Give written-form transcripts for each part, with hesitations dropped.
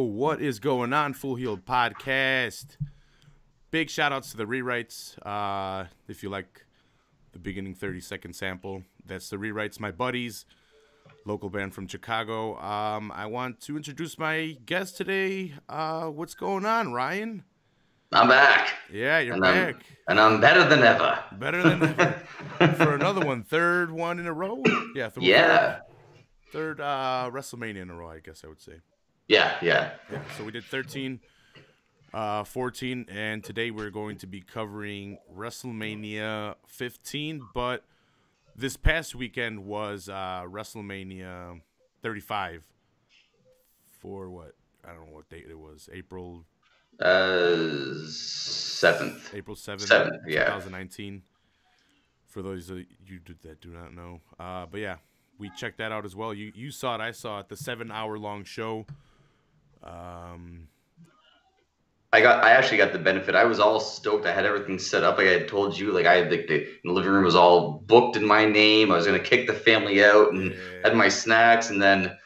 what is going on, Full Healed Podcast? Big shout outs to the rewrites. If you like the beginning 30-second sample, that's the rewrites, my buddies, local band from Chicago. I want to introduce my guest today. What's going on, Ryan? I'm back. Yeah, you're back. And I'm better than ever. Better than ever. For another one. Third one in a row? Yeah. Third Wrestlemania in a row, I guess I would say. Yeah. So we did 13, 14, and today we're going to be covering Wrestlemania 15, but this past weekend was Wrestlemania 35 for what? I don't know what date it was. April 7th. April 7th, 2019. For those of you that do not know. But yeah, we checked that out as well. You saw it, I saw it, the 7-hour-long show. I actually got the benefit. I was all stoked. I had everything set up. Like I had told you, like I had the living room was all booked in my name. I was gonna kick the family out and had my snacks, and then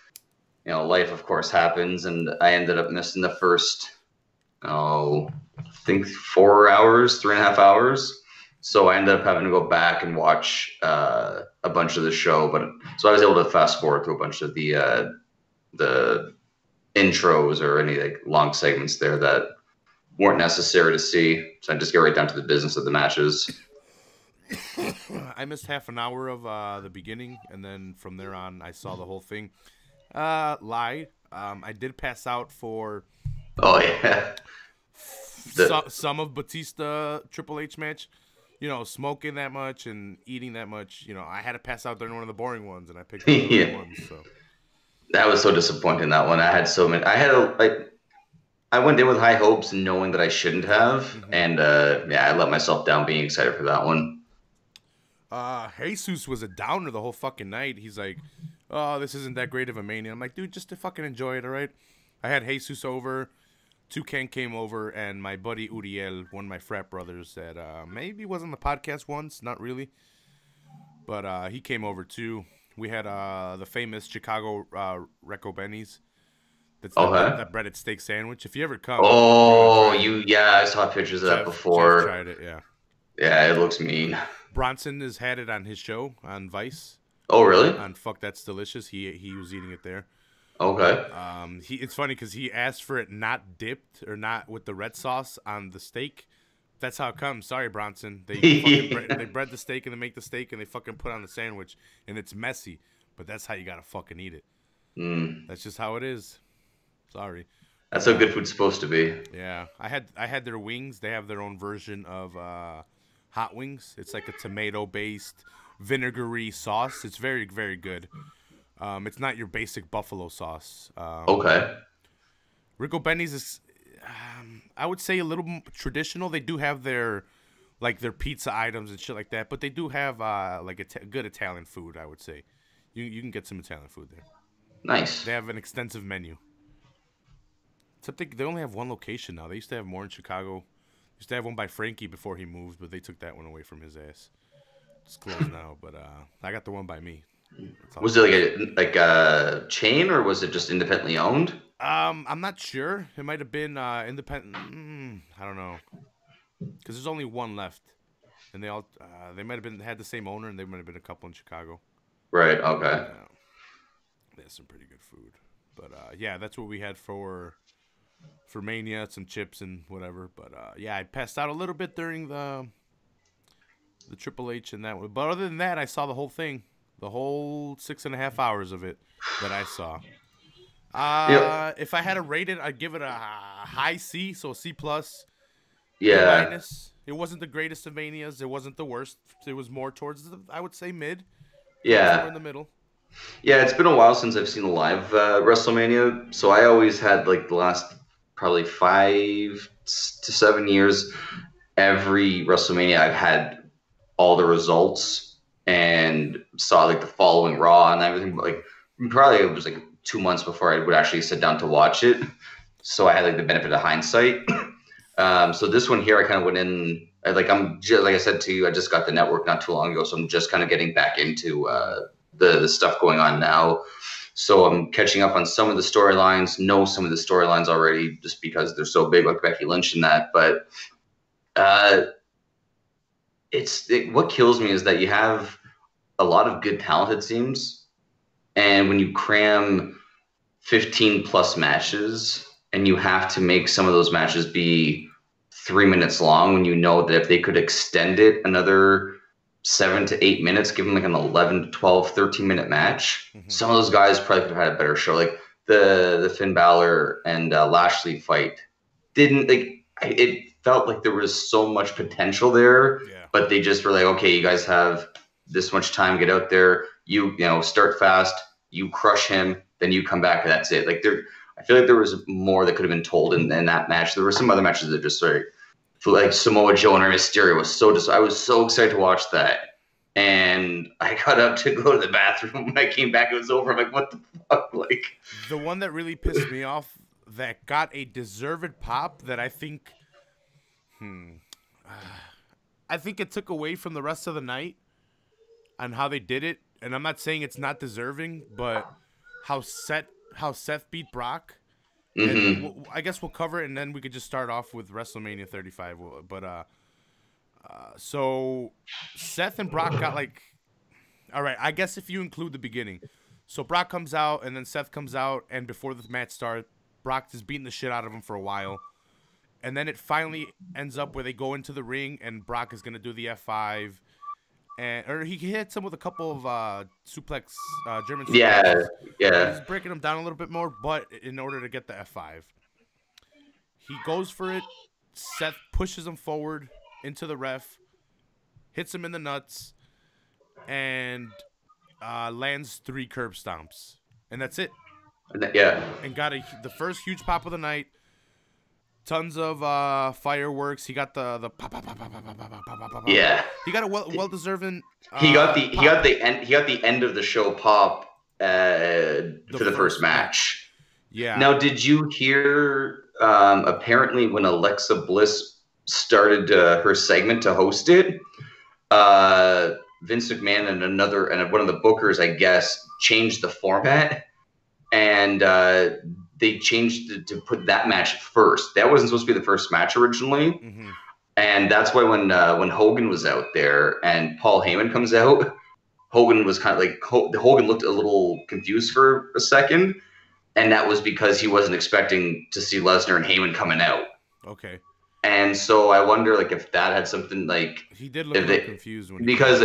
life of course happens, and I ended up missing the first I think 4 hours, 3.5 hours. So I ended up having to go back and watch a bunch of the show, so I was able to fast forward through a bunch of the intros or any like long segments there that weren't necessary to see. So I just get right down to the business of the matches. I missed half an hour of the beginning, and then from there on, I saw the whole thing. Lie. I did pass out for. Oh yeah. Some of Batista Triple H match. Smoking that much and eating that much. I had to pass out during one of the boring ones, and I picked up the other ones. So. That was so disappointing, that one. I had so many. I went in with high hopes and knowing that I shouldn't have. Mm-hmm. And, I let myself down being excited for that one. Jesus was a downer the whole fucking night. He's like, oh, this isn't that great of a Mania. I'm like, dude, just to fucking enjoy it, all right? I had Jesus over. Toucan came over, and my buddy Uriel, one of my frat brothers that maybe was on the podcast once, not really. But he came over, too. We had the famous Chicago Reco Benny's. That's that breaded steak sandwich. If you ever come. I saw pictures of that before. Jeff tried it, yeah. Yeah, it looks mean. Bronson has had it on his show on Vice. Oh, really? On Fuck That's Delicious. He was eating it there. Okay. It's funny because he asked for it not dipped or not with the red sauce on the steak. That's how it comes. Sorry, Bronson. They bread the steak and they make the steak and they fucking put on the sandwich, and it's messy. But that's how you gotta fucking eat it. That's just how it is. Sorry. That's how good food's supposed to be. Yeah, I had their wings. They have their own version of hot wings. It's like a tomato-based vinegary sauce. It's very, very good. It's not your basic buffalo sauce. Okay. Rico Benny's is, I would say, a little traditional. They do have their pizza items and shit like that, but they do have good Italian food. I would say, you can get some Italian food there. Nice. They have an extensive menu. Except they only have one location now. They used to have more in Chicago. They used to have one by Frankie before he moved, but they took that one away from his ass. It's closed now, but I got the one by me. Was it like a chain, or was it just independently owned? I'm not sure. It might have been independent. I don't know, because there's only one left, and they might have had the same owner, and they might have been a couple in Chicago. Right. Okay. They have some pretty good food, but that's what we had for Mania. Some chips and whatever. But I passed out a little bit during the Triple H and that one. But other than that, I saw the whole thing. The whole 6.5 hours of it that I saw. If I had to rate it, I'd give it a high C, so C+. Yeah. Minus. It wasn't the greatest of Manias. It wasn't the worst. It was more towards I would say, mid. Yeah. Somewhere in the middle. Yeah, it's been a while since I've seen a live WrestleMania, so I always had the last probably 5 to 7 years, every WrestleMania I've had all the results and saw the following Raw and everything. Probably it was 2 months before I would actually sit down to watch it, so I had the benefit of hindsight. So this one here, I kind of went in. I'm just, like I said to you, I just got the network not too long ago, so I'm just kind of getting back into the stuff going on now. So I'm catching up on some of the storylines, know some of the storylines already just because they're so big, like Becky Lynch and that. But uh, what kills me is that you have a lot of good talent, it seems. And when you cram 15 plus matches and you have to make some of those matches be 3 minutes long, when you know that if they could extend it another 7 to 8 minutes, give them like an 11 to 12, 13-minute match, some of those guys probably could have had a better show. Like the Finn Balor and Lashley fight didn't like it felt like there was so much potential there, but they just were like, okay, you guys have this much time, get out there, you know, start fast, you crush him, then you come back and that's it. Like I feel like there was more that could have been told in that match. There were some other matches that just like Samoa Joe and Rey Mysterio was I was so excited to watch that. And I got up to go to the bathroom. When I came back, it was over. I'm like, what the fuck? Like, the one that really pissed me off that got a deserved pop that I think it took away from the rest of the night on how they did it. And I'm not saying it's not deserving, but how Seth beat Brock. And I guess we'll cover it, and then we could just start off with WrestleMania 35. But so Seth and Brock got like, all right, I guess if you include the beginning. So Brock comes out, and then Seth comes out, and before the match starts, Brock is beating the shit out of him for a while. And then it finally ends up where they go into the ring, and Brock is going to do the F5. Or he hits him with a couple of suplex, German suplexes. Yeah. He's breaking him down a little bit more, but in order to get the F5. He goes for it. Seth pushes him forward into the ref, hits him in the nuts, and lands 3 curb stomps. And that's it. Yeah. And got the first huge pop of the night. Tons of fireworks. He got the pop, pop, pop, pop, pop, pop, pop, pop, pop. Yeah. He got a well deserving. He got the end of the show pop for the first match. Yeah. Now, did you hear? Apparently, when Alexa Bliss started her segment to host it, Vince McMahon and one of the bookers, I guess, changed the format, and they changed it to put that match first. That wasn't supposed to be the first match originally. And that's why when Hogan was out there and Paul Heyman comes out, Hogan was kind of like Hogan looked a little confused for a second, and that was because he wasn't expecting to see Lesnar and Heyman coming out. Okay. And so I wonder, like, if that had something like he did look a little confused when because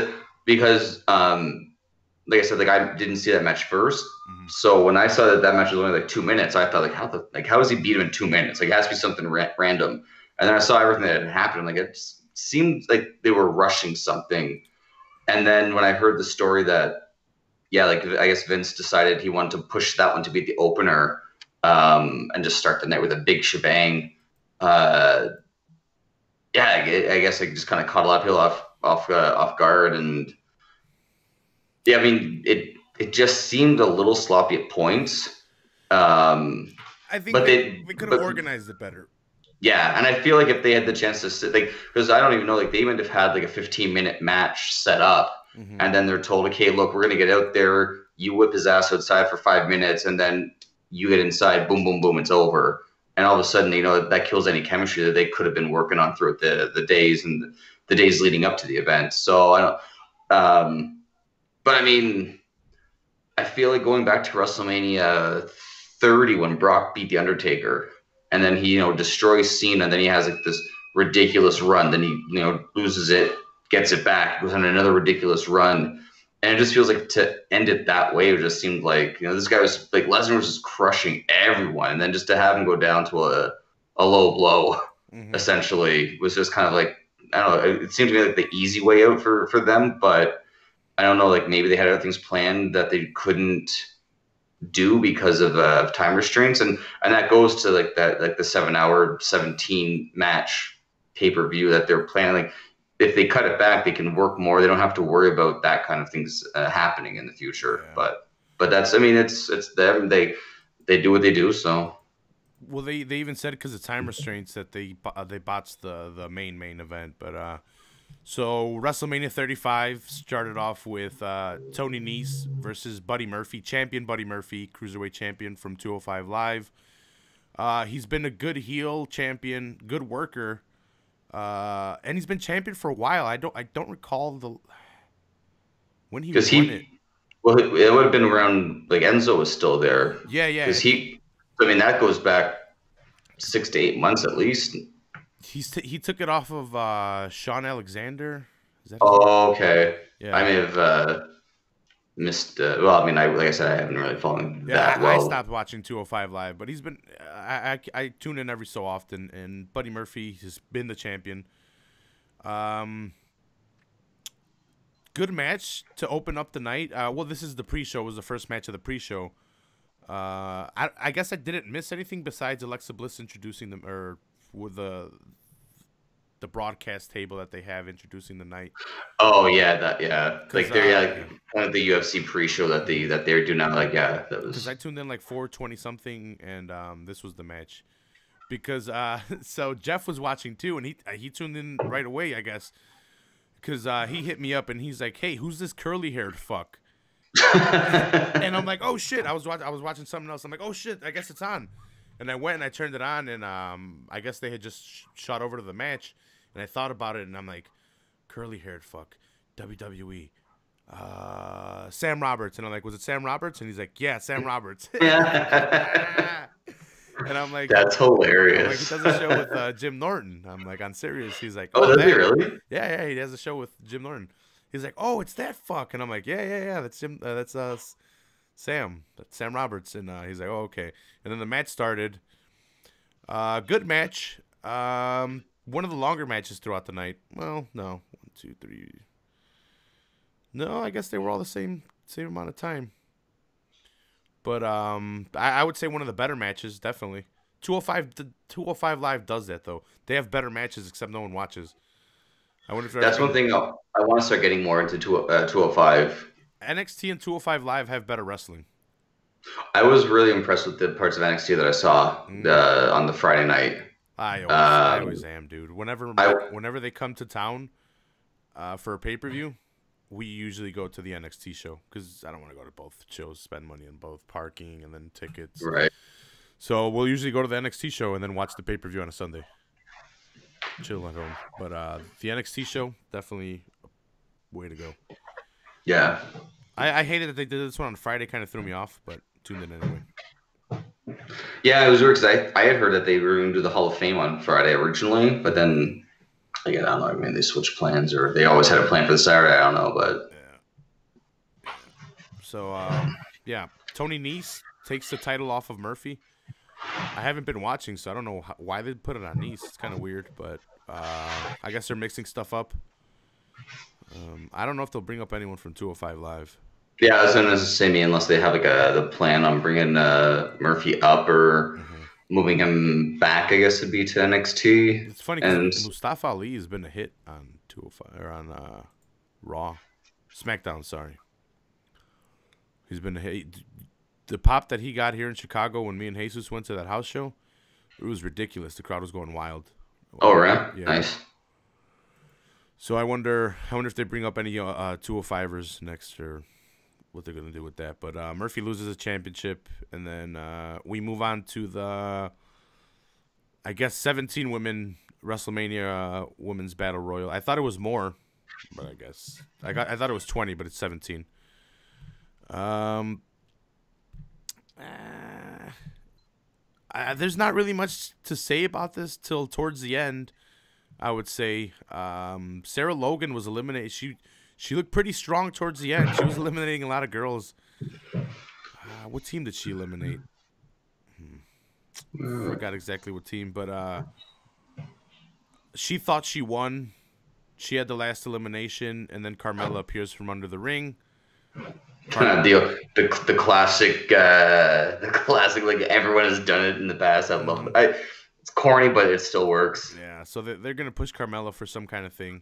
like I said, like I didn't see that match first. So when I saw that match was only like 2 minutes, I thought how does he beat him in 2 minutes? Like it has to be something random. And then I saw everything that had happened. Like it seemed like they were rushing something. And then when I heard the story that, like I guess Vince decided he wanted to push that one to be the opener, and just start the night with a big shebang. I guess I just kind of caught a lot of people off guard, and I mean it just seemed a little sloppy at points. I think they could have organized it better. Yeah, and I feel like if they had the chance to sit, like, because I don't even know, like they might have had like a 15-minute match set up, and then they're told, okay, look, we're gonna get out there, you whip his ass outside for 5 minutes, and then you get inside, boom, boom, boom, it's over. And all of a sudden, that kills any chemistry that they could have been working on throughout the days and the days leading up to the event. So I don't, but I mean, I feel like going back to WrestleMania 30 when Brock beat The Undertaker, and then he, destroys Cena, and then he has like this ridiculous run. Then he, loses it, gets it back, goes on another ridiculous run. And it just feels like to end it that way, it just seemed like, this guy was like, Lesnar was just crushing everyone. And then just to have him go down to a low blow, essentially, was just kind of like, I don't know, it seemed to be like the easy way out for them. But I don't know, like maybe they had other things planned that they couldn't do because of time restraints. And that goes to like that, like the 7-hour, 17 match pay-per-view that they're planning. Like, if they cut it back, they can work more. They don't have to worry about that kind of things happening in the future. Yeah. But that's, I mean, it's them. They do what they do. So. Well, they even said because of time restraints that they botched the main event. But So WrestleMania 35 started off with Tony Nese versus Buddy Murphy, champion Buddy Murphy, cruiserweight champion from 205 Live. He's been a good heel champion, good worker, and he's been champion for a while. I don't recall when he Because won it. well, it would have been around like Enzo was still there. Yeah. Because I mean, that goes back 6 to 8 months at least. He took it off of Sean Alexander. Is that Oh, okay. Yeah. I may have missed. Well, I mean, like I said, I haven't really followed that well. I stopped watching 205 Live, but he's been. I tune in every so often, and Buddy Murphy has been the champion. Good match to open up the night. Well, this is the pre-show. It was the first match of the pre-show. I guess I didn't miss anything besides Alexa Bliss introducing them, or with the broadcast table that they have introducing the night. Oh yeah, like they're one of the UFC pre-show that they're doing now. Like that was because I tuned in like 4:20 something, and this was the match. Because so Jeff was watching too, and he tuned in right away, I guess, because he hit me up and he's like, "Hey, who's this curly haired fuck?" And I'm like, "Oh shit!" I was watching something else. I'm like, "Oh shit! I guess it's on." And I went and I turned it on, and I guess they had just shot over to the match. And I thought about it, and I'm like, curly-haired fuck, WWE, Sam Roberts. And I'm like, was it Sam Roberts? And he's like, yeah, Sam Roberts. And I'm like, that's hilarious. I'm like, he does a show with Jim Norton. I'm like, on Sirius. He's like, oh, does he really? Yeah, he does a show with Jim Norton. He's like, oh, it's that fuck. And I'm like, yeah, that's Jim. That's Sam. That's Sam Roberts. And he's like, oh, okay. And then the match started. Good match. One of the longer matches throughout the night. Well, no. 1, 2, 3. No, I guess they were all the same amount of time. But I would say one of the better matches, definitely. 205 Live does that, though. They have better matches, except no one watches. I wonder if that's one thing I want to start getting more into 205. NXT and 205 Live have better wrestling. I was really impressed with the parts of NXT that I saw on the Friday night. I always am, dude. Whenever they come to town for a pay-per-view, we usually go to the NXT show because I don't want to go to both shows, spend money on both parking and then tickets. Right. So we'll usually go to the NXT show and then watch the pay-per-view on a Sunday. Chill at home. But the NXT show, definitely a way to go. Yeah. I hated that they did this one on Friday. Kind of threw me off, but tuned in anyway. Yeah, it was weird because I had heard that they were going to do the Hall of Fame on Friday originally, but then, again, I don't know, I mean, they switched plans, or they always had a plan for the Saturday, I don't know, but... Yeah. So, yeah, Tony Nese takes the title off of Murphy. I haven't been watching, so I don't know why they put it on Nese. It's kind of weird, but I guess they're mixing stuff up. I don't know if they'll bring up anyone from 205 Live. Yeah, I was going to say me, unless they have like the plan on bringing Murphy up or moving him back, I guess would be to NXT. It's funny because Mustafa Ali has been a hit on 205 or on Raw, SmackDown. Sorry, he's been a hit. The pop that he got here in Chicago when me and Jesus went to that house show, it was ridiculous. The crowd was going wild. Oh, right? Yeah. Nice. So I wonder if they bring up any 205ers next, or what they're gonna do with that. But Murphy loses a championship, and then we move on to the, I guess, 17 women WrestleMania Women's Battle Royal. I thought it was more, but I guess I thought it was 20, but it's 17. There's not really much to say about this till towards the end. I would say Sarah Logan was eliminated. She looked pretty strong towards the end. She was eliminating a lot of girls. What team did she eliminate? I forgot exactly what team, but she thought she won. She had the last elimination, and then Carmella appears from under the ring. The classic, like everyone has done it in the past. I love it. It's corny, but it still works. Yeah, so they're gonna push Carmella for some kind of thing.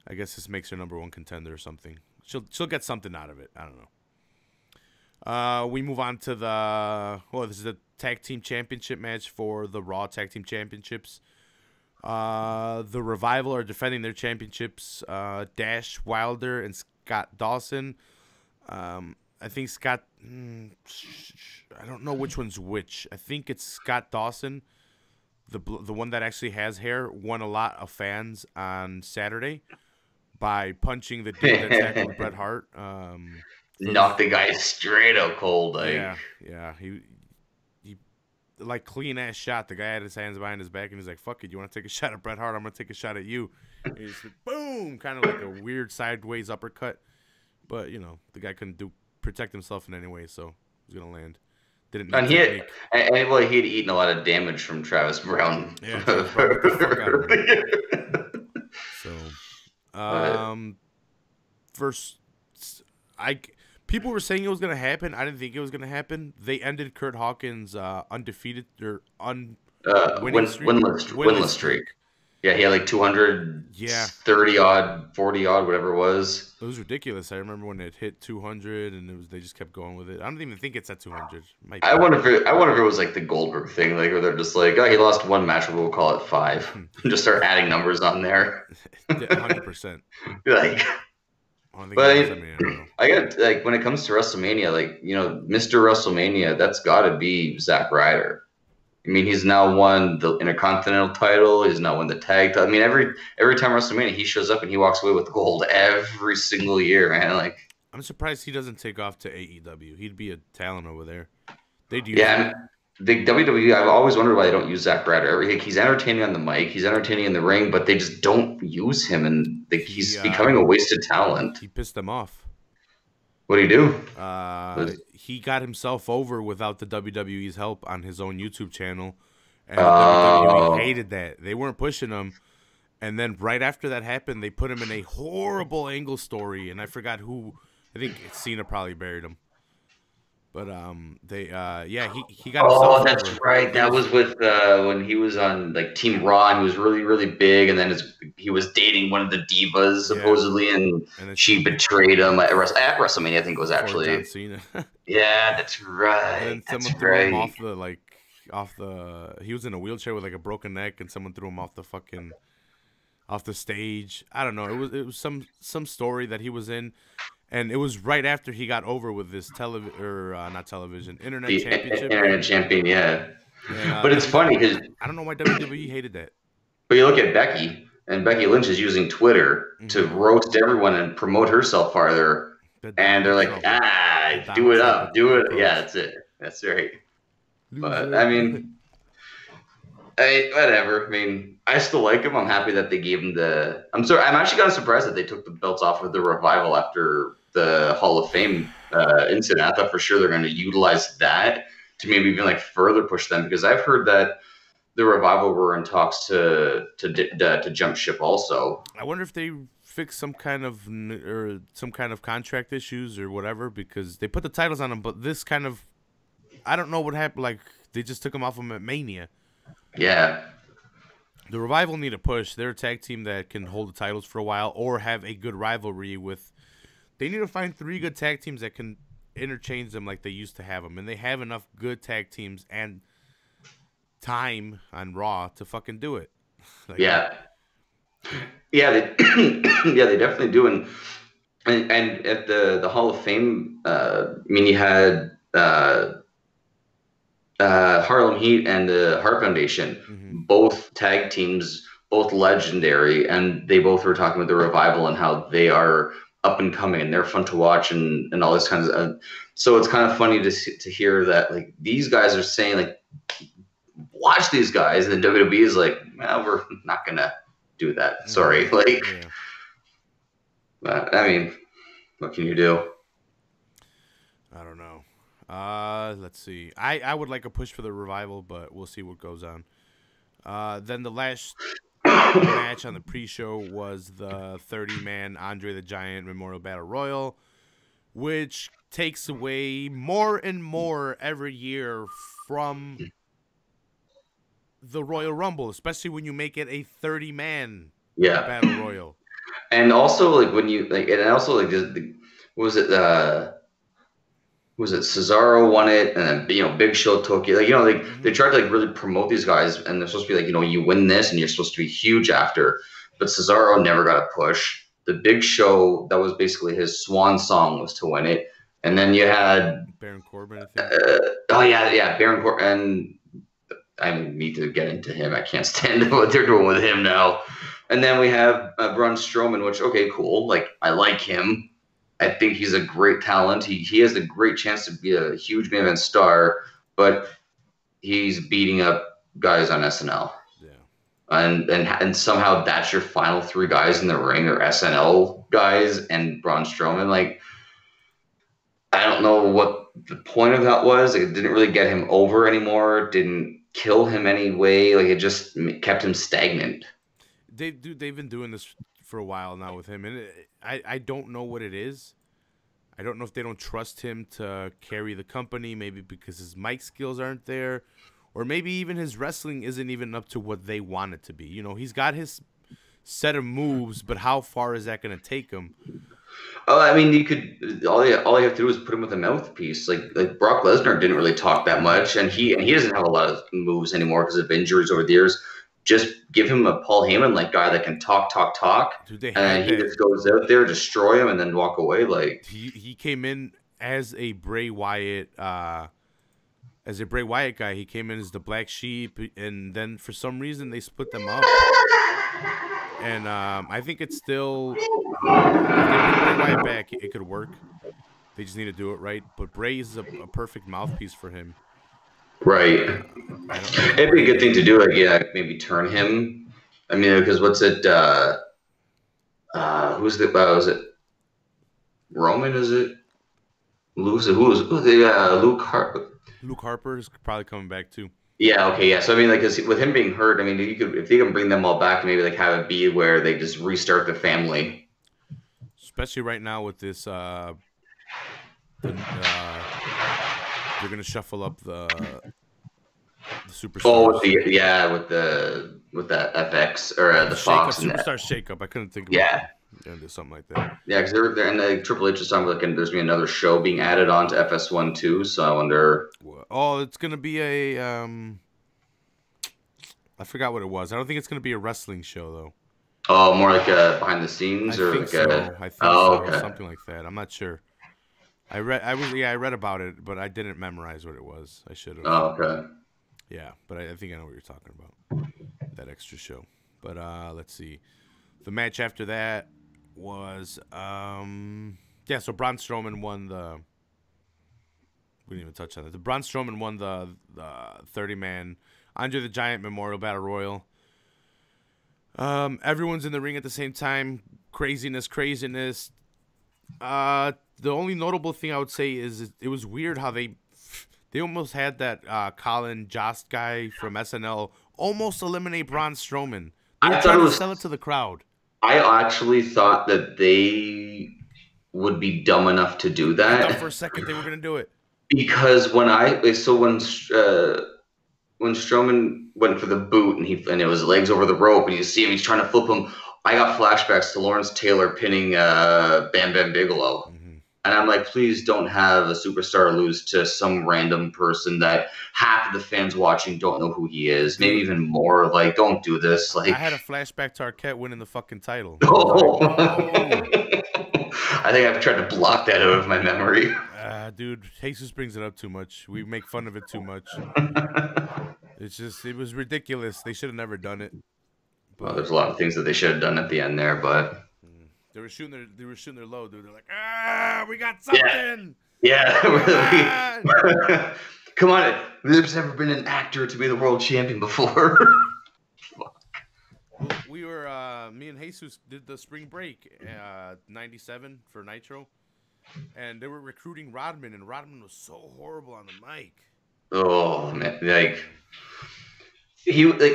I guess this makes her #1 contender or something. She'll get something out of it. I don't know. We move on to this is the tag team championship match for the Raw Tag Team Championships. The Revival are defending their championships. Dash Wilder and Scott Dawson. I think Scott. I don't know which one's which. I think it's Scott Dawson, the one that actually has hair, won a lot of fans on Saturday by punching the dude that tackled Bret Hart. Knocked the guy straight out cold. Like. Yeah. He like clean ass shot. The guy had his hands behind his back and he's like, "Fuck it, you want to take a shot at Bret Hart? I'm gonna take a shot at you." And he's like, boom, kind of like a weird sideways uppercut. But you know, the guy couldn't protect himself in any way, so he was gonna land. Didn't need technique. Well, he had eaten a lot of damage from Travis Brown. Yeah, Travis Brown got the fuck out of him. So, first, people were saying it was gonna happen. I didn't think it was gonna happen. They ended Kurt Hawkins' undefeated or winless streak. Yeah, he had like 230 odd, 40 odd, whatever it was. It was ridiculous. I remember when it hit 200, and they just kept going with it. I don't even think it's at 200. I wonder if it was like the Goldberg thing, like where they're just like, oh, he lost one match, we'll call it 5, and just start adding numbers on there. 100%. Like, I got like when it comes to WrestleMania, like Mr. WrestleMania, that's got to be Zack Ryder. I mean, he's now won the Intercontinental title. He's now won the tag title. I mean, every time WrestleMania, he shows up and he walks away with gold every single year, man. Like, I'm surprised he doesn't take off to AEW. He'd be a talent over there. They'd use the WWE. I've always wondered why they don't use Zack Ryder. He's entertaining on the mic. He's entertaining in the ring, but they just don't use him, and he's becoming a wasted talent. He pissed them off. What did he do? He got himself over without the WWE's help on his own YouTube channel. And the WWE hated that. They weren't pushing him. And then right after that happened, they put him in a horrible angle story. And I forgot who. I think Cena probably buried him. But he got himself over. That's right. That was with when he was on like Team Raw and he was really, really big, and then he was dating one of the divas supposedly, and she betrayed him at WrestleMania. I think it was actually John Cena. Yeah, that's right. And someone threw him off the. He was in a wheelchair with like a broken neck, and someone threw him off the stage. I don't know. It was some story that he was in. And it was right after he got over with this internet championship. Internet champion, yeah. But it's funny because I don't know why WWE hated that. But you look at Becky, and Becky Lynch is using Twitter to roast everyone and promote herself farther. And they're like, do it up, do it. Yeah, that's it. That's right. But I mean, whatever. I mean, I still like him. I'm happy that they gave him I'm actually kind of surprised that they took the belts off of the Revival after the Hall of Fame incident. I thought for sure they're going to utilize that to maybe even like further push them, because I've heard that the Revival were in talks to jump ship also. I wonder if they fix some kind of contract issues or whatever, because they put the titles on them, but this kind of, I don't know what happened. Like they just took them off them at Mania. Yeah. The Revival need a push. They're a tag team that can hold the titles for a while or have a good rivalry with. They need to find 3 good tag teams that can interchange them like they used to have them. And they have enough good tag teams and time on Raw to fucking do it. Yeah, they definitely do. And at the Hall of Fame, I mean, you had Harlem Heat and the Hart Foundation, both tag teams, both legendary, and they both were talking about the Revival and how they are up and coming and they're fun to watch and all this kind of. So it's kind of funny to hear that like these guys are saying like, watch these guys, and the WWE is like, well, we're not gonna do that. Sorry, But I mean, what can you do? I don't know. Let's see. I would like a push for the Revival, but we'll see what goes on. Then the last match on the pre-show was the 30-man Andre the Giant Memorial Battle Royal, which takes away more and more every year from the Royal Rumble, especially when you make it a 30-man Battle Royal. And also, like when you like, and also like, what was it? who was it? Cesaro won it, and then Big Show took it. Like they Mm-hmm. tried to like really promote these guys, and they're supposed to be like you win this, and you're supposed to be huge after. But Cesaro never got a push. The Big Show, that was basically his swan song, was to win it, and then you had Baron Corbin, I think. oh yeah, Baron Corbin, and I need to get into him. I can't stand what they're doing with him now. And then we have Braun Strowman, which okay, cool. Like I like him. I think he's a great talent. He has a great chance to be a huge main event star, but he's beating up guys on SNL. Yeah. And somehow that's your final three guys in the ring are SNL guys and Braun Strowman. Like I don't know what the point of that was. Like, it didn't really get him over anymore. Didn't kill him anyway. Like it just kept him stagnant. They've been doing this for a while now with him, and I don't know what it is. I don't know if they don't trust him to carry the company, maybe because his mic skills aren't there, or maybe even his wrestling isn't even up to what they want it to be. He's got his set of moves, but how far is that going to take him? Oh, I mean, you could all you have to do is put him with a mouthpiece. Like Brock Lesnar didn't really talk that much, and he doesn't have a lot of moves anymore because of injuries over the years. Just give him a Paul Heyman like guy that can talk, Dude, they and had he that. just goes out there, destroy him, and then walk away. Like He came in as a Bray Wyatt guy. He came in as the Black Sheep, and then for some reason they split them up. And I think it's still, if they bring Bray Wyatt back, it could work. They just need to do it right. But Bray is a perfect mouthpiece for him. right, I don't know it'd be a good thing to do. Like yeah, maybe turn him. I mean, because what's it? Who's the? Was it Roman? Is it? Who's the Luke Harper? Luke Harper is probably coming back too. Yeah, okay, yeah. So I mean, like, 'cause with him being hurt, I mean, you could if they can bring them all back, maybe like have it be where they just restart the family. Especially right now with this, they're gonna shuffle up the Oh, superstars. with the FX or The the shake up, Fox and that. superstar shake up. I couldn't think of it. Yeah, Yeah, do something like that. yeah, because they're and the Triple H is talking about like, there's gonna be another show being added on to FS1 too. So I wonder. Oh, it's gonna be a I forgot what it was. I don't think it's gonna be a wrestling show though. Oh, more like a behind the I scenes or think like a. so. I think Oh, so. okay. Something like that. I'm not sure. I read about it, but I didn't memorize what it was. I should have. Oh, okay. Yeah, but I think I know what you're talking about. That extra show. But let's see. The match after that was yeah. So Braun Strowman won the. We didn't even touch on it. The Braun Strowman won the 30-man Andre the Giant Memorial Battle Royal. Everyone's in the ring at the same time. Craziness. The only notable thing I would say is it was weird how they almost had that Colin Jost guy from SNL almost eliminate Braun Strowman. They were I thought trying it to was. sell it to the crowd. I actually thought that they would be dumb enough to do I thought for that a second they were gonna do it. because when Strowman went for the boot and it was legs over the rope and you see him, he's trying to flip him. I got flashbacks to Lawrence Taylor pinning Bam Bam Bigelow. Mm-hmm. And I'm like, please don't have a superstar lose to some random person that half of the fans watching don't know who he is. Maybe even more. Like, don't do this. I Like, had a flashback to Arquette winning the fucking title. I was like, oh. whoa. I think I've tried to block that out of my memory. Dude, Jesus brings it up too much. We make fun of it too much. It was ridiculous. They should have never done it. Well, But there's a lot of things that they should have done at the end there, but they were shooting their load, dude. They're like, we got yeah, something. yeah. Come on. Come on, there's never been an actor to be the world champion before. We were me and Jesus did the spring break '97 for Nitro, and they were recruiting Rodman, and Rodman was so horrible on the mic. Oh man,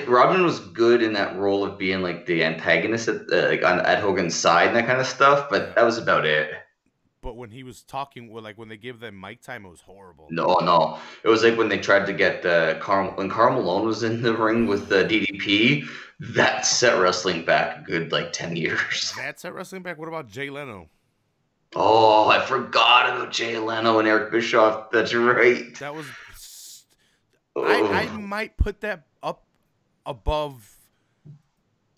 Rodman was good in that role of being like the antagonist at Hogan's side and that kind of stuff, but Yeah. that was about it. But when he was talking, well, like when they gave them mic time, it was horrible. No, it was like when they tried to get when Karl Malone was in the ring with the DDP. That set wrestling back a good like 10 years. That's at wrestling back. What about Jay Leno? Oh, I forgot about Jay Leno and Eric Bischoff. That's right. That was. I Oh, might put that up above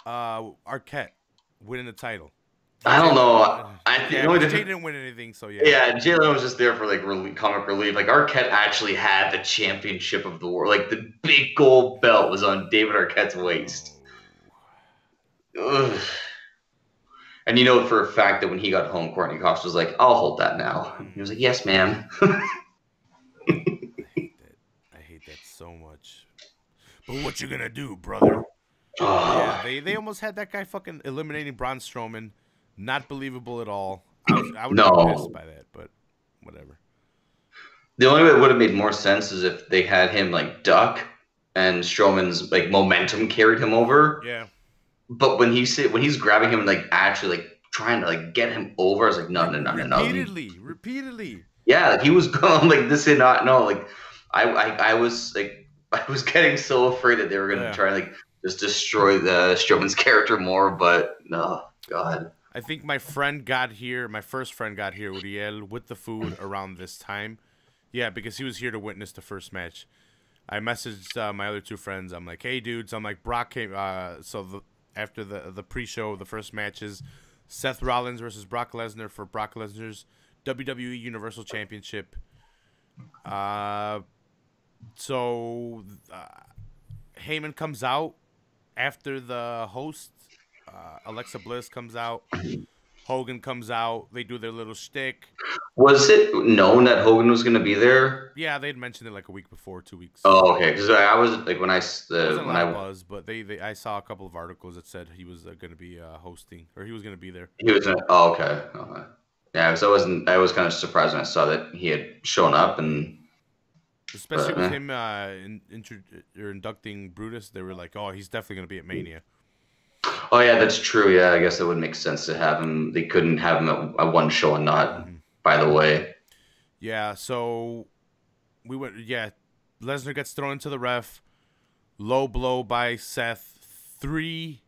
Arquette winning the title. I don't know. The Yeah, only because Jay difference. didn't win anything, so yeah. Yeah, Jay Leno was just there for like comic relief. Like Arquette actually had the championship of the world. Like the big gold belt was on David Arquette's waist. Oh, Ugh. And you know for a fact that when he got home, Courtney Cox was like, "I'll hold that now." He was like, "Yes, ma'am." I hate that. I hate that so much. But what you gonna do, brother? Yeah, Oh, they almost had that guy fucking eliminating Braun Strowman. Not believable at all. I would have been pissed no. by that, but whatever. The only way it would have made more sense is if they had him like duck and Strowman's like momentum carried him over. Yeah, But when he's grabbing him and like actually like trying to like get him over, I was like, no, like no, no, no, no. repeatedly. Yeah, like he was going like this did not know. Like I was like I was getting so afraid that they were gonna Yeah, try and like just destroy the Strowman's character more, but no, God. I think my first friend got here, Uriel, with the food around this time. Yeah, because he was here to witness the first match. I messaged my other two friends. I'm like, hey, dudes. I'm like, Brock came. After the pre-show, the first matches, Seth Rollins versus Brock Lesnar for Brock Lesnar's WWE Universal Championship. Uh, so Heyman comes out after the host. Alexa Bliss comes out. Hogan comes out. They do their little shtick. Was it known that Hogan was gonna be there? Yeah, they'd mentioned it like a week before, 2 weeks. Oh, okay. Because I was like There wasn't a when lot of I buzz, but I saw a couple of articles that said he was going to be hosting, or he was going to be there. he was oh, okay. Okay. Yeah, because I was kind of surprised when I saw that he had shown up and Especially but with him inducting Brutus, they were like, "Oh, he's definitely going to be at Mania." oh yeah, that's true. Yeah, I guess it would make sense to have him. They couldn't have him at one show and not. Hmm. By the way, Yeah, so we went. Yeah, Lesnar gets thrown into the ref. Low blow by Seth. 3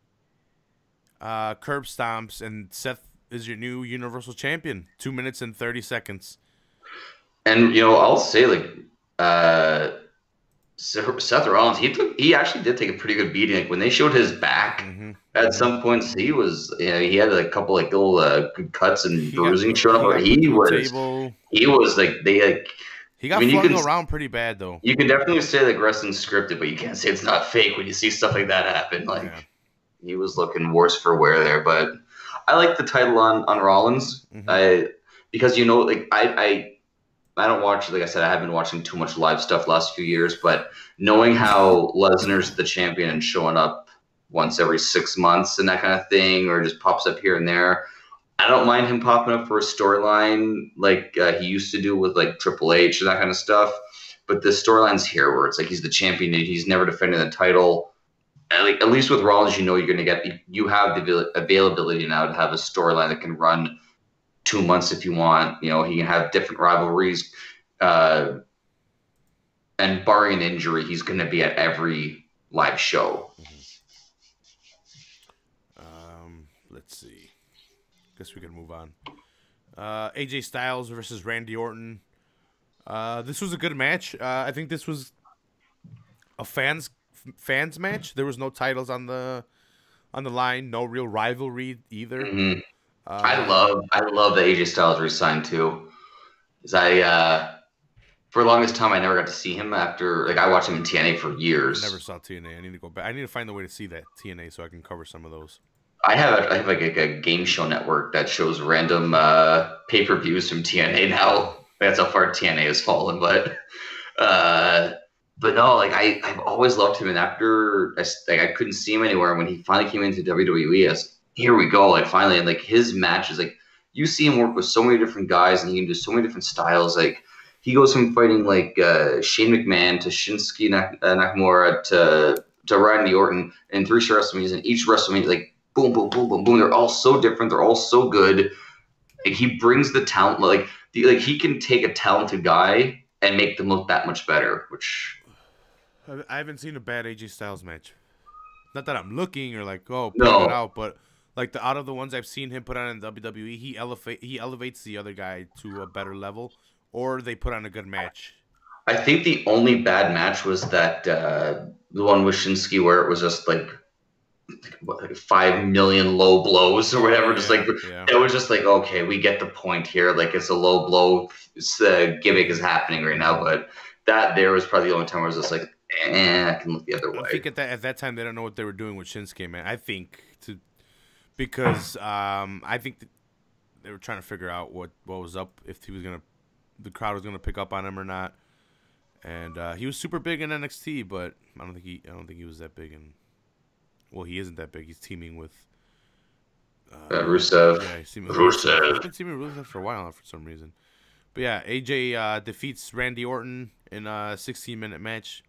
curb stomps, and Seth is your new Universal Champion. 2 minutes and 30 seconds. and I'll say like uh, Seth Rollins, he actually did take a pretty good beating. Like when they showed his back Hmm. at Hmm. some points, he had a couple like little good cuts and bruising showing He up. got put through a table. He was like they like. He I got mean, flung around pretty bad though. you can definitely say like wrestling's scripted, but you can't say it's not fake when you see stuff like that happen. Like Yeah. he was looking worse for wear there, but I like the title on Rollins. Hmm. I because like I don't watch, like I said, I haven't been watching too much live stuff last few years, but knowing how Lesnar's the champion and showing up once every 6 months and that kind of thing, or just pops up here and there, I don't mind him popping up for a storyline like he used to do with like Triple H and that kind of stuff. But the storylines here, where it's like he's the champion, and he's never defended the title. At least with Rollins, you're going to you have the availability now to have a storyline that can run 2 months if you want. He can have different rivalries, uh, and barring an injury, he's going to be at every live show. Let's see. Guess we can move on. AJ Styles versus Randy Orton. This was a good match. I think this was a fans match. There was no titles on the line. No real rivalry either. Mm-hmm. Uh, I love that AJ Styles resigned too. Because for the longest time, I never got to see him after. Like I watched him in TNA for years. I never saw TNA. I need to go back. I need to find a way to see that TNA so I can cover some of those. I have like a game show network that shows random pay-per-views from TNA now. That's how far TNA has fallen, uh, but no, like I've always loved him, and after I couldn't see him anywhere when he finally came into WWE. Here we go, like finally, and like his matches, like you see him work with so many different guys, and he can do so many different styles. Like he goes from fighting like Shane McMahon to Shinsuke Nakamura to Randy Orton in 3 WrestleManias, and each WrestleMania like boom, boom, boom, boom, boom. They're all so different. They're all so good. Like, he brings the talent. Like he can take a talented guy and make them look that much better. Which I haven't seen a bad AJ Styles match. Not that I'm looking or like, oh, point it no, out, but Like out of the ones I've seen him put on in WWE, he elevates the other guy to a better level, or they put on a good match. I think the only bad match was that the one with Shinsuke where it was just like 5 million low blows or Oh whatever. Just like yeah, yeah. it was just like, okay, we get the point here. Like it's a low blow gimmick is happening right now, but that there was probably the only time where I was just like, I can look the other I way. think at that time they don't know what they were doing with Shinsuke, man. I think because I think they were trying to figure out what was up, if the crowd was gonna pick up on him or not. And he was super big in NXT, but I don't think he was that big in. Well, he isn't that big. He's teaming with. Rusev. Yeah, he's teaming with Rusev. He's Rusev. been teaming with Rusev for a while now for some reason. But yeah, AJ defeats Randy Orton in a 16-minute match.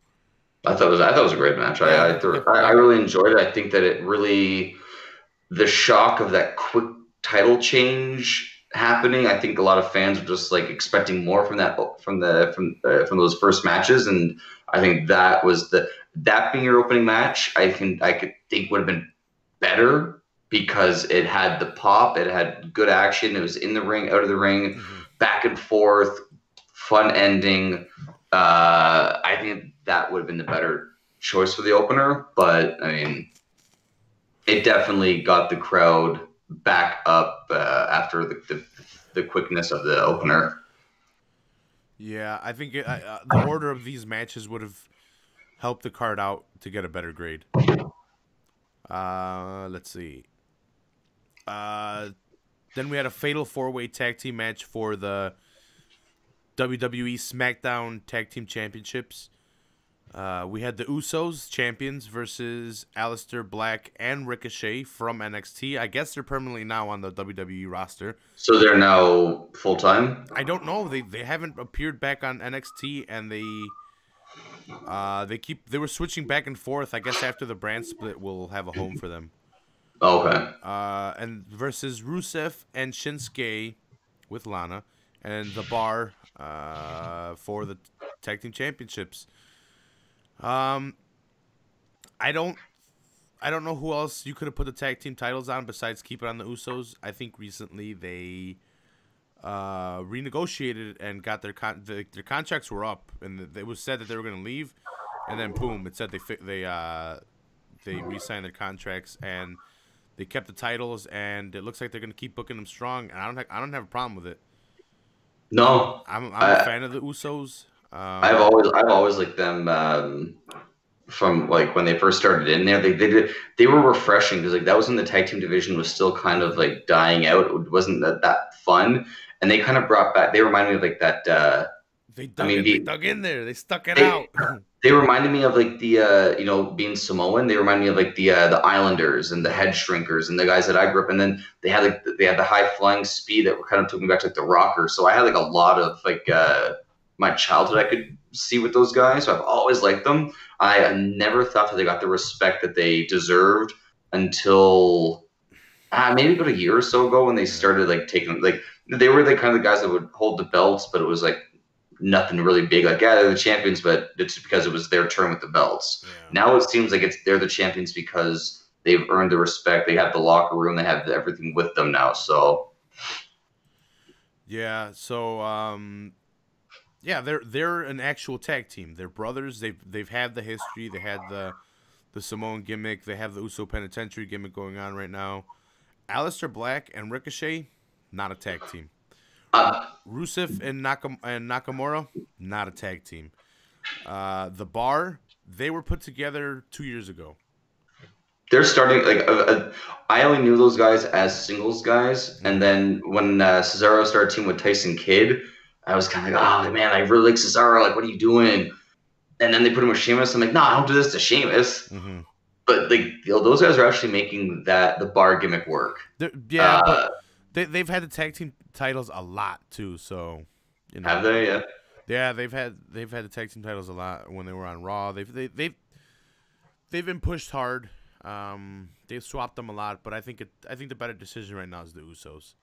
I thought it was a great match. Yeah, I really enjoyed it. I think that it really the shock of that quick title change happening. I think a lot of fans were just like expecting more from from those first matches, and I think that being your opening match. I could think would have been better because it had the pop, it had good action, it was in the ring, out of the ring, back and forth, fun ending. I think that would have been the better choice for the opener, but I mean, it definitely got the crowd back up after the quickness of the opener. Yeah, I think the order of these matches would have helped the card out to get a better grade. Let's see. Then we had a fatal 4-way tag team match for the WWE SmackDown Tag Team Championships. We had the Usos champions versus Aleister Black and Ricochet from NXT. I guess they're permanently now on the WWE roster. So they're now full time. I don't know. They haven't appeared back on NXT, and they were switching back and forth. I guess after the brand split, we'll have a home for them. Okay. And versus Rusev and Shinsuke with Lana and the Bar for the tag team championships. I don't know who else you could have put the tag team titles on besides keep it on the Usos. I think recently they renegotiated and got their contracts were up, and it was said that they were going to leave, and then boom, it said they re-signed their contracts and they kept the titles, and it looks like they're going to keep booking them strong, and I don't have a problem with it. No, I'm a fan of the Usos. I've always liked them from like when they first started in there. They were refreshing because like that was when the tag team division was still kind of like dying out. It wasn't that fun, and they kind of brought back. They reminded me of like that. They dug in there. They stuck it out. They reminded me of like the being Samoan. They reminded me of like the Islanders and the Head Shrinkers and the guys that I grew up. And then they had the high flying speed that kind of took me back to like the Rockers. So I had like a lot of like my childhood I could see with those guys. So I've always liked them. I never thought that they got the respect that they deserved until maybe about a year or so ago when they started like taking like they were the kind of the guys that would hold the belts, but it was like nothing really big. Like, yeah, they're the champions, but it's because it was their turn with the belts. Yeah. Now it seems like they're the champions because they've earned the respect. They have the locker room. They have everything with them now. So, yeah. So, yeah, they're an actual tag team. They're brothers. They've had the history. They had the Samoan gimmick. They have the Uso Penitentiary gimmick going on right now. Aleister Black and Ricochet, not a tag team. Rusev and Nakamura, not a tag team. The Bar, they were put together 2 years ago. They're starting like I only knew those guys as singles guys, and then when Cesaro started teaming with Tyson Kidd, I was kind of like, oh man, I really like Cesaro. Like, what are you doing? And then they put him with Sheamus. I'm like, no, I don't do this to Sheamus. Mm-hmm. But like those guys are actually making the Bar gimmick work. Yeah, but they've had the tag team titles a lot too, so you know. Have they? Yeah. Yeah, they've had the tag team titles a lot when they were on Raw. They've been pushed hard. They've swapped them a lot, but I think the better decision right now is the Usos.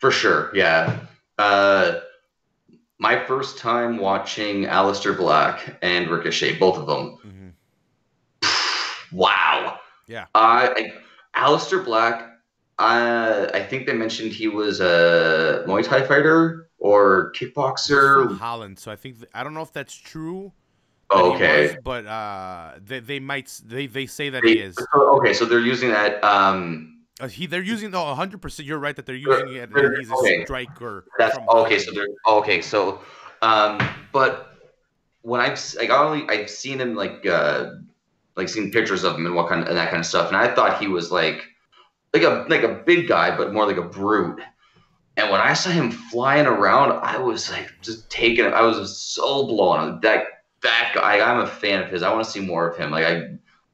For sure, yeah. My first time watching Aleister Black and Ricochet, both of them. Mm-hmm. Wow. Yeah. Aleister Black I think they mentioned he was a Muay Thai fighter or He's from kickboxer. Holland, so I think I don't know if that's true that he was, Okay. but they say that he They, is. okay, so they're using that. They're using 100%. You're right that they're using it. He's a Okay, striker that's from okay. So Holland. they're okay. So, but when like I've seen him like seen pictures of him and what kind of, and that kind of stuff, and I thought he was like a big guy, but more like a brute. And when I saw him flying around, I was like just taken. I was just so blown. That guy. I'm a fan of his. I want to see more of him.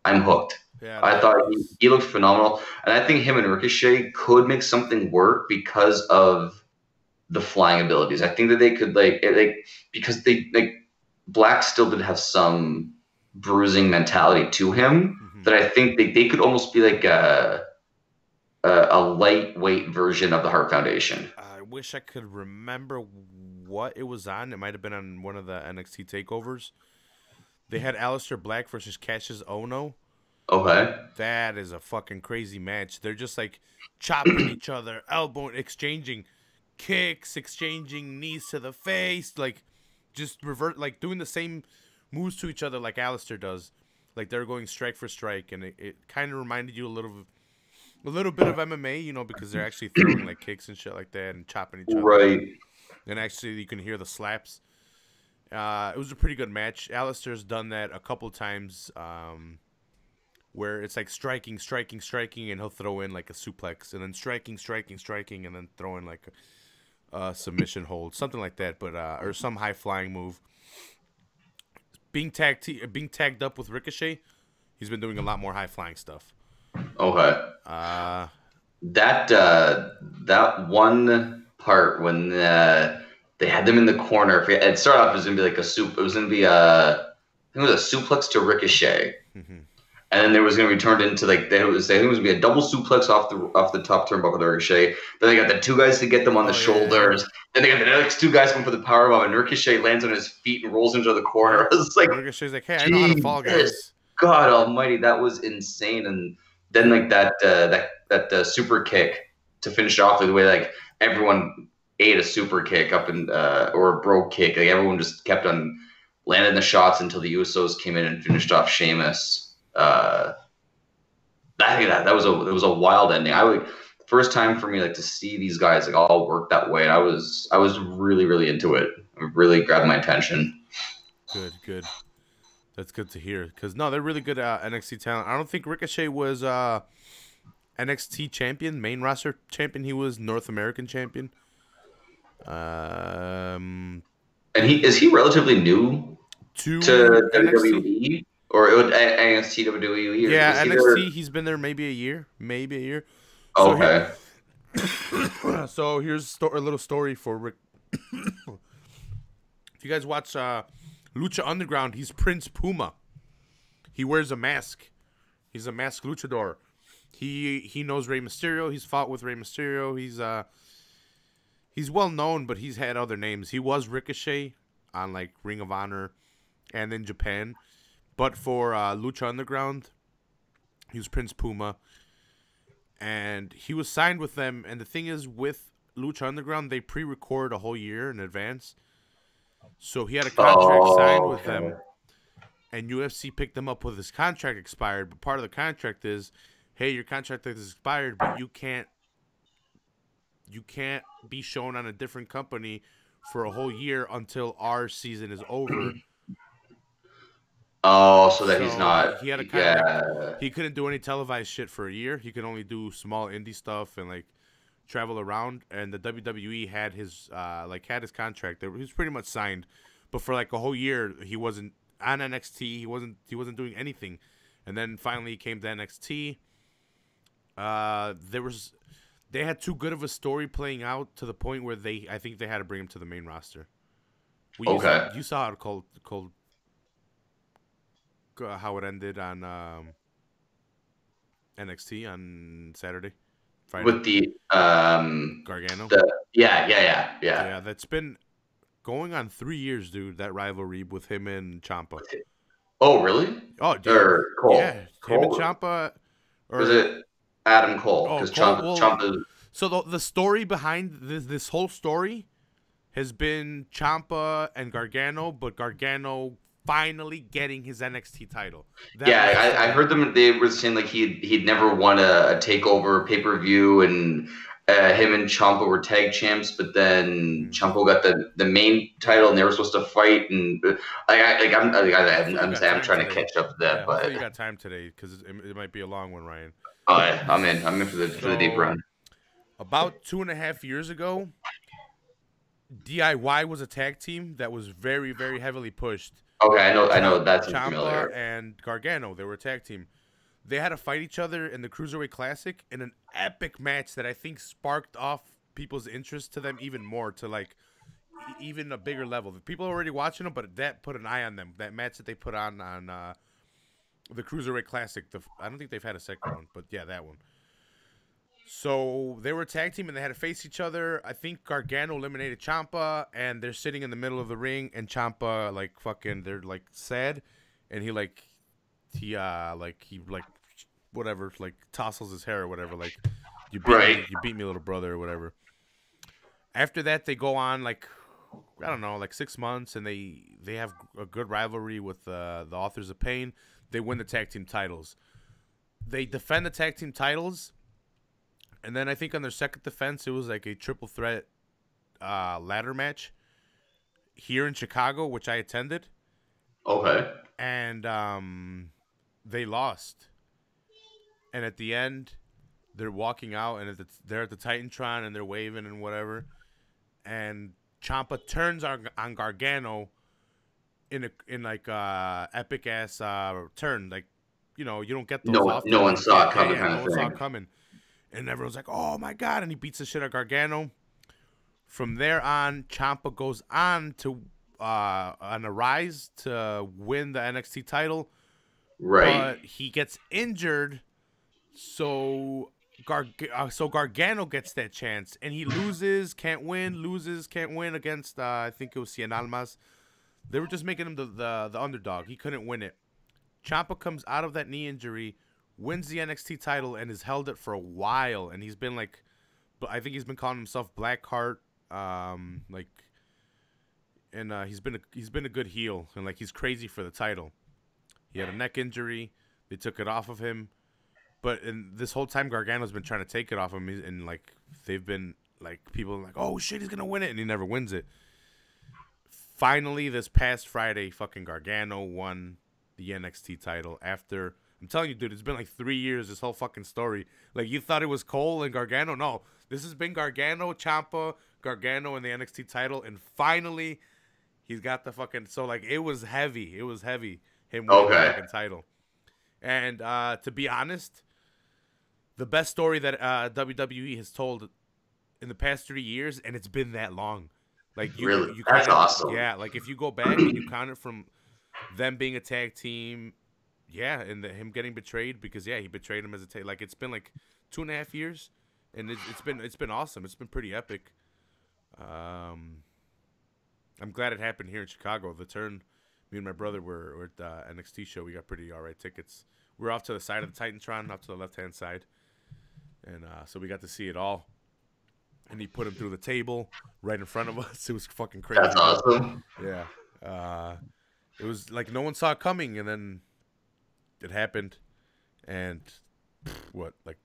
I'm hooked. Yeah, I no, thought he looked phenomenal, and I think him and Ricochet could make something work because of the flying abilities. I think that they could because they like Black still did have some bruising mentality to him hmm that I think they could almost be like a lightweight version of the Heart Foundation. I wish I could remember what it was on. It might have been on one of the NXT takeovers. They had Aleister Black versus Cassius Ono. Okay. That is a fucking crazy match. They're just like chopping each other, elbowing, exchanging kicks, exchanging knees to the face, like just revert, like doing the same moves to each other like Aleister does. Like they're going strike for strike, and it kind of reminded you a little bit of MMA, because they're actually throwing like kicks and shit like that and chopping each other up. Right. And actually, you can hear the slaps. It was a pretty good match. Alistair's done that a couple times, where it's like striking, striking, striking, and he'll throw in like a suplex, and then striking, striking, striking, and then throw in like a submission hold, something like that. But or some high flying move. Being tagged up with Ricochet, he's been doing a lot more high flying stuff. Okay. Uh, That one part when they had them in the corner. It started off as gonna be like a soup. It was gonna be I think it was a suplex to Ricochet, and then there was going to be turned into like I think it was going to be a double suplex off the top turnbuckle of Ricochet. Then they got the two guys to get them on the oh yeah, shoulders. Then they got the next two guys going for the powerbomb, and Ricochet lands on his feet and rolls into the yeah. corner. I was like, Ricochet's like, hey, I know how to fall, Jesus, guys. God Almighty, that was insane. And then like that super kick to finish it off the way like everyone ate a super kick up and or a broke kick. Like everyone just kept on landing the shots until the Usos came in and finished off Sheamus. I think that was a wild ending. I would first time for me like to see these guys like all work that way. And I was really really into it. It really grabbed my attention. Good, good. That's good to hear. Cause no, they're really good NXT talent. I don't think Ricochet was NXT champion, main roster champion. He was North American champion. Um, And he relatively new to to NXT. WWE or it would NXT WWE or Yeah, was he there? NXT. He's been there maybe a year, maybe a year. So here, Okay. so here's a little story for Rick. If you guys watch Lucha Underground, he's Prince Puma. He wears a mask. He's a masked luchador. He knows Rey Mysterio. He's fought with Rey Mysterio. He's well known, but he's had other names. He was Ricochet on like Ring of Honor and in Japan. But for Lucha Underground, he was Prince Puma. And he was signed with them. And the thing is, with Lucha Underground, they pre-record a whole year in advance. So he had a contract signed Oh, with okay. them. And UFC picked him up with his contract expired. But part of the contract is, hey, your contract is expired, but you can't be shown on a different company for a whole year until our season is over. Oh, so that he's So not. he had a kind of like Yeah. he couldn't do any televised shit for a year. He could only do small indie stuff and like travel around. And the WWE had his contract. He was pretty much signed, but for like a whole year he wasn't on NXT. He wasn't doing anything. And then finally he came to NXT. They had too good of a story playing out to the point where I think they had to bring him to the main roster. Okay. You saw how it ended on NXT on Saturday, Friday. With the Gargano. yeah. Yeah, that's been going on 3 years, dude. That rivalry with him and Champa. Oh, really? Oh, dude. Or Cole? Yeah, him and Cole? Champa. Was Or it? Adam Cole, Oh, because Cole. Well, Ciampa. so the story behind this whole story has been Ciampa and Gargano, but Gargano finally getting his NXT title. That was the Yeah, I story. heard them. They were saying like he'd never won a takeover pay per view, and him and Ciampa were tag champs. But then Mhm. Ciampa got the main title, and they were supposed to fight. And Hopefully you got I'm time trying to today. catch up to that. Yeah, hopefully But you got time today because it might be a long one, Ryan. I'm in. I'm in for the deep So run. about 2.5 years ago, DIY was a tag team that was very, very heavily pushed. Okay, I know that seems Ciampa familiar. and Gargano, they were a tag team. They had to fight each other in the Cruiserweight Classic in an epic match that I think sparked off people's interest to them even more, to like even a bigger level. The people are already watching them, but that put an eye on them. That match that they put on the Cruiserweight Classic. I don't think they've had a second one, but yeah, that one. So they were a tag team and they had to face each other. I think Gargano eliminated Ciampa, and they're sitting in the middle of the ring, and Ciampa like fucking, they're like sad, and he whatever, like tousles his hair or whatever, like Right. you beat me, little brother, or whatever. After that, they go on like, I don't know, like 6 months, and they have a good rivalry with the Authors of Pain. They win the tag team titles. They defend the tag team titles, and then I think on their second defense, it was like a triple threat ladder match here in Chicago, which I attended, Okay. and they lost. And at the end, they're walking out, and they're at the Titantron, and they're waving and whatever. And Ciampa turns on Gargano in like epic ass turn, like, you don't get those often. No one Like, saw it coming, yeah, kind no of one saw thing. it coming, and everyone's like, "Oh my god!" And he beats the shit out of Gargano. From there on, Ciampa goes on to on a rise to win the NXT title, Right. but he gets injured, so Gargano gets that chance, and he loses, can't win against I think it was Cien Almas. They were just making him the underdog. He couldn't win it. Ciampa comes out of that knee injury, wins the NXT title, and has held it for a while. And he's been like, but I think he's been calling himself Blackheart, like, and he's been a good heel, and like he's crazy for the title. He had a neck injury. They took it off of him. But in this whole time, Gargano's been trying to take it off him, and like they've been like, people are like, "Oh shit, he's gonna win it," and he never wins it. Finally, this past Friday, fucking Gargano won the NXT title after. I'm telling you, dude, it's been like 3 years. This whole fucking story. Like, you thought it was Cole and Gargano. No, this has been Gargano, Ciampa, Gargano, and the NXT title, and finally, he's got the fucking. So like, it was heavy. It was heavy. Him winning the Okay. fucking title. And to be honest, the best story that WWE has told in the past 3 years, and it's been that long. Like, Really, you that's kind of, awesome. yeah. Like, if you go back and you count it from them being a tag team, yeah, and him getting betrayed, because yeah, he betrayed him as a tag. Like, it's been like 2.5 years, and it's been awesome. It's been pretty epic. I'm glad it happened here in Chicago. The turn, me and my brother were at the NXT show. We got pretty alright tickets. We're off to the side of the Titantron, off to the left hand side, and so we got to see it all. And he put him through the table right in front of us. It was fucking crazy. That's awesome. Yeah. It was like no one saw it coming, and then it happened. And what, like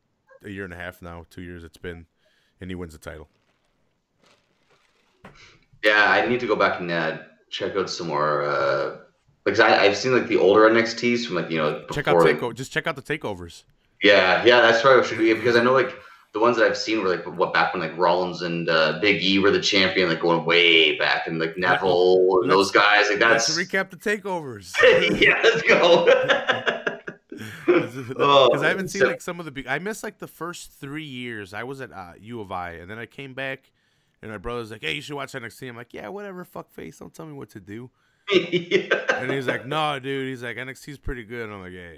a year and a half now, 2 years it's been, and he wins the title. Yeah, I need to go back and check out some more. Because I've seen like the older NXTs from like Check out before. Just check out the takeovers. Yeah, that's probably what should be, because I know like the ones that I've seen were like back when like Rollins and Big E were the champion, like going way back, and like Neville and those guys. Like Let's that's recap the takeovers. yeah, let's go. Because I haven't seen like some of the big. I missed like the first 3 years. I was at U of I, and then I came back, and my brother's like, "Hey, you should watch NXT." I'm like, "Yeah, whatever, fuck face. Don't tell me what to do." Yeah. And he's like, "No, dude." He's like, "NXT's pretty good." And I'm like, "Yeah."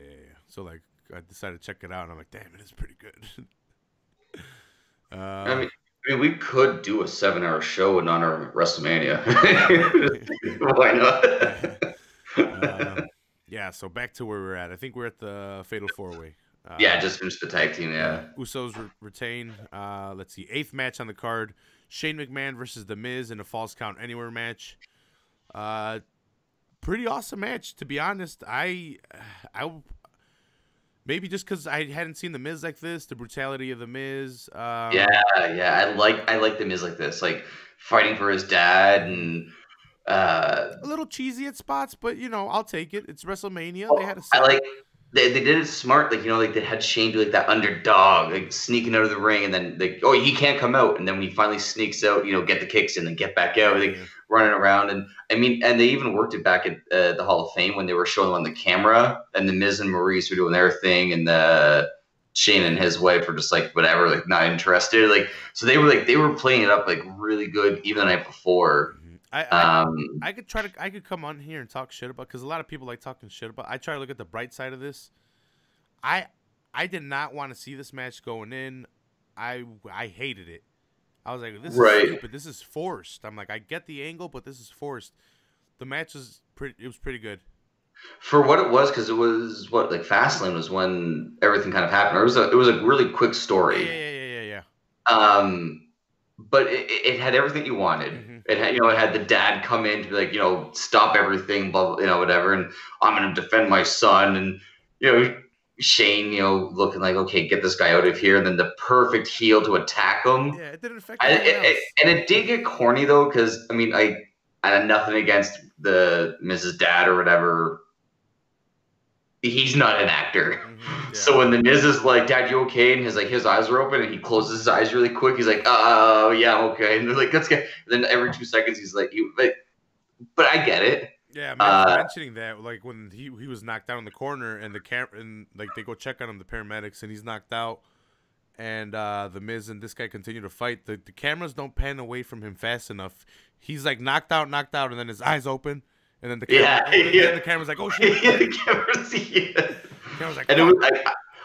So like, I decided to check it out, and I'm like, "Damn, it is pretty good." I mean, we could do a 7-hour show in honor of WrestleMania. Why not? Yeah. So back to where we're at. I think we're at the Fatal 4-Way. Yeah, just finished the tag team. Yeah, Yeah. Usos retain. Let's see, 8th match on the card: Shane McMahon versus The Miz in a Falls Count Anywhere match. Uh, Pretty awesome match, to be honest. I maybe just because I hadn't seen The Miz like this, the brutality of The Miz. Yeah, yeah. I like the Miz like this, like fighting for his dad, Mhm. and uh, A little cheesy at spots, but I'll take it. It's WrestleMania. They had to I sell like it. they did it smart. Like like they had Shane do like that underdog, like sneaking out of the ring, and then like oh he can't come out, and then when he finally sneaks out, get the kicks in and get back out, like Yeah. running around, and I mean, and they even worked it back at the Hall of Fame when they were showing them on the camera, and the Miz and Maurice were doing their thing, and Shane and his wife were just like whatever, like not interested, like so they were playing it up like really good even the night before. Mhm. Um, I could I could come on here and talk shit about, because a lot of people like talking shit about. I try to look at the bright side of this. I I did not want to see this match going in. I hated it. I was like, this is right. stupid. This is forced. I'm like, I get the angle, but this is forced. The match was pretty. It was pretty good. For what it was, because it was what like Fastlane was when everything kind of happened. It was a really quick Yeah, story, yeah, yeah, yeah, yeah, um, but it had everything you yeah. wanted. It had the dad come in to be like stop everything, blah, blah, whatever, and I'm going to defend my son, and you know Shane looking like okay get this guy out of here, and then the perfect heel to attack him. Yeah, it didn't affect anyone else. And it did get corny though, because I mean I had nothing against the Mrs. Dad or whatever. He's not an actor. Yeah. So when the Miz is like, "Dad, you okay?" and his eyes are open and he closes his eyes really quick, he's like, "Oh yeah, I'm okay." And they're like, "Let's get." And then every 2 seconds he's like, but I get it. Yeah, mentioning that, like when he was knocked out in the corner, and and like they go check on him, the paramedics, and he's knocked out, and the Miz and this guy continue to fight. The cameras don't pan away from him fast enough. He's like knocked out, and then his eyes open, and then the Yeah. the camera's like, oh shit. The camera's Like, and it was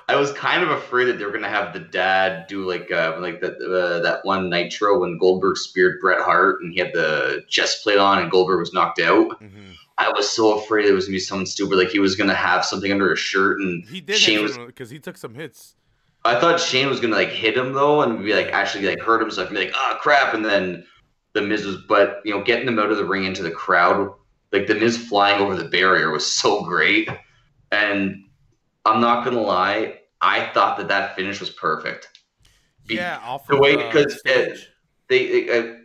I was kind of afraid that they were gonna have the dad do like that one Nitro when Goldberg speared Bret Hart and he had the chest plate on and Goldberg was knocked out. Mm-hmm. I was so afraid it was gonna be something stupid, like he was gonna have something under his shirt, and He did Shane was. because he took some hits. I thought Shane was gonna like hit him though, and be like actually like hurt himself, and be like, "Oh crap!" And then the Miz was, but getting them out of the ring into the crowd, like the Miz flying over the barrier was so great. And I'm not gonna lie, I thought that finish was perfect. Yeah, off The of way because stage. they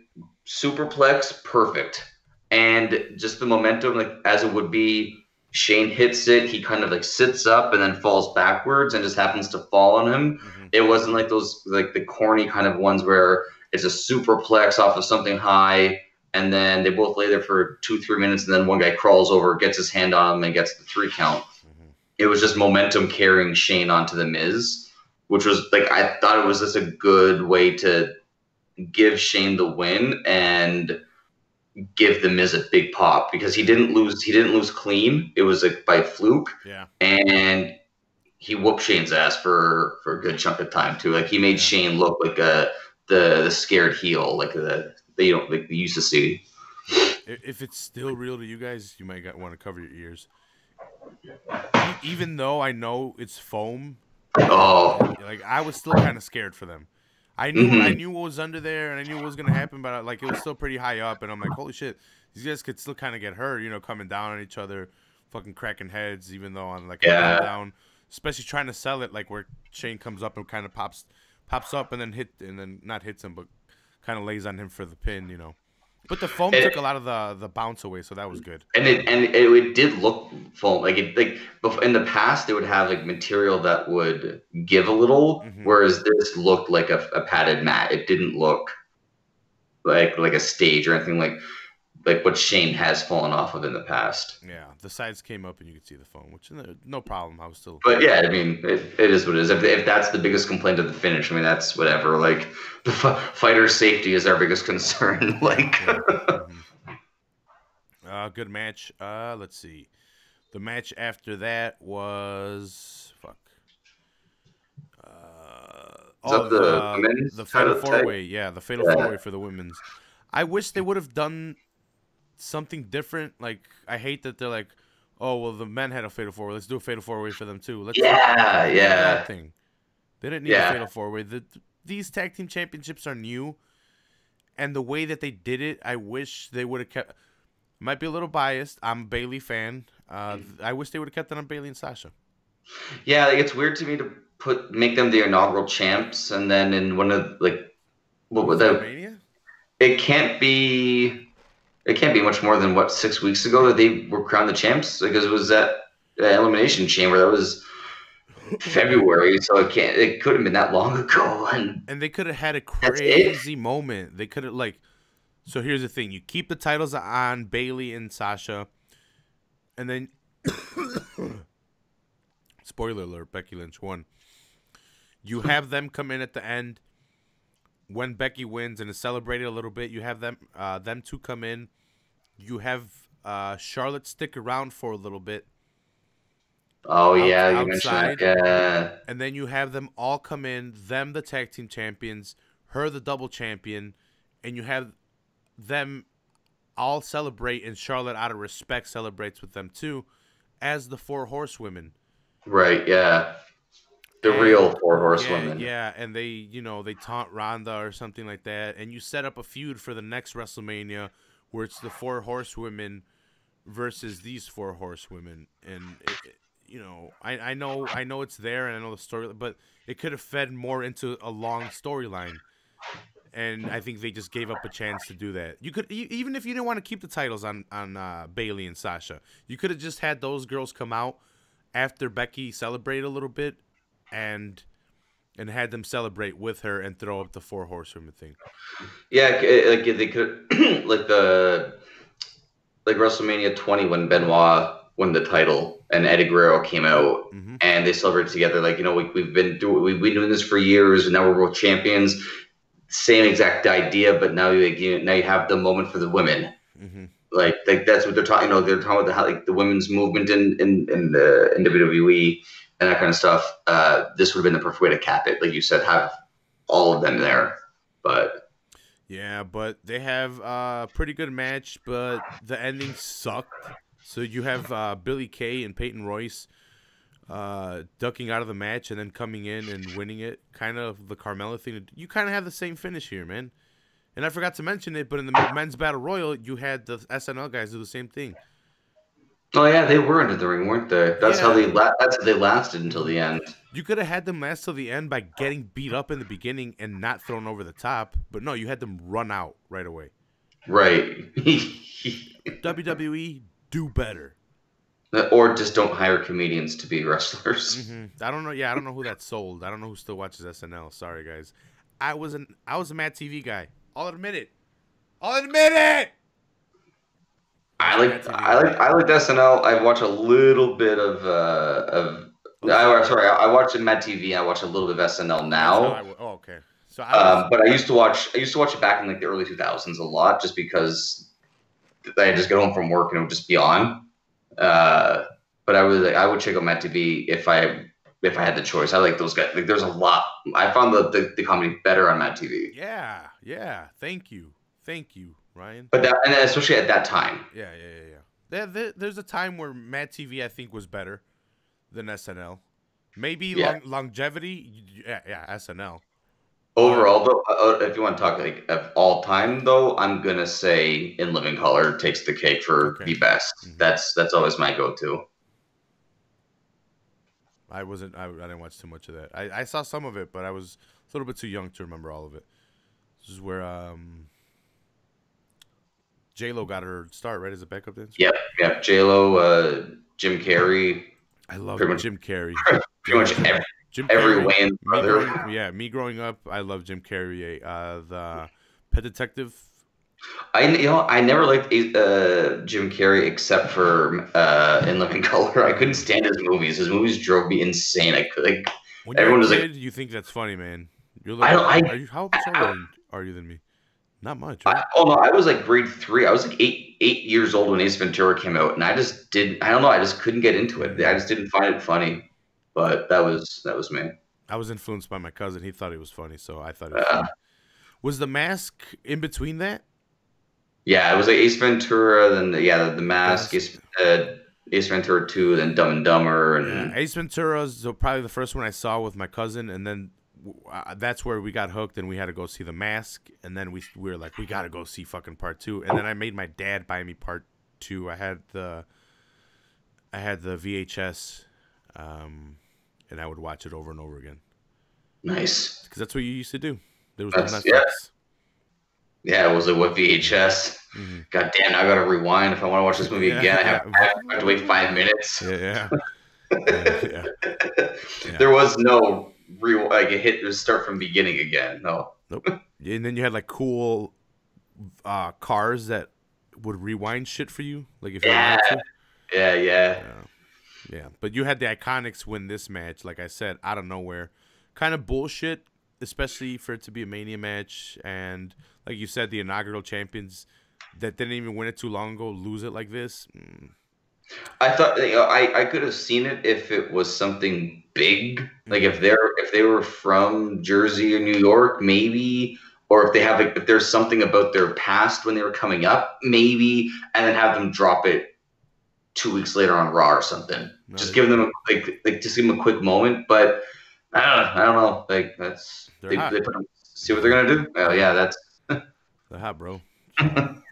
superplex perfect, and just the momentum like as it would be. Shane hits it. He kind of like sits up and then falls backwards and just happens to fall on him. Mm-hmm. It wasn't like those like the corny kind of ones where it's a superplex off of something high and then they both lay there for 2-3 minutes and then one guy crawls over, gets his hand on him, and gets the 3 count. Mm-hmm. It was just momentum carrying Shane onto the Miz, which was like I thought it was just a good way to give Shane the win and give the Miz a big pop because he didn't lose clean. It was like by fluke. Yeah. And he whooped Shane's ass for a good chunk of time too. Like he made Shane look like the scared heel, like they don't like they used to see. If it's still real to you guys, you might want to cover your ears. Even though I know it's foam, like I was still kind of scared for them. I knew what was under there, and I knew what was gonna happen, but like it was still pretty high up, and I'm like, holy shit, these guys could still kind of get hurt, coming down on each other, fucking cracking heads, even though on like a down, especially trying to sell it, like where Shane comes up and kind of pops up and then not hits him, but kind of lays on him for the pin, But the foam took a lot of the bounce away, so that was good. And it did look foam like in the past they would have like material that would give a little, whereas this looked like a padded mat. It didn't look like a stage or anything like what Shane has fallen off of in the past. Yeah, the sides came up and you could see the foam, which no problem. I was still. But yeah, I mean, it is what it is. If that's the biggest complaint of the finish, I mean, that's whatever. Like, fighter safety is our biggest concern. Like, good match. Let's see. The match after that was the Fatal 4-Way. Yeah, the Fatal 4-Way for the women's. I wish they would have done something different. Like, I hate that they're like, Oh well, the men had a fatal four way. Let's do a fatal four way for them too. Yeah, They did their own yeah, thing. They didn't need a yeah. fatal four way. These tag team championships are new, and the way that they did it, I wish they would have kept. Might be a little biased. I'm a Bailey fan. I wish they would have kept it on Bailey and Sasha. Yeah, like, it's weird to me to make them the inaugural champs, and then in one of like what would Before the Mania? it can't be much more than what 6 weeks ago that they were crowned the champs, because it was that Elimination Chamber that was February, so it couldn't have been that long ago, and And they could have had a that's it. crazy moment. They could have So here's the thing: you keep the titles on Bailey and Sasha, and then spoiler alert: Becky Lynch won. You have them come in at the end when Becky wins and is celebrated a little bit. You have them two come in. You have Charlotte stick around for a little bit Oh yeah, you mentioned that. outside, Yeah, and then you have them all come in. Them the tag team champions, her the double champion, and you have them all celebrate, and Charlotte, out of respect, celebrates with them too, as the four horsewomen. right. Yeah, the And real four yeah, horsewomen. yeah, and they taunt Ronda or something like that, and you set up a feud for the next WrestleMania where it's the four horsewomen versus these four horsewomen, and I know it's there, and I know the story, but it could have fed more into a long storyline. And I think they just gave up a chance to do that. You could even if you didn't want to keep the titles on Bailey and Sasha, you could have just had those girls come out after Becky celebrated a little bit, and had them celebrate with her and throw up the four horsewomen thing. Yeah, like they could like WrestleMania 20 when Benoit won the title and Eddie Guerrero came Yep. out Mm-hmm. and they celebrated together. Like, we've been doing this for years, and now we're world champions. Same exact idea, but now you have the moment for the women. Mm-hmm. Like that's what they're talking. They're talking about the women's movement in WWE and that kind of stuff. This would have been the perfect way to cap it. Like you said, have all of them there. But Yeah, but they have a pretty good match, but the ending sucked. So you have Billy Kay and Peyton Royce ducking out of the match and then coming in and winning it. Kind of the Carmella thing. You kind of have the same finish here, man. And I forgot to mention it, but in the men's battle royal, you had the SNL guys do the same thing. oh yeah, they were into the ring, weren't they? That's how Yeah. that's how they lasted until the end. You could have had them last till the end by getting beat up in the beginning and not thrown over the top. But no, you had them run out right away. Right. WWE, do better. Or just don't hire comedians to be wrestlers. Mm-hmm. I don't know. Yeah, I don't know who that sold. I don't know who still watches SNL. Sorry, guys. I was a Mad TV guy. I'll admit it. I'll admit it. I Mad like TV I like guy. I like SNL. I watch a little bit of I watched Mad TV. I watch a little bit of SNL That's how now. I was. Oh, okay. So I was. But I used to watch it back in like the early 2000s a lot, just because I just get home from work and it would just be on. But I would check out Mad TV if I had the choice. I like those guys. Like, there's a lot. I found the comedy better on Mad TV. Yeah. Yeah. Thank you, Ryan. But and especially at that time. Yeah. There's a time where Mad TV I think was better than SNL. Maybe Yeah. longevity. Yeah. SNL. Overall, though, if you want to talk like of all time, though, I'm gonna say In Living Color takes the cake for Okay. the best. Mhm. That's always my go-to. I wasn't. I didn't watch too much of that. I saw some of it, but I was a little bit too young to remember all of it. This is where J Lo got her start, right, as a backup dancer. Yep. J Lo, Jim Carrey, I love pretty much Jim Carrey. pretty much Jim every Carrey. Wayne's brother. Me growing up, I love Jim Carrey. The Pet Detective. I never liked Jim Carrey except for In Living Color. I couldn't stand his movies. His movies drove me insane. I could like When you're everyone a was like, kid, you think that's funny, man. You're I like, don't. are you how much older are you than me? Not much, right? Oh no, I was like grade 3. I was like eight years old when Ace Ventura came out, and I just did. I don't know. I just couldn't get into it. I just didn't find it funny. But that was me. I was influenced by my cousin. He thought it was funny, so I thought it was funny. Was The Mask in between that? Yeah, it was like Ace Ventura, then the Mask, Ace Ventura 2, then Dumb and Dumber, Yeah, and Ace Ventura's probably the first one I saw with my cousin, and then that's where we got hooked, and we had to go see The Mask, and then we were like, we gotta go see fucking part two, and then I made my dad buy me part two. I had the VHS, and I would watch it over and over again nice. because that's what you used to do. There was no That's yeah, Netflix. yeah. It was like what VHS. Mm-hmm. God damn! Now I gotta rewind if I want to watch this movie Yeah, again. yeah, I have to wait 5 minutes. yeah, yeah, yeah, yeah. There was no like a hit to start from beginning again. No. Nope. And then you had like cool cars that would rewind shit for you, like if you Yeah, wanted to. yeah, yeah. Yeah, but you had the Iconics win this match, like I said, out of nowhere. Kind of bullshit, especially for it to be a Mania match. And like you said, the inaugural champions that didn't even win it too long ago lose it like this. I thought I could have seen it if it was something big, like Mhm. if they were from Jersey or New York, maybe, or if they have like if there's something about their past when they were coming up, maybe, and then have them drop it 2 weeks later on Raw or something. No, Just giving them like just give them a quick moment. But I don't know. Like that's they're hot. they put them, see what they're gonna do. Oh yeah, that's They're hot, bro. So,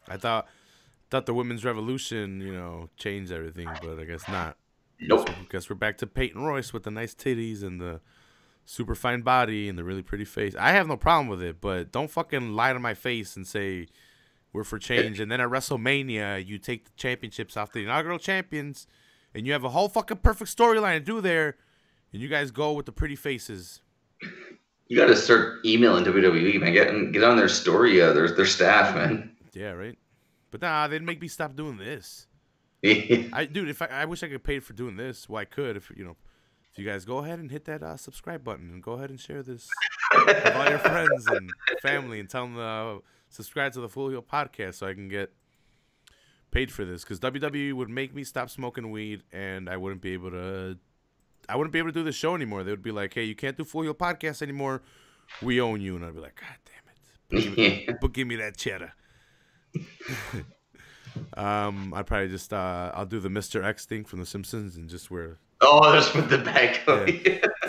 I thought the women's revolution, changed everything, but I guess not. nope. Guess we're back to Peyton Royce with the nice titties and the super fine body and the really pretty face. I have no problem with it, but don't fucking lie to my face and say we're for change. And then at WrestleMania, you take the championships off the inaugural champions, and you have a whole fucking perfect storyline to do there, and you guys go with the pretty faces. You got to start emailing WWE, man. Get on their story, their staff, man. Yeah, right. But nah, they'd make me stop doing this. Dude, I wish I could pay for doing this. Well, I could if you guys go ahead and hit that subscribe button and go ahead and share this with all your friends and family and tell them to subscribe to the Full Heel podcast so I can get paid for this, because WWE would make me stop smoking weed and I wouldn't be able to do this show anymore. They would be like, hey, you can't do Full Heel podcast anymore. We own you. And I'd be like, God damn it. But give me that cheddar. I'd probably just I'll do the Mr. X thing from The Simpsons and just wear That's with the back.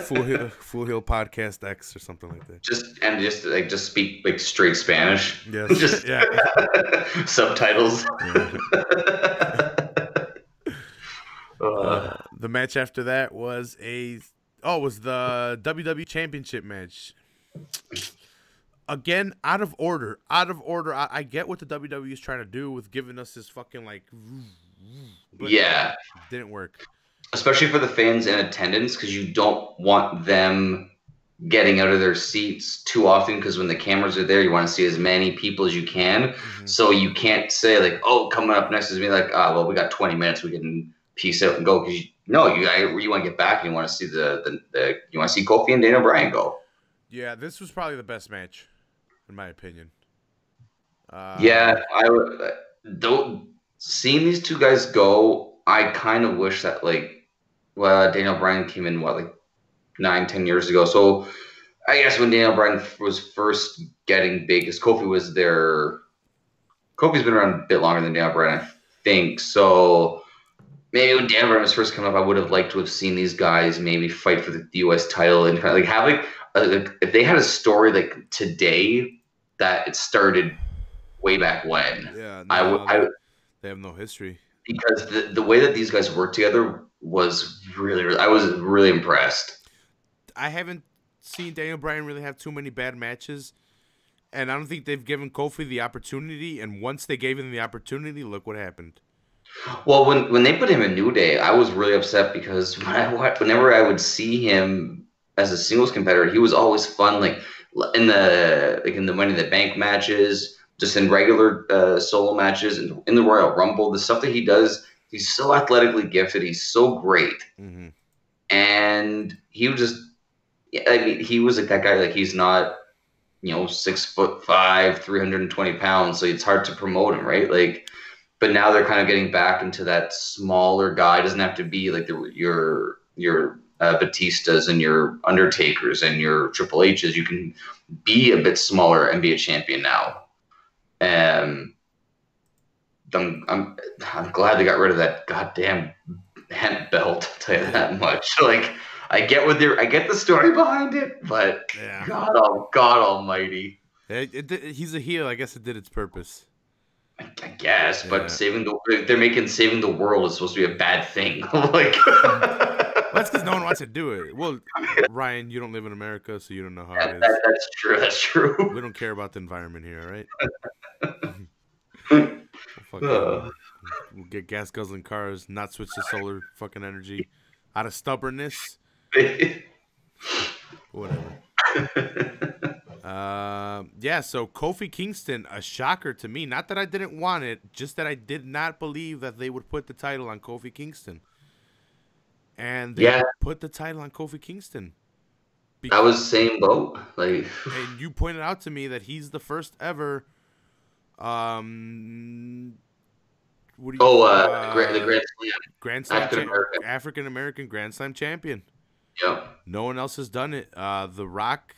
Full Heel Podcast X or something like that. Just speak like straight Spanish. Yes. Just yeah. subtitles. Yeah. The match after that was the WWE Championship match. Again, out of order. I get what the WWE is trying to do with giving us this fucking but yeah, didn't work. Especially for the fans in attendance, because you don't want them getting out of their seats too often, because when the cameras are there, you want to see as many people as you can. Mm-hmm. So you can't say like, oh, coming up next is me, like, well, we got 20 minutes, we can peace out and go, because you want to get back and you want to see you want to see Kofi and Daniel Bryan go. Yeah, this was probably the best match, in my opinion. Yeah, seeing these two guys go, I kind of wish that Daniel Bryan came in 9-10 years ago. So I guess when Daniel Bryan was first getting big, because Kofi's been around a bit longer than Daniel Bryan, I think. So maybe when Daniel Bryan was first coming up, I would have liked to have seen these guys maybe fight for the U.S. title and kind of have if they had a story like today that it started way back when. Yeah, they have no history. Because the way that these guys work together was really, I was really impressed. I haven't seen Daniel Bryan really have too many bad matches, and I don't think they've given Kofi the opportunity. And once they gave him the opportunity, look what happened. Well, when they put him in New Day, I was really upset because whenever I would see him as a singles competitor, he was always fun, like in the Money in the Bank matches, just in regular solo matches, and in the Royal Rumble. The stuff that he does, he's so athletically gifted. He's so great, and he was just. I mean, he was like that guy. Like he's not, 6'5", 320 pounds, so it's hard to promote him, right? Like. But now they're kind of getting back into that smaller guy. It doesn't have to be like your Batistas and your Undertakers and your Triple H's. You can be a bit smaller and be a champion now. I'm glad they got rid of that goddamn hemp belt. I'll tell you that much. Like, I get the story behind it, but Yeah. God Almighty. He's a heel. I guess it did its purpose. I guess, but Yeah. they're making saving the world is supposed to be a bad thing. Like, Well, that's because no one wants to do it. Well, Ryan, you don't live in America, so you don't know how it is. that's true. That's true. We don't care about the environment here, all right? Uh, We'll get gas guzzling cars, not switch to solar fucking energy, out of stubbornness. Whatever. Yeah. So Kofi Kingston, a shocker to me. Not that I didn't want it, just that I did not believe that they would put the title on Kofi Kingston. And they put the title on Kofi Kingston. I was same boat. Like, and you pointed out to me that he's the first ever. the Grand Slam African American Grand Slam champion. Yep. No one else has done it. The Rock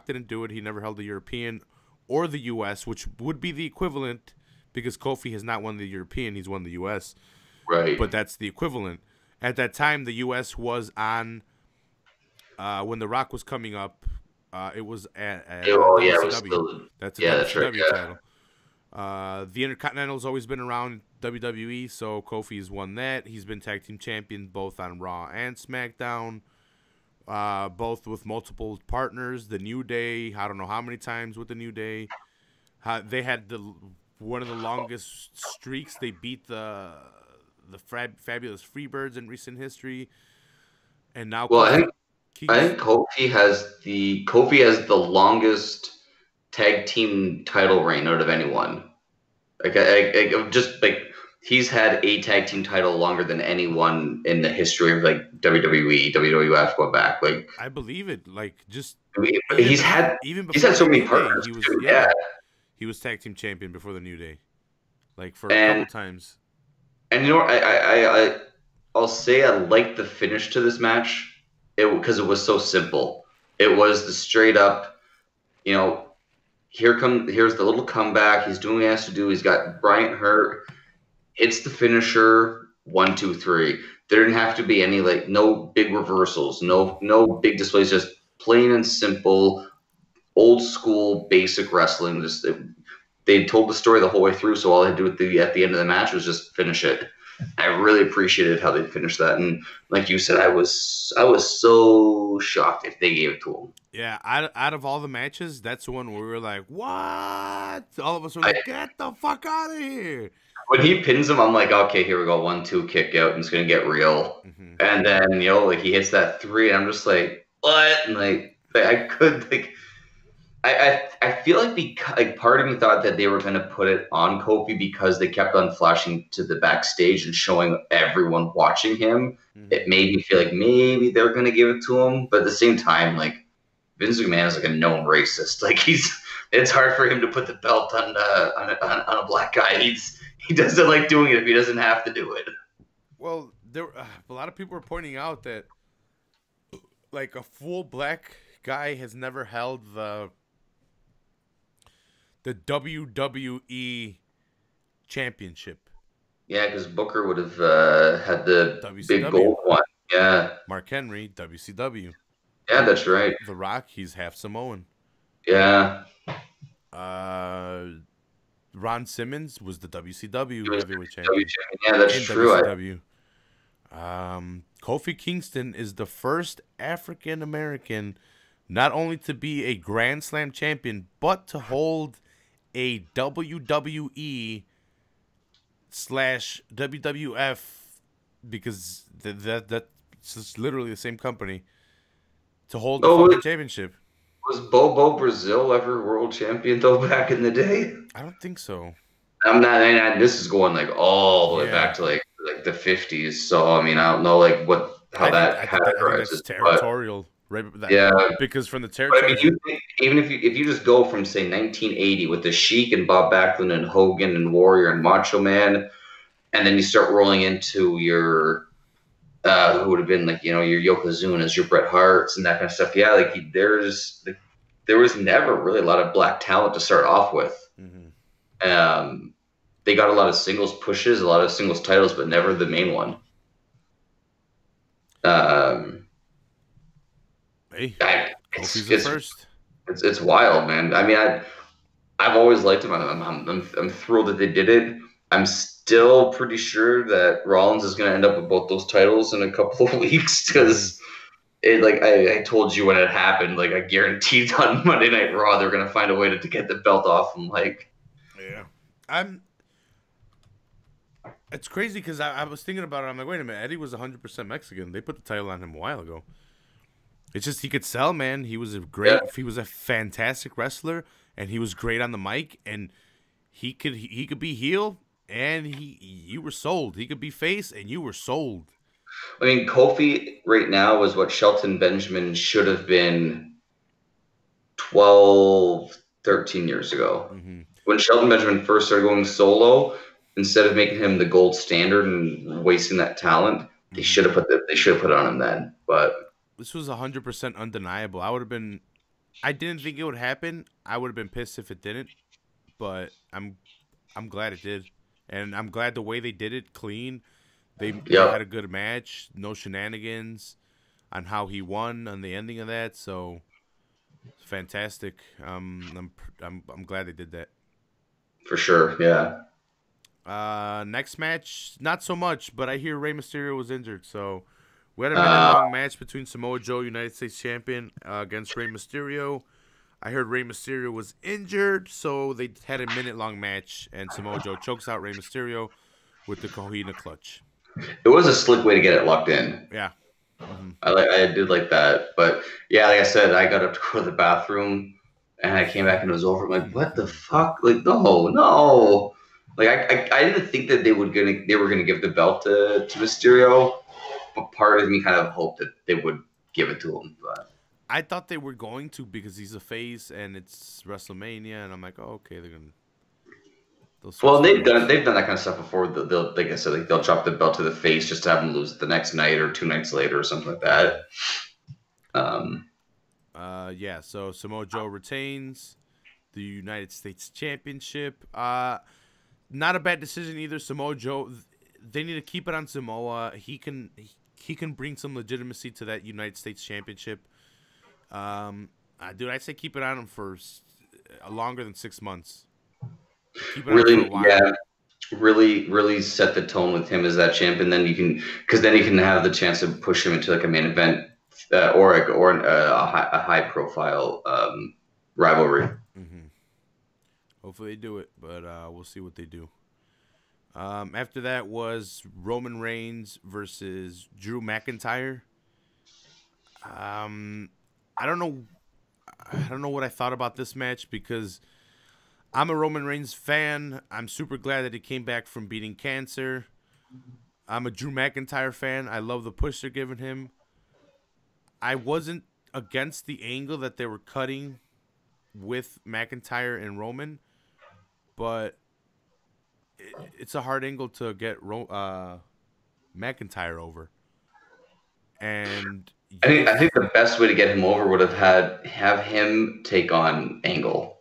didn't do it. He never held the European or the U.S., which would be the equivalent because Kofi has not won the European. He's won the U.S. Right. But that's the equivalent. At that time, the U.S. was on when The Rock was coming up. It was at WCW. That's a WCW title. The Intercontinental's always been around WWE, so Kofi's won that. He's been tag team champion both on Raw and SmackDown, both with multiple partners. The New Day, I don't know how many times with the New Day. They had one of the longest streaks. They beat the Fabulous Freebirds in recent history, and now. Well, I think Kofi has the longest tag team title reign out of anyone. Like, just like he's had a tag team title longer than anyone in the history of like WWE, WWF going back. Like, I believe it. Like, just he's had so many partners. He was tag team champion before the New Day, like for a couple times. And you know, I'll say I liked the finish to this match because it was so simple. It was the straight up, you know. Here's the little comeback. He's doing what he has to do. He's got Bryant hurt. It's the finisher. 1, 2, 3. There didn't have to be any no big reversals, no big displays. Just plain and simple, old school, basic wrestling. They told the story the whole way through. So all they had to do at the end of the match was just finish it. I really appreciated how they finished that, and like you said, I was so shocked if they gave it to him. Yeah, out of all the matches, that's the one where we were like, "What?" All of us were like, "Get the fuck out of here!" When he pins him, I'm like, "Okay, here we go, 1, 2, kick out, and it's gonna get real." Mm-hmm. And then he hits that 3, and I'm just like, "What?" And I could I feel like part of me thought that they were going to put it on Kofi because they kept on flashing to the backstage and showing everyone watching him. Mm-hmm. It made me feel like maybe they're going to give it to him, but at the same time, like Vince McMahon is like a known racist. Like it's hard for him to put the belt on a black guy. He doesn't like doing it if he doesn't have to do it. Well, a lot of people are pointing out that like a full black guy has never held the WWE championship. Yeah, because Booker would have had the WCW. Big gold one. Yeah. Mark Henry, WCW. Yeah, that's right. The Rock, he's half Samoan. Yeah. Ron Simmons was the WCW heavyweight champion. Yeah, that's true. WCW. Kofi Kingston is the first African American not only to be a Grand Slam champion, but to hold a WWE/WWF, because that's literally the same company, to hold the fucking championship. Was Bobo Brazil ever world champion though back in the day? I don't think so. I'm not. And this is going all the way back to like the 50s. So I mean, I don't know how that categorizes. That's territorial. Right, because from the territory. But I mean, even if you just go from say 1980 with the Sheik and Bob Backlund and Hogan and Warrior and Macho Man, and then you start rolling into your who would have been your Yokozunas, your Bret Harts, and that kind of stuff. Yeah, there was never really a lot of black talent to start off with. Mm-hmm. they got a lot of singles pushes, a lot of singles titles, but never the main one. Um, Hey, I, Kofi's a first. it's wild, man. I mean, I've always liked him. I'm thrilled that they did it. I'm still pretty sure that Rollins is going to end up with both those titles in a couple of weeks Mm-hmm. because it like I told you when it happened, like I guaranteed on Monday Night Raw they're going to find a way to get the belt off him. Like, Yeah, I'm. It's crazy because I was thinking about it. I'm like, wait a minute, Eddie was 100% Mexican. They put the title on him a while ago. It's just he could sell, man. He was a yeah, great. He was a fantastic wrestler, and he was great on the mic. And he could be heel, and you were sold. He could be face, and you were sold. I mean Kofi right now is what Shelton Benjamin should have been 12, 13 years ago. Mm-hmm. When Shelton Benjamin first started going solo, instead of making him the gold standard and wasting that talent, Mm-hmm. they should have put it on him then. But This was 100% undeniable. I would have been. I didn't think it would happen. I would have been pissed if it didn't. But I'm glad it did, and I'm glad the way they did it, clean. They yeah, had a good match, no shenanigans on how he won on the ending of that. So it's fantastic. I'm glad they did that. for sure. Yeah. Next match, not so much, but I hear Rey Mysterio was injured, so we had a minute Uh, long match between Samoa Joe, United States Champion, against Rey Mysterio. I heard Rey Mysterio was injured, so they had a minute long match, and Samoa Joe chokes out Rey Mysterio with the Cohina clutch. it was a slick way to get it locked in. Yeah. Mm-hmm. I did like that, but yeah, like I said, I got up to go to the bathroom, and I came back and it was over. I'm like, what the fuck? Like, no, no. Like, I didn't think that they were gonna give the belt to Mysterio, but part of me kind of hoped that they would give it to him. But I thought they were going to because he's a face and it's WrestleMania, and I'm like, oh, okay, they'll switch well, the roles. they've done that kind of stuff before. They'll like I said, like they'll drop the belt to the face just to have him lose it the next night or 2 nights later or something like Yeah. that. Um, Yeah. So Samoa Joe retains the United States Championship. Not a bad decision either. Samoa Joe, they need to keep it on Samoa. He can bring some legitimacy to that United States Championship. Dude, I'd say keep it on him for longer than 6 months. Keep it on him for a really, yeah, while. really set the tone with him as that champion. Then you can, because then you can have the chance to push him into like a main event a high profile rivalry. Mm-hmm. Hopefully they do it, but we'll see what they do. After that was Roman Reigns versus Drew McIntyre. Um, I don't know. I don't know what I thought about this match because I'm a Roman Reigns fan. I'm super glad that he came back from beating cancer. I'm a Drew McIntyre fan. I love the push they're giving him. I wasn't against the angle that they were cutting with McIntyre and Roman, but it's a hard angle to get McIntyre over. And I you've think the best way to get him over would have him take on Angle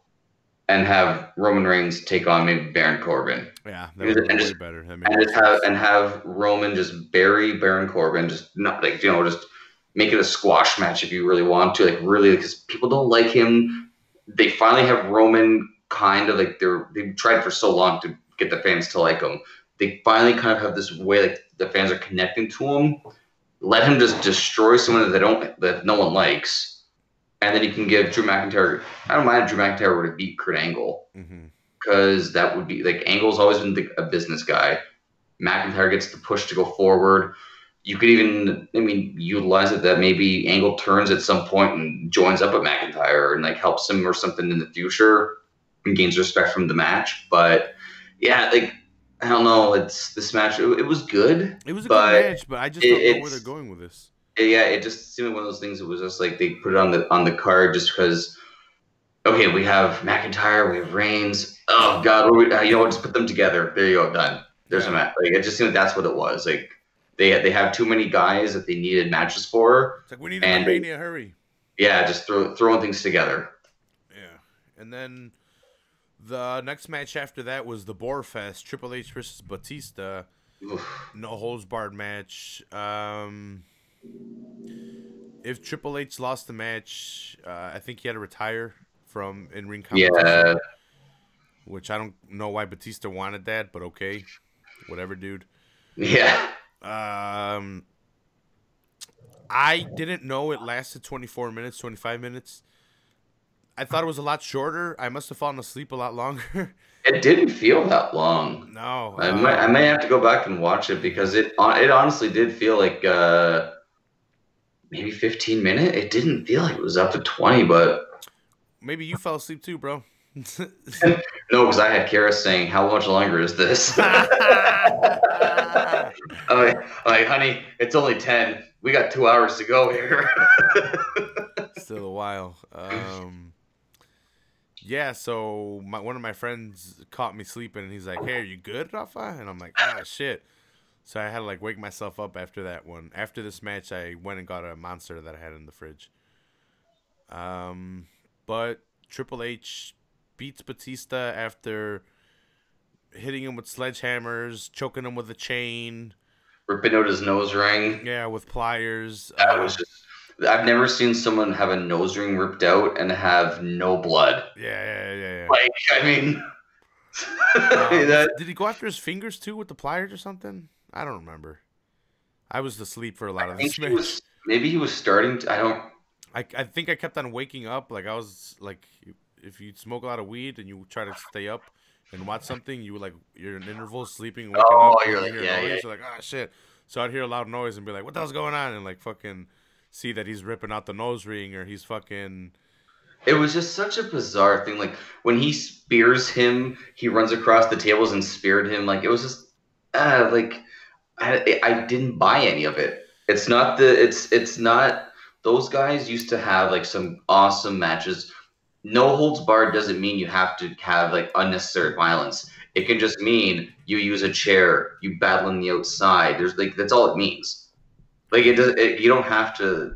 and have Roman Reigns take on maybe Baron Corbin. yeah, that would have And been way just better. That made more and sense. have Roman just bury Baron Corbin, just not like just make it a squash match if you really want to, like really because people don't like him. They finally have Roman kind of like they've tried for so long to get the fans to like him. They finally kind of have this way like the fans are connecting to him. Let him just destroy someone that no one likes, and then you can give Drew McIntyre. I don't mind if Drew McIntyre were to beat Kurt Angle Mm-hmm. because that would be like Angle's always been a business guy. McIntyre gets the push to go forward. You could even, I mean, utilize it that maybe Angle turns at some point and joins up with McIntyre and like helps him or something in the future and gains respect from the match. But yeah, like I don't know, it's this match. It was good, It was a good but match, but I just don't know where they're it's going with this. yeah, it just seemed like one of those things. It was just like they put it on the card just because. Okay, we have McIntyre, we have Reigns. Oh God, you know what? Just put them together. There you go, done. There's a Yeah, match. Like it just seemed like that's what it was. Like they have too many guys that they needed matches for, it's like we need him at and Mania. Hurry. yeah, just throwing things together. Yeah, and then The next match after that was the Boar Fest, Triple H versus Batista. Oof. No holds barred match. If Triple H lost the match, I think he had to retire from in ring competition, Yeah, which I don't know why Batista wanted that, but okay, whatever, dude. yeah. Um, I didn't know it lasted 24 minutes, 25 minutes. I thought it was a lot shorter. I must have fallen asleep a lot longer. It didn't feel that long. No, I may have to go back and watch it because it honestly did feel like maybe 15 minutes. It didn't feel like it was up to 20, but maybe you fell asleep too, bro. no, because I had Kara saying, "How much longer is this?" I'm like, honey, it's only 10. We got 2 hours to go here. Still a while. Yeah, so one of my friends caught me sleeping, and he's like, "Hey, are you good, Rafa?" And I'm like, "Ah, shit." So I had to like wake myself up after that one. After this match, I went and got a Monster that I had in the fridge. But Triple H beats Batista after hitting him with sledgehammers, choking him with a chain. Ripping out his nose ring. Yeah, with pliers. That was just. I've never seen someone have a nose ring ripped out and have no blood. Yeah. Like, I mean, Did he go after his fingers too with the pliers or something? I don't remember. I was asleep for a lot of this match. Maybe he was starting to. I don't. I think I kept on waking up. Like I was like, if you smoke a lot of weed and you try to stay up and watch something, you like you're in intervals sleeping, waking up. You're like, yeah. You're like, ah, shit. So I'd hear a loud noise and be like, what the hell's going on? And like fucking see that he's ripping out the nose ring or he's fucking. It was just such a bizarre thing. Like when he spears him, he runs across the tables and speared him. Like it was just, like I didn't buy any of it. It's not it's not. Those guys used to have like some awesome matches. No holds barred doesn't mean you have to have like unnecessary violence. It can just mean you use a chair, you battle on the outside. There's like that's all it means. Like it does. You don't have to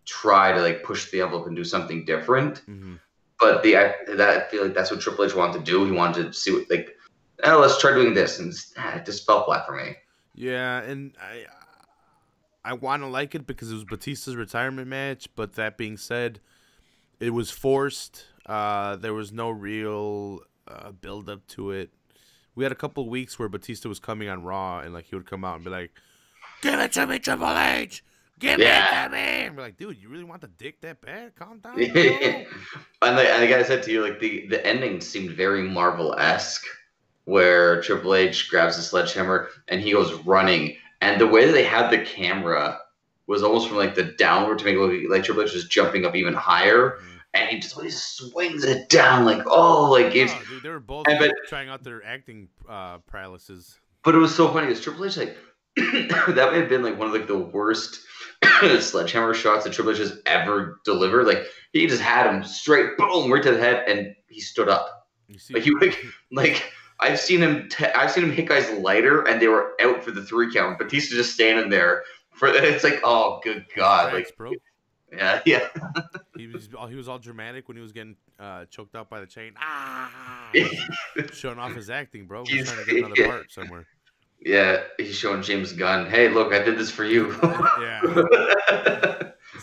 try to like push the envelope and do something different. Mm-hmm. But I feel like that's what Triple H wanted to do. He wanted to see what like, oh, let's try doing this, and it just fell flat for me. Yeah, and I want to like it because it was Batista's retirement match. But that being said, it was forced. There was no real build up to it. We had a couple weeks where Batista was coming on Raw, and like he would come out and be like, "Give it to me, Triple H. Give it to me." And we're like, "Dude, you really want the dick that bad? Calm down." And like I said to you, like the ending seemed very Marvel-esque, where Triple H grabs the sledgehammer and he goes running, and the way that they had the camera was almost from like the downward to make it look like Triple H was jumping up even higher. Mm-hmm. And he just swings it down like, it's. Oh, dude, they were both trying out their acting paralysis. But it was so funny because Triple H, like, that may have been like one of like the worst sledgehammer shots that Triple H has ever delivered. Like he just had him straight, boom, right to the head, and he stood up. Like he like I've seen him hit guys lighter, and they were out for the 3 count. Batista just standing there for. It's like, oh, good God, thanks, like, bro. Yeah. He was all dramatic when he was getting choked out by the chain. Showing off his acting, bro. He's trying to get another part somewhere. Yeah, he's showing James Gunn, hey, look, I did this for you. Yeah.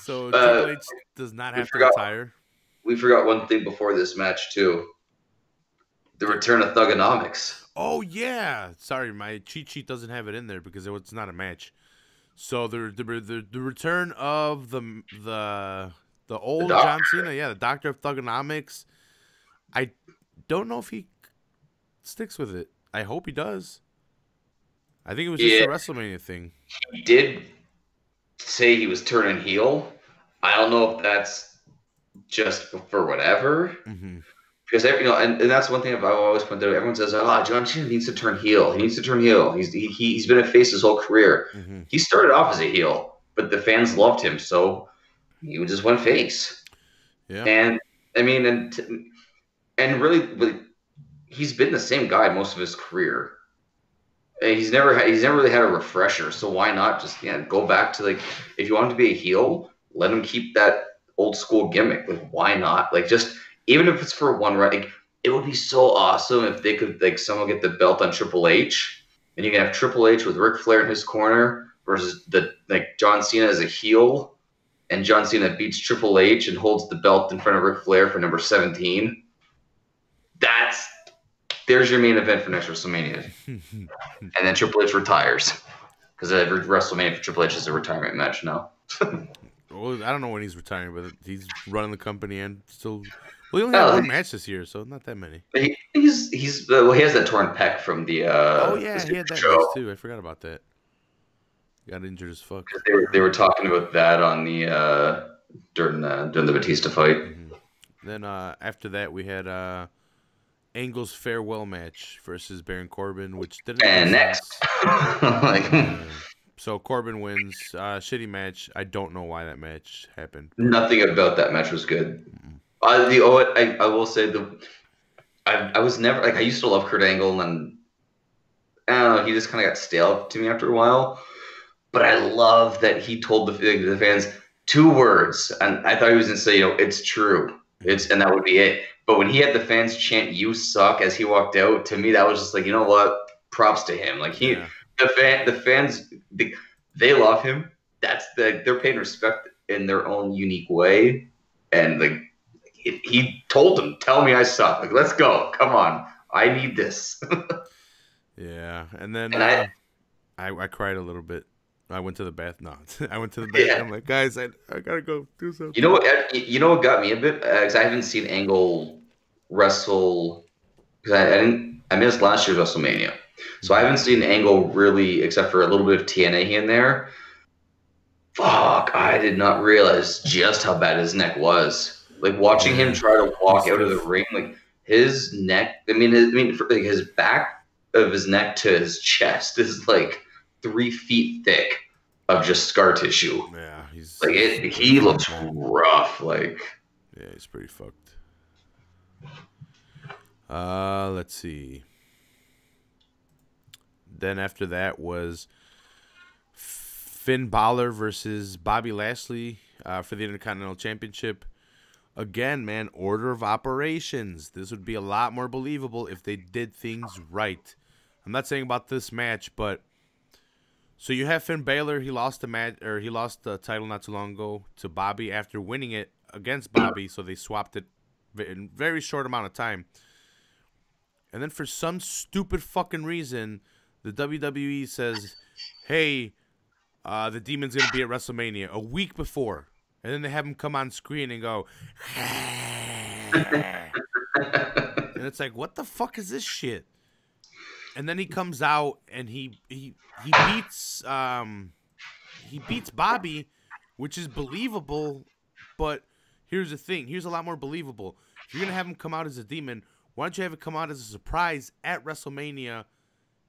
So Triple H does not have to retire. We forgot one thing before this match too. The return of Thugonomics. Oh yeah. Sorry, my cheat sheet doesn't have it in there because it's not a match. So the return of the old John Cena, the Doctor of Thugonomics. I don't know if he sticks with it. I hope he does. I think it was just a WrestleMania thing. He did say he was turning heel. I don't know if that's just for whatever. Mm-hmm. Because and that's one thing I've always pointed out. Everyone says, "Oh, John Cena needs to turn heel. He needs to turn heel. He's been a face his whole career. Mm-hmm. He started off as a heel, but the fans loved him, so he just went face. Yeah. And I mean, and really, he's been the same guy most of his career. And he's never really had a refresher. So why not just go back to like, if you want him to be a heel, let him keep that old school gimmick. Like, why not? Like, just even if it's for one run, like, it would be so awesome if they could like someone get the belt on Triple H, and you can have Triple H with Ric Flair in his corner versus the like John Cena as a heel, and John Cena beats Triple H and holds the belt in front of Ric Flair for number 17. There's your main event for next WrestleMania, and then Triple H retires because every WrestleMania for Triple H is a retirement match now. Well, I don't know when he's retiring, but he's running the company and still. Well, he only had one match this year, so not that many. He has that torn pec from the. Oh yeah, he had that match too. I forgot about that. Got injured as fuck. They were talking about that on the during the Batista fight. Mm-hmm. Then after that we had Angle's farewell match versus Baron Corbin, which didn't. And next, so Corbin wins. Shitty match. I don't know why that match happened. Nothing about that match was good. I will say I was never like I used to love Kurt Angle, and I don't know, he just kind of got stale to me after a while. But I love that he told the fans 2 words, and I thought he was going to say, it's true, and that would be it. But when he had the fans chant "You suck" as he walked out, to me that was just like, you know what? Props to him. Like the fans, they love him. They're paying respect in their own unique way, and like he told them, "Tell me I suck. Like, let's go. Come on, I need this." Yeah, and then I cried a little bit. I went to the bath. No, I went to the bath. Yeah. I'm like, guys, I gotta go do something. You know what got me a bit? Because I haven't seen Angle wrestle. Because I missed last year's WrestleMania, so I haven't seen Angle really, except for a little bit of TNA here and there. Fuck! I did not realize just how bad his neck was. Like watching him try to walk out of the ring, like his neck. His back of his neck to his chest is like 3 feet thick of just scar tissue. Yeah, he looks rough. Like, yeah, he's pretty fucked. Let's see. Then after that was Finn Balor versus Bobby Lashley for the Intercontinental Championship. Again, man, order of operations. This would be a lot more believable if they did things right. I'm not saying about this match, but so you have Finn Balor. He lost the title not too long ago to Bobby after winning it against Bobby. So they swapped it in a very short amount of time. And then for some stupid fucking reason, the WWE says, "Hey, the Demon's gonna be at WrestleMania a week before," and then they have him come on screen and go, and it's like, what the fuck is this shit? And then he comes out and he beats Bobby, which is believable. But here's the thing: here's a lot more believable. If you're gonna have him come out as a demon, why don't you have it come out as a surprise at WrestleMania,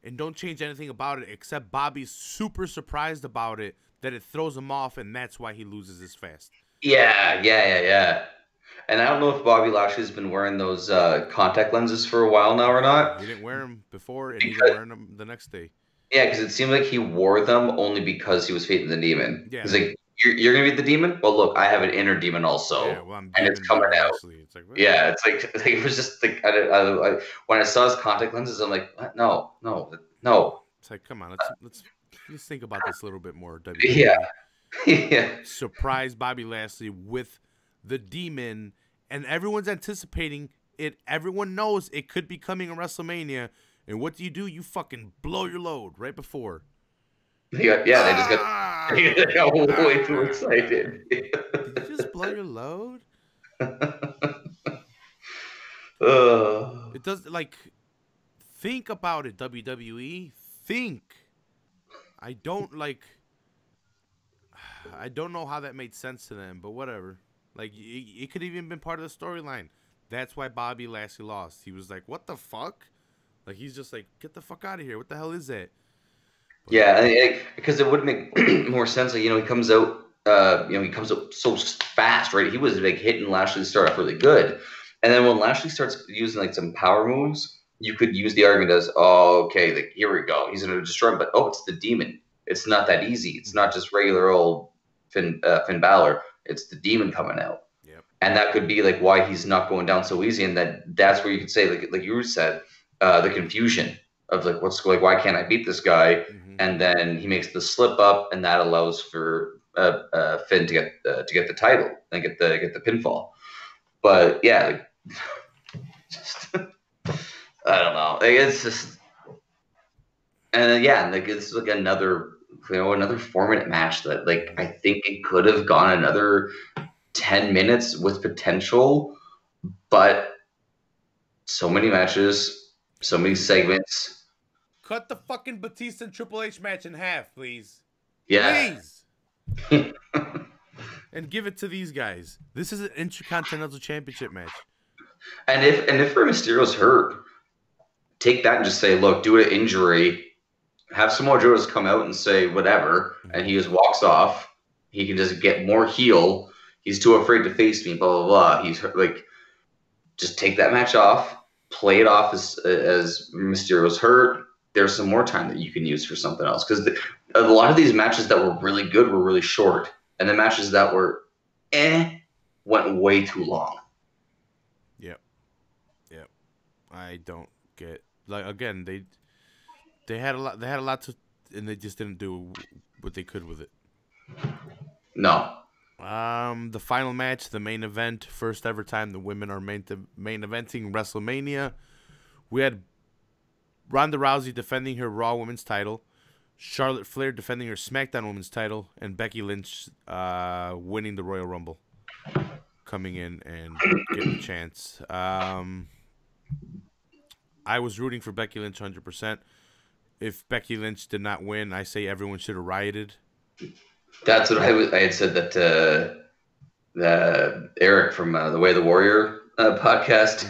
and don't change anything about it except Bobby's super surprised about it, that it throws him off, and that's why he loses as fast. Yeah. And I don't know if Bobby Lashley's been wearing those contact lenses for a while now or not. He didn't wear them before, and he didn't wear them the next day. Yeah, because it seemed like he wore them only because he was facing the demon. Yeah. He's like, you're going to be the demon? Well, look, I have an inner demon also, and it's coming out. It's like, well, yeah, it's like it was just like, when I saw his contact lenses, I'm like, what? No. It's like, come on, let's think about this a little bit more. WWE. Yeah. Surprise Bobby Lashley with the demon, and everyone's anticipating it. Everyone knows it could be coming in WrestleMania, and what do? You fucking blow your load right before. They just got way too excited. Did you just blow your load? It does, like, think about it, WWE. Think. I don't know how that made sense to them, but whatever. Like, it could even been part of the storyline. That's why Bobby Lashley lost. He was like, what the fuck? Like, he's just like, get the fuck out of here. What the hell is that? But, yeah, because it would make more sense. Like, he comes out, he comes out so fast, right? He was like hitting Lashley to start off really good. And then when Lashley starts using like some power moves, you could use the argument as, oh, okay, like, here we go. He's going to destroy him. But, it's the demon. It's not that easy. It's not just regular old Finn Balor. It's the demon coming out. Yep. and that could be like why he's not going down so easy, and that's where you could say like you said, the confusion of like why can't I beat this guy, Mm-hmm. and then he makes the slip up, and that allows for Finn to get the title and get the pinfall. But yeah, like, just, I don't know. Like, it's just, and yeah, like it's like another 4-minute match that like I think it could have gone another 10 minutes with potential, but so many matches, so many segments. Cut the fucking Batista and Triple H match in half, please. Yeah. Please. And give it to these guys. This is an Intercontinental Championship match. And if Rey Mysterio's hurt, take that and just say, look, do an injury. Have Samoa Joe just come out and say whatever, and he just walks off. He can just get more heel. He's too afraid to face me, blah, blah, blah. He's like, just take that match off, play it off as Mysterio's hurt. There's some more time that you can use for something else. Because a lot of these matches that were really good were really short. And the matches that were went way too long. Yep. I don't get, like, again, they had a lot to, and they just didn't do what they could with it. No. The final match, the main event, first ever time the women are main eventing WrestleMania. We had Ronda Rousey defending her Raw Women's title, Charlotte Flair defending her SmackDown Women's title, and Becky Lynch winning the Royal Rumble, coming in and getting a chance. I was rooting for Becky Lynch 100%. If Becky Lynch did not win, I say everyone should have rioted. That's what I had said that Eric from the Way of the Warrior podcast.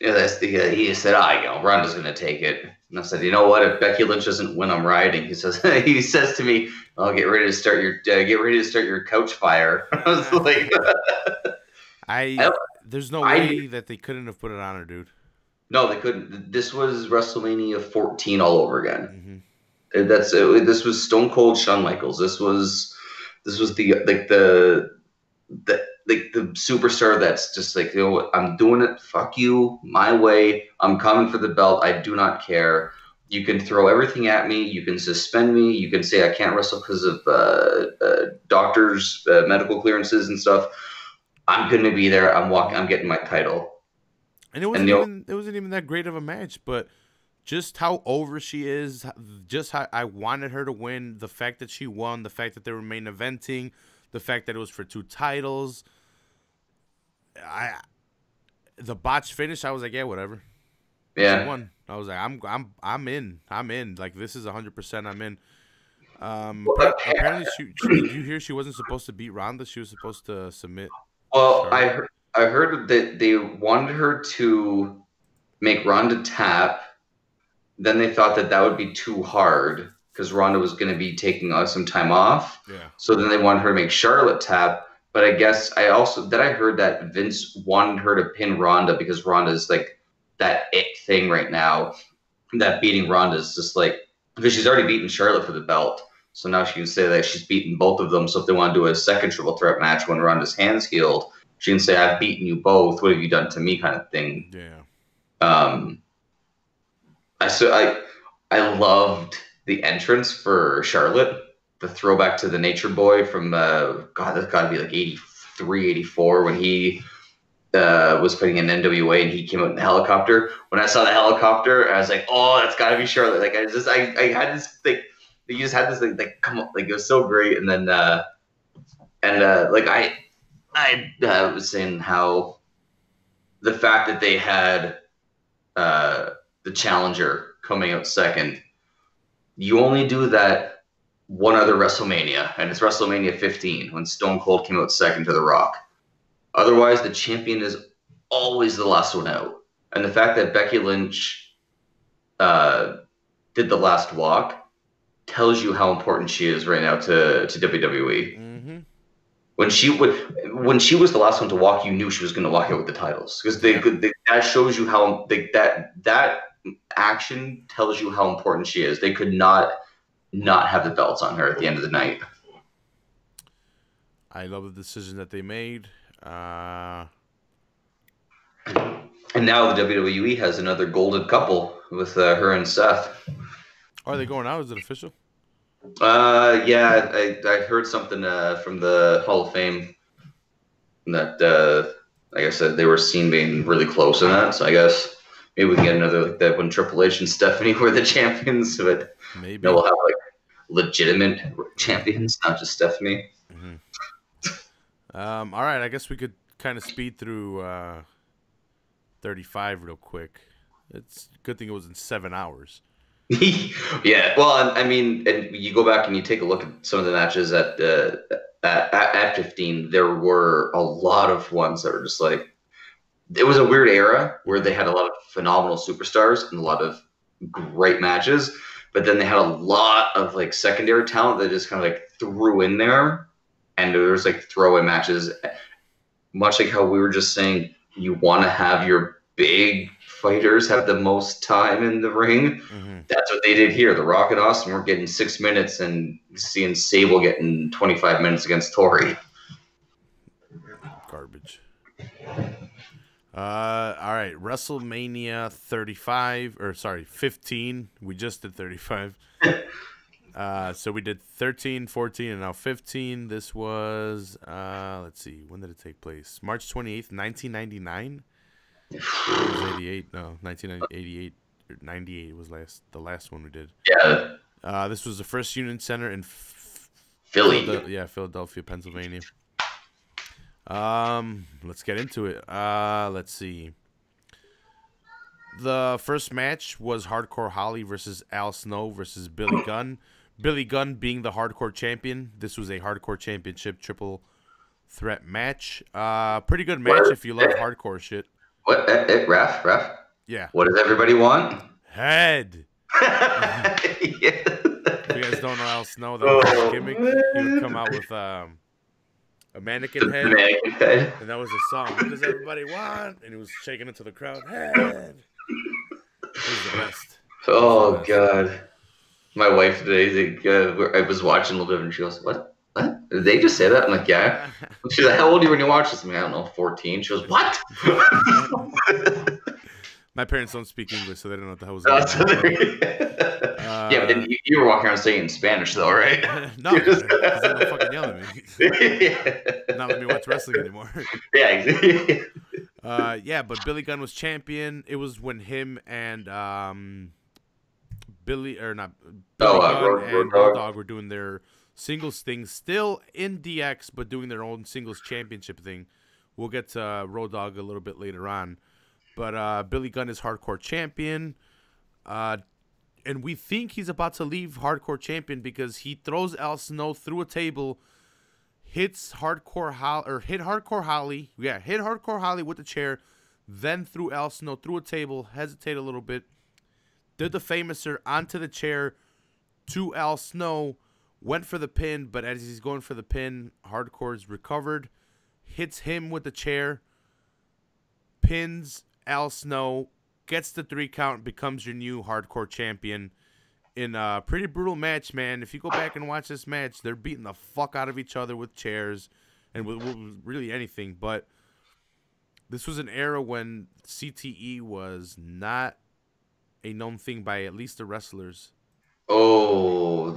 He said, Ronda's going to take it. And I said, you know what? If Becky Lynch doesn't win, I'm rioting. He says to me, "Oh, get ready to start your couch fire." I was like, there's no way that they couldn't have put it on her, dude. No, they couldn't. This was WrestleMania 14 all over again. Mm-hmm. This was Stone Cold Shawn Michaels. This was the superstar that's just like, you know what, I'm doing it. Fuck you, my way. I'm coming for the belt. I do not care. You can throw everything at me. You can suspend me. You can say I can't wrestle because of doctors' medical clearances and stuff. I'm going to be there. I'm getting my title. And it wasn't even that great of a match, but just how over she is, just how I wanted her to win, the fact that she won, the fact that they were main eventing, the fact that it was for 2 titles. The botch finish, I was like, yeah, whatever. Yeah. She won. I was like, I'm in. Like, this is 100% I'm in. Apparently, did you hear she wasn't supposed to beat Ronda? She was supposed to submit. Well, I heard that they wanted her to make Ronda tap. Then they thought that would be too hard because Ronda was going to be taking some time off. Yeah. So then they wanted her to make Charlotte tap. But I guess I heard that Vince wanted her to pin Ronda because Ronda's like that it thing right now. That beating Ronda is just like, because she's already beaten Charlotte for the belt. So now she can say that she's beaten both of them. So if they want to do a second triple threat match when Ronda's hand's healed, she can say, I've beaten you both. What have you done to me, kind of thing. Yeah. I loved the entrance for Charlotte, the throwback to the Nature Boy from that's got to be like 83, 84 when he was putting in NWA and he came out in the helicopter. When I saw the helicopter, I was like, oh, that's got to be Charlotte. Like I had this thing. You just had this like come on, like it was so great. And then like I was saying how the fact that they had the challenger coming out second, you only do that one other WrestleMania, and it's WrestleMania 15 when Stone Cold came out second to The Rock. Otherwise, the champion is always the last one out. And the fact that Becky Lynch did the last walk tells you how important she is right now to WWE. Mm-hmm. When she was the last one to walk, you knew she was going to walk out with the titles because that shows you how that action tells you how important she is. They could not have the belts on her at the end of the night. I love the decision that they made. And now the WWE has another golden couple with her and Seth. Are they going out? Is it official? Yeah, I heard something from the Hall of Fame that, like I said, they were seen being really close in that. So I guess maybe we can get another like that when Triple H and Stephanie were the champions, but Maybe we'll have like legitimate champions, not just Stephanie. Mm-hmm. All right, I guess we could kind of speed through 35 real quick. It's a good thing it was in 7 hours. Yeah, well, I mean, and you go back and you take a look at some of the matches at 15. There were a lot of ones that were just like it was a weird era where they had a lot of phenomenal superstars and a lot of great matches, but then they had a lot of like secondary talent that just kind of like threw in there, and there was like throwaway matches, much like how we were just saying. You want to have your big fighters have the most time in the ring. Mm-hmm. That's what they did here. The Rock and Austin were getting 6 minutes, and seeing Sable getting 25 minutes against Tori. Garbage. All right, WrestleMania 15. We just did 35. So we did 13, 14, and now 15. This was, let's see, when did it take place? March 28th, 1999? It was 88. No, 1988 or 98 was the last one we did. Yeah. This was the first Union Center in Philly. Philadelphia, Pennsylvania. Let's get into it. Let's see. The first match was Hardcore Holly versus Al Snow versus Billy Gunn. Billy Gunn being the Hardcore Champion. This was a Hardcore Championship triple threat match. Pretty good match if you love hardcore shit. What? Ref? Yeah. What does everybody want? Head. Yeah. If you guys don't know Al Snow, that was his gimmick. He would come out with a mannequin head. And that was the song. What does everybody want? And he was shaking it to the crowd. Head. It was the best. Oh, God. My wife today, I was watching a little bit, and she goes, What? Did they just say that? I'm like, yeah. She's like, how old are you when you watch this? I'm like, I don't know, 14. She goes, what? My parents don't speak English, so they don't know what the hell was going on. Yeah, but then you were walking around saying in Spanish, though, right? No, because they don't fucking yell at me. Yeah. Not let me watch wrestling anymore. Yeah, exactly. Yeah, but Billy Gunn was champion. It was when him and Billy Gunn and Road Dogg were doing their singles thing, still in DX, but doing their own singles championship thing. We'll get to Road Dogg a little bit later on. But Billy Gunn is Hardcore Champion. And we think he's about to leave Hardcore Champion because he throws Al Snow through a table, hit Hardcore Holly. Yeah, hit Hardcore Holly with the chair, then threw Al Snow through a table, hesitate a little bit, did the famouser onto the chair to Al Snow, went for the pin, but as he's going for the pin, Hardcore's recovered, hits him with the chair, pins Al Snow, gets the 3 count, becomes your new Hardcore Champion in a pretty brutal match, man. If you go back and watch this match, they're beating the fuck out of each other with chairs and with really anything. But this was an era when CTE was not a known thing by at least the wrestlers. Oh,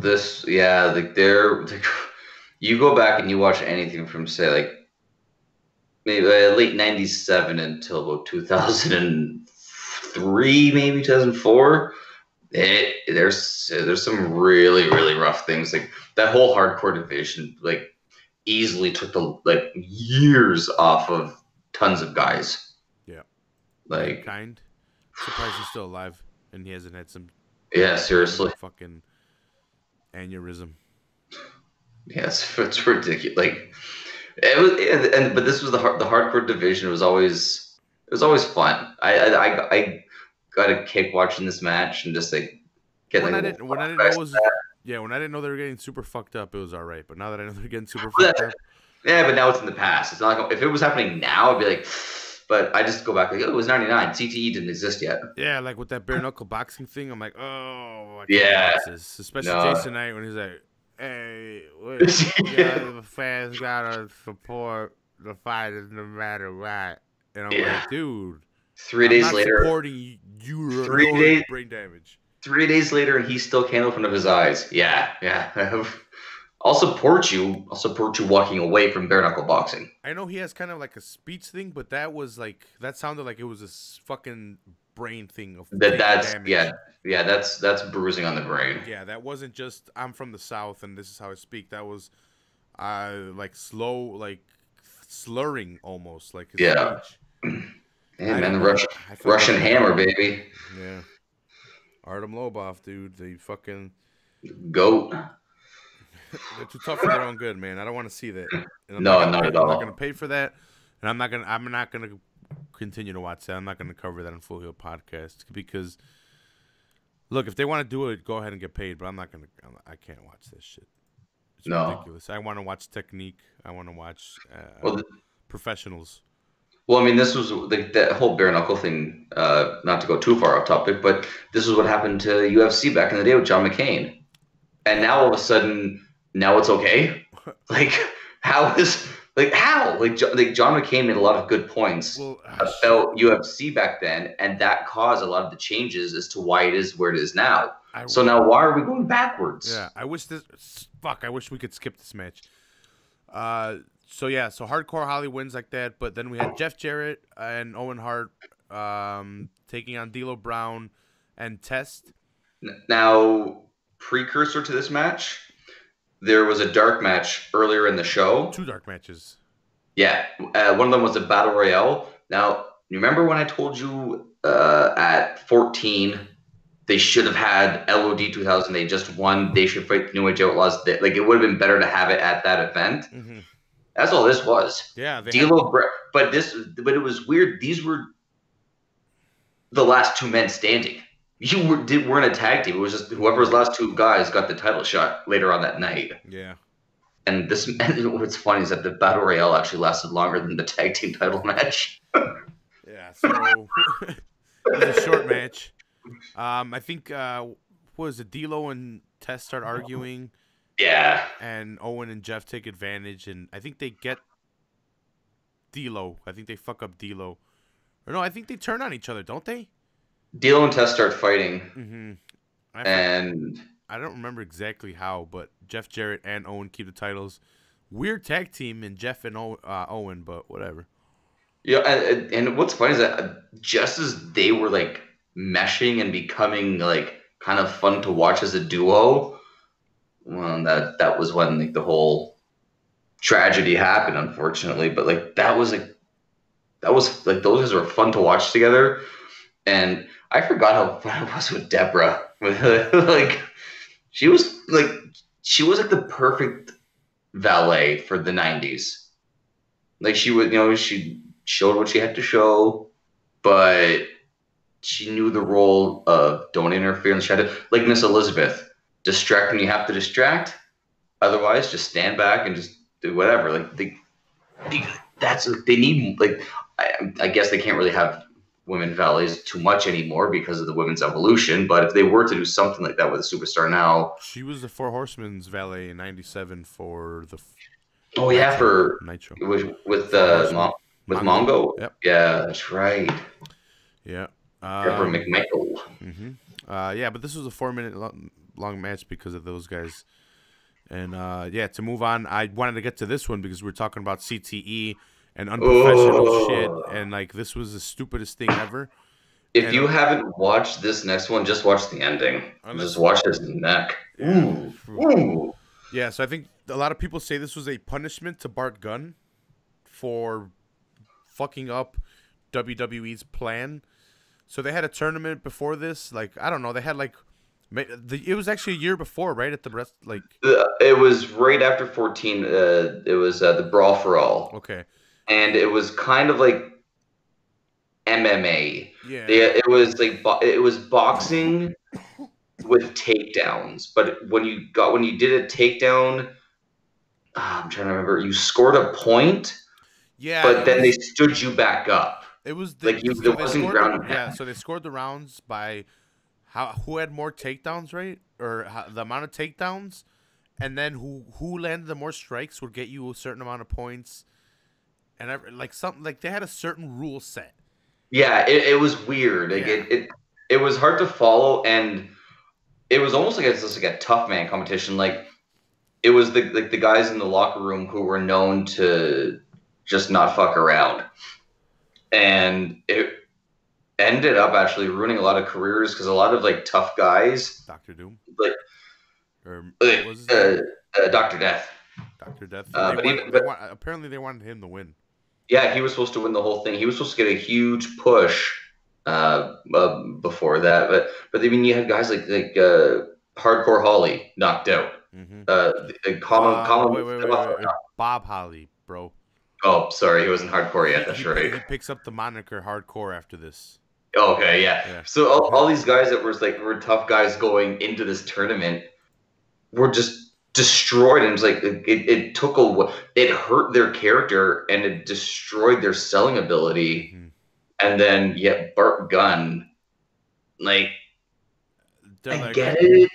you go back and you watch anything from, say, like, maybe late 97 until about 2003, maybe 2004. There's some really, really rough things. Like, that whole hardcore division, like, easily took years off of tons of guys. Yeah. Like, surprised he's still alive and he hasn't had some. Yeah, seriously. Fucking aneurysm. Yes, it's ridiculous. Like, it was, but this was the hardcore division. It was always fun. I got a kick watching this match and just like when I didn't know they were getting super fucked up, it was all right. But now that I know they're getting super fucked up, yeah. But now it's in the past. It's not like if it was happening now, I'd be like. But I just go back like, oh, it was 99. CTE didn't exist yet. Yeah, like with that bare knuckle boxing thing, I'm like, oh, I can't watch this. Especially Jason Knight when he's like, hey, the fans gotta support the fight is no matter what. And I'm Yeah. like, dude, 3 I'm days not later, supporting your 3 days, brain damage. 3 days later, and he still can't open up his eyes. Yeah, yeah. I'll support you. I'll support you walking away from bare knuckle boxing. I know he has kind of like a speech thing, but that sounded like it was a fucking brain thing of taking damage. That's bruising on the brain. Yeah, that wasn't just I'm from the South and this is how I speak. That was like slow, like slurring almost, like his speech. Yeah, man, the Russian hammer, baby. Yeah. Artem Lobov, dude. They fucking goat. They're too tough for their own good, man. I don't want to see that. And I'm not not at all. I'm not gonna pay for that, and I'm not gonna continue to watch that. I'm not gonna cover that on Full Heel Podcast because, look, if they want to do it, go ahead and get paid. But I'm not gonna. I can't watch this shit. It's ridiculous. I want to watch technique. I want to watch professionals. Well, I mean, this was that whole bare knuckle thing. Not to go too far off topic, but this is what happened to UFC back in the day with John McCain, and now all of a sudden, now it's okay. Like how? Like John McCain made a lot of good points about UFC back then, and that caused a lot of the changes as to why it is where it is now. So now, why are we going backwards? Yeah, I wish we could skip this match. So Hardcore Holly wins like that, but then we had Jeff Jarrett and Owen Hart taking on D'Lo Brown and Test. Now, precursor to this match, there was a dark match earlier in the show. 2 dark matches. Yeah, one of them was a battle royale. Now, you remember when I told you at 14 they should have had LOD 2000? They just won. They should fight the New Age Outlaws. Like, it would have been better to have it at that event. Mm-hmm. That's all this was. Yeah, but it was weird. These were the last 2 men standing. You weren't a tag team. It was just whoever's last 2 guys got the title shot later on that night. Yeah. And what's funny is that the battle royale actually lasted longer than the tag team title match. Yeah, so it was a short match. I think what was it? D'Lo and Test start arguing. Yeah. And Owen and Jeff take advantage, and I think they get D'Lo. I think they fuck up D'Lo. Or no, I think they turn on each other, don't they? D'Lo and Test start fighting. Mm-hmm. I don't remember exactly how, but Jeff Jarrett and Owen keep the titles. Weird tag team in Jeff and Owen, but whatever. Yeah, and what's funny is that just as they were like meshing and becoming like kind of fun to watch as a duo, well, that was when like the whole tragedy happened, unfortunately. But like that was like those guys were fun to watch together, and I forgot how fun it was with Deborah. Like she was like the perfect valet for the 90s. Like she would, she showed what she had to show, but she knew the role of don't interfere. And she had to, like Miss Elizabeth, distract when you have to distract. Otherwise, just stand back and just do whatever. Like they need, like, I guess they can't really have women valets too much anymore because of the women's evolution. But if they were to do something like that with a superstar now, she was the Four Horsemen's valet in '97 for the. Oh yeah, for Nitro with Mongo. Yep. Yeah, that's right. Yeah. For McMichael. Mm-hmm. Yeah, but this was a 4-minute long match because of those guys. And to move on, I wanted to get to this one because we're talking about CTE and unprofessional shit, and like this was the stupidest thing ever. If you haven't watched this next one, just watch the ending. Just watch his neck. Ooh. Ooh. Yeah, so I think a lot of people say this was a punishment to Bart Gunn for fucking up WWE's plan. So they had a tournament before this. Like, I don't know. They had like, it was actually a year before, right? At the rest, like. It was right after 14. It was the Brawl for All. Okay. And it was kind of like MMA. Yeah. It was like it was boxing with takedowns. But when you did a takedown, I'm trying to remember. You scored a point. Yeah. But then they stood you back up. It was so they scored the rounds by who had more takedowns, right? Or the amount of takedowns, and then who landed the more strikes would get you a certain amount of points. and like something like they had a certain rule set. Yeah, it was weird. Like Yeah. it was hard to follow, and it was almost like it's just like a tough man competition. Like it was the guys in the locker room who were known to just not fuck around, and it ended up actually ruining a lot of careers because a lot of like tough guys, Doctor Doom, like or what was his name? Doctor Death. Doctor Death. But Apparently they wanted him to win. yeah, he was supposed to win the whole thing. He was supposed to get a huge push before that, but I mean, you had guys like Hardcore Holly knocked out. Mm-hmm. Wait. Bob Holly, bro. Oh, sorry, he wasn't hardcore yet. That's right. He picks up the moniker Hardcore after this. Okay, yeah. So all these guys that were tough guys going into this tournament were just destroyed, and it's like it took it hurt their character and it destroyed their selling ability. Mm-hmm. And then Bart Gunn, like I get it,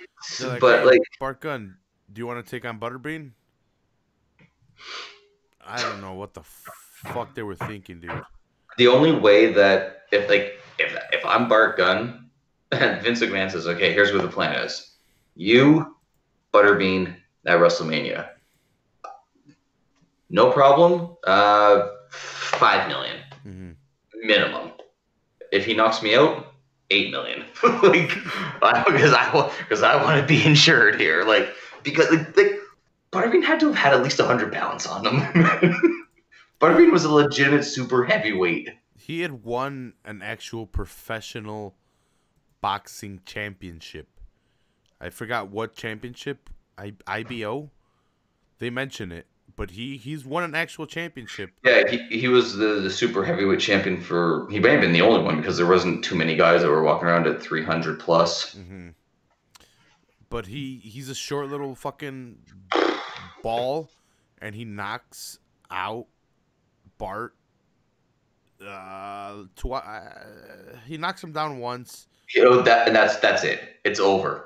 but hey, Bart Gunn, do you want to take on Butterbean? I don't know what the fuck they were thinking, dude. The only way that if I'm Bart Gunn, and Vince McMahon says, okay, here's what the plan is: you, Butterbean at WrestleMania, no problem. $5 million minimum. If he knocks me out, $8 million. Because I want to be insured here. Like because Butterbean had to have had at least 100 pounds on him. Butterbean was a legitimate super heavyweight. He had won an actual professional boxing championship. I forgot what championship. IBO. They mention it, but he's won an actual championship. Yeah, he was the super heavyweight champion he may have been the only one because there wasn't too many guys that were walking around at 300 plus. Mm-hmm. But he's a short little fucking ball, and he knocks out Bart. He knocks him down once. That's it. It's over.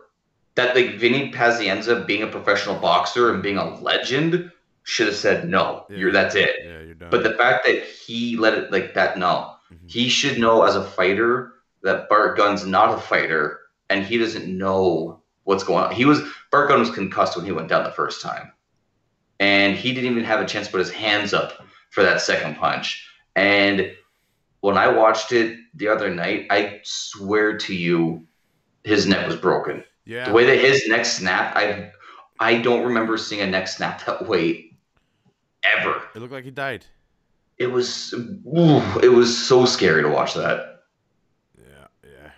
That Vinny Pazienza being a professional boxer and being a legend should have said no. That's it. Yeah, you're done. But the fact that he let it like that, no. Mm-hmm. He should know as a fighter that Bart Gunn's not a fighter and he doesn't know what's going on. Bart Gunn was concussed when he went down the first time. And he didn't even have a chance to put his hands up for that second punch. And when I watched it the other night, I swear to you, his neck was broken. Yeah. The way that his neck snapped, I don't remember seeing a neck snap that way ever. It looked like he died. It was so scary to watch that. Yeah,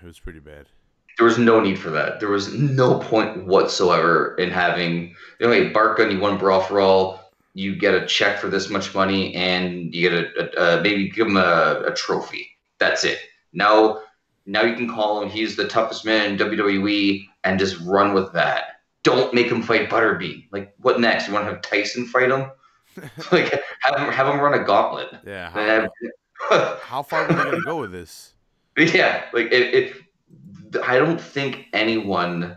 it was pretty bad. There was no need for that. There was no point whatsoever in having, hey, Bart Gunn, you won Brawl for All, you get a check for this much money, and you get maybe give him a trophy. That's it. Now you can call him, he's the toughest man in WWE, and just run with that. Don't make him fight Butterbean. Like, what next? You want to have Tyson fight him? Like, have him run a gauntlet. Yeah. How far are we going to go with this? Yeah. Like, I don't think anyone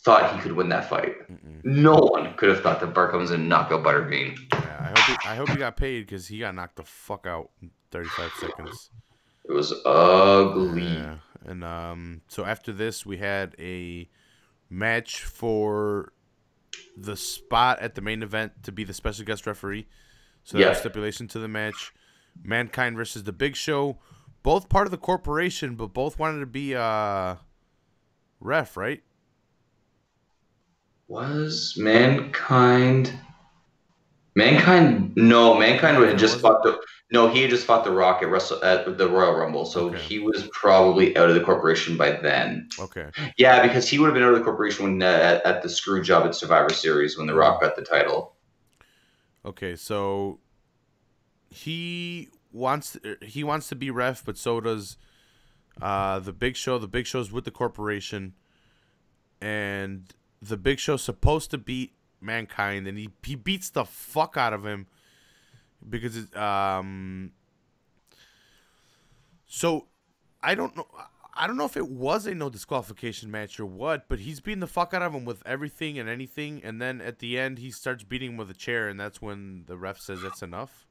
thought he could win that fight. Mm-mm. No one could have thought that Bart comes in and knock out Butterbean. Yeah, I hope he got paid because he got knocked the fuck out in 35 seconds. It was ugly. Yeah. And so after this, we had a match for the spot at the main event to be the special guest referee. So that was stipulation to the match. Mankind versus The Big Show. Both part of the corporation, but both wanted to be ref, right? Was Mankind... Mankind had just fought he had just fought The Rock at the Royal Rumble, so he was probably out of the corporation by then. Okay. Yeah, because he would have been out of the corporation when at the screw job at Survivor Series when The Rock got the title. Okay, so he wants to be ref, but so does the Big Show. The Big Show's with the corporation, and the Big Show's supposed to beat Mankind, and he beats the fuck out of him because so I don't know if it was a no disqualification match or what, but he's beating the fuck out of him with everything and anything, and then at the end he starts beating him with a chair, and that's when the ref says that's enough.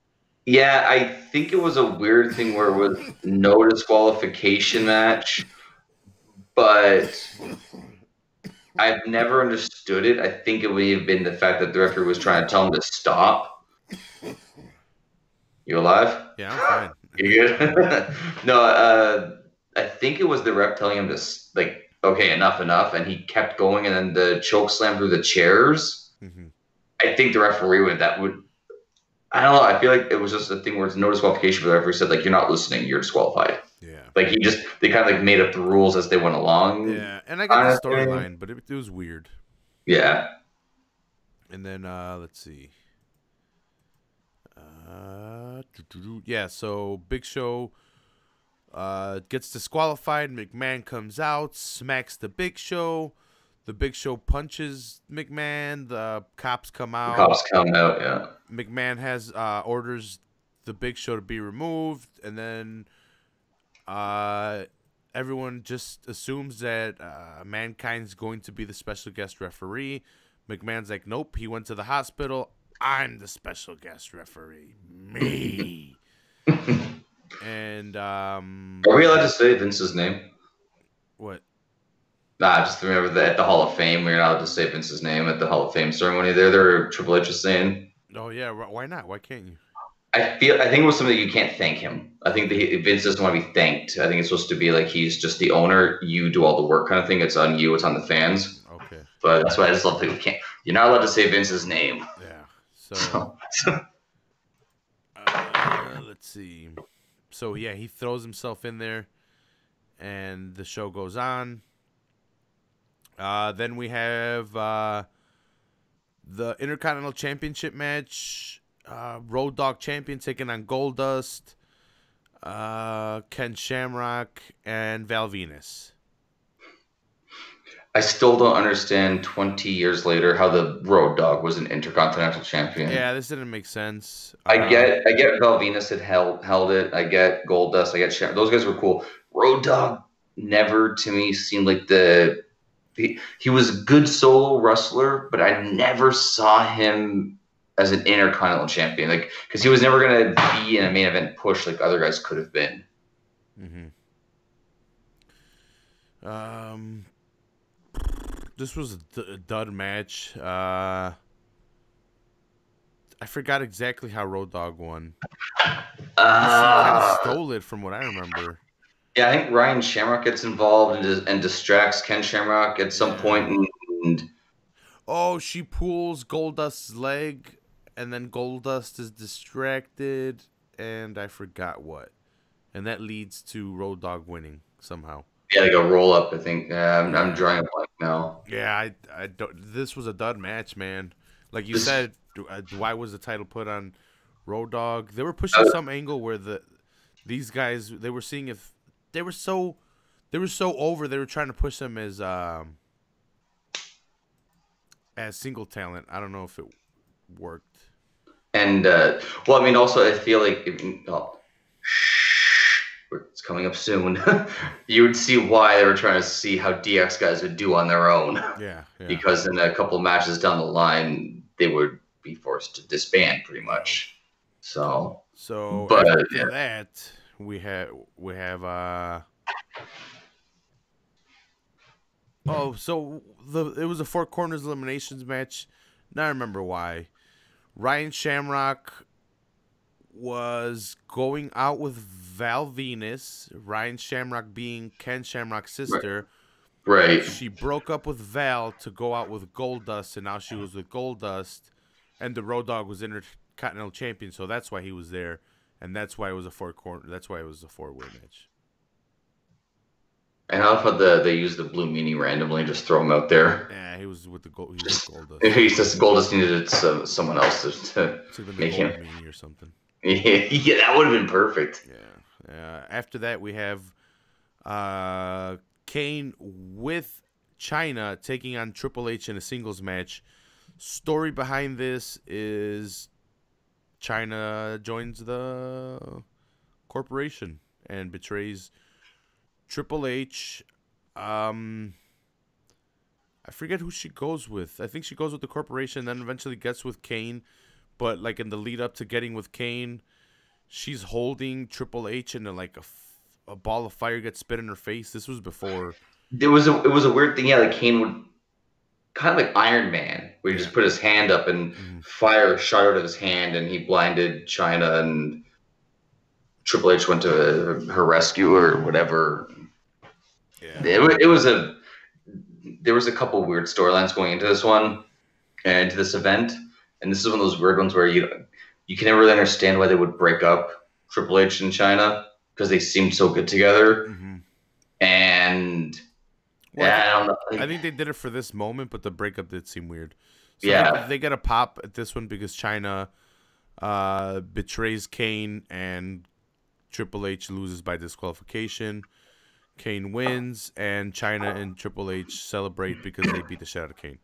Yeah, I think it was a weird thing where it was no disqualification match, but I've never understood it. I think it may have been the fact that the referee was trying to tell him to stop. You alive? Yeah, I'm fine. You good? No, I think it was the rep telling him to like, okay, enough, enough, and he kept going, and then the choke slam through the chairs. Mm-hmm. I think the referee would I don't know. I feel like it was just a thing where it's no disqualification, but the referee said like, you're not listening, you're disqualified. Yeah. Like they kind of like made up the rules as they went along. Yeah, and I got the storyline, but it was weird. Yeah. And then let's see. Yeah, so Big Show gets disqualified. McMahon comes out, smacks the Big Show. The Big Show punches McMahon. The cops come out. The cops come out, yeah. McMahon has orders the Big Show to be removed, and then everyone just assumes that Mankind's going to be the special guest referee. McMahon's like, nope, he went to the hospital. I'm the special guest referee. Me. And are we allowed to say Vince's name? What? Nah, just remember that at the Hall of Fame, we're not allowed to say Vince's name at the Hall of Fame ceremony. There, Triple H is saying. Oh yeah, why not? Why can't you? I think it was something you can't thank him. I think Vince doesn't want to be thanked. I think it's supposed to be like he's just the owner. You do all the work, kind of thing. It's on you. It's on the fans. Okay. But that's why I just love that we can't. You're not allowed to say Vince's name. Yeah. Let's see. So yeah, he throws himself in there, and the show goes on. Then we have the Intercontinental Championship match. Road Dogg champion taking on Goldust, Ken Shamrock, and Val Venus. I still don't understand 20 years later how the Road Dogg was an Intercontinental Champion. Yeah, this didn't make sense. I get Val Venus had held it. I get Goldust. I get Shamrock. Those guys were cool. Road Dogg never to me seemed like he was a good solo wrestler, but I never saw him as an Intercontinental Champion, like because he was never gonna be in a main event push like other guys could have been. Mm-hmm. This was a dud match. I forgot exactly how Road Dogg won. He kind of stole it from what I remember. Yeah, I think Ryan Shamrock gets involved and distracts Ken Shamrock at some point. Oh, she pulls Goldust's leg, and then Goldust is distracted, and I forgot what. And that leads to Road Dogg winning somehow. Yeah, like a roll up, I think. I'm drawing a blank now. Yeah, I don't. This was a dud match, man. Like you said, why was the title put on Road Dogg? They were pushing some angle where these guys, they were seeing if they were so over. They were trying to push them as single talent. I don't know if it worked. And well, I mean, also I feel like it's coming up soon. You would see why they were trying to see how DX guys would do on their own. Yeah. Because in a couple of matches down the line, they would be forced to disband pretty much. So but after that, we have it was a Four Corners eliminations match. Now I remember why. Ryan Shamrock was going out with Val Venus, Ryan Shamrock being Ken Shamrock's sister. Right. She broke up with Val to go out with Goldust, and now she was with Goldust, and the Road Dogg was Intercontinental Champion, so that's why he was there, and that's why it was a four-way match. And I love how they used the Blue Meanie randomly, just throw him out there. Yeah, he was with Goldust. He says Goldust needed someone else to make him Meanie or something. Yeah, that would have been perfect. Yeah. After that, we have Kane with China taking on Triple H in a singles match. Story behind this is China joins the corporation and betrays Triple H. I forget who she goes with. I think she goes with the corporation, then eventually gets with Kane. But like in the lead up to getting with Kane, she's holding Triple H and like a ball of fire gets spit in her face. This was before. It was a weird thing. Yeah, like Kane would kind of like Iron Man, where he just put his hand up and fire shot out of his hand, and he blinded China, and Triple H went to her rescue or whatever. Yeah, it was there was a couple weird storylines going into this one and to this event, and this is one of those weird ones where you can never really understand why they would break up Triple H and China because they seemed so good together, and. Well, yeah, I don't know. I think they did it for this moment, but the breakup did seem weird. So they get a pop at this one because China betrays Kane and Triple H loses by disqualification. Kane wins, and China and Triple H celebrate because they beat the shit out of Kane.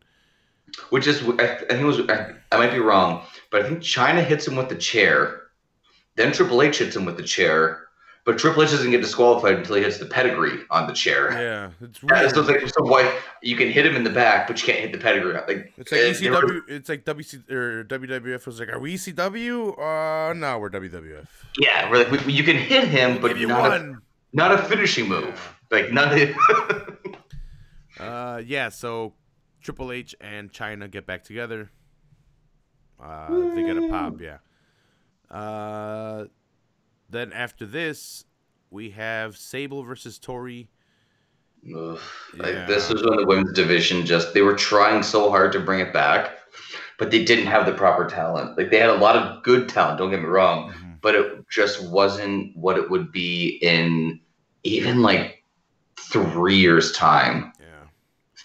Which is, I think it was, I might be wrong, but I think China hits him with the chair, then Triple H hits him with the chair. But Triple H doesn't get disqualified until he hits the pedigree on the chair. Yeah, it's weird. So it's like, why you can hit him in the back, but you can't hit the pedigree. Like it's like ECW. It's like WC or WWF was like, are we ECW? No, we're WWF. Yeah, we're like you can hit him, but not a finishing move. Like not yeah. So Triple H and China get back together. They get a pop. Yeah. Then after this, we have Sable versus Tori. Like this was when the women's division they were trying so hard to bring it back, but they didn't have the proper talent. Like they had a lot of good talent, don't get me wrong, but it just wasn't what it would be in even like 3 years time.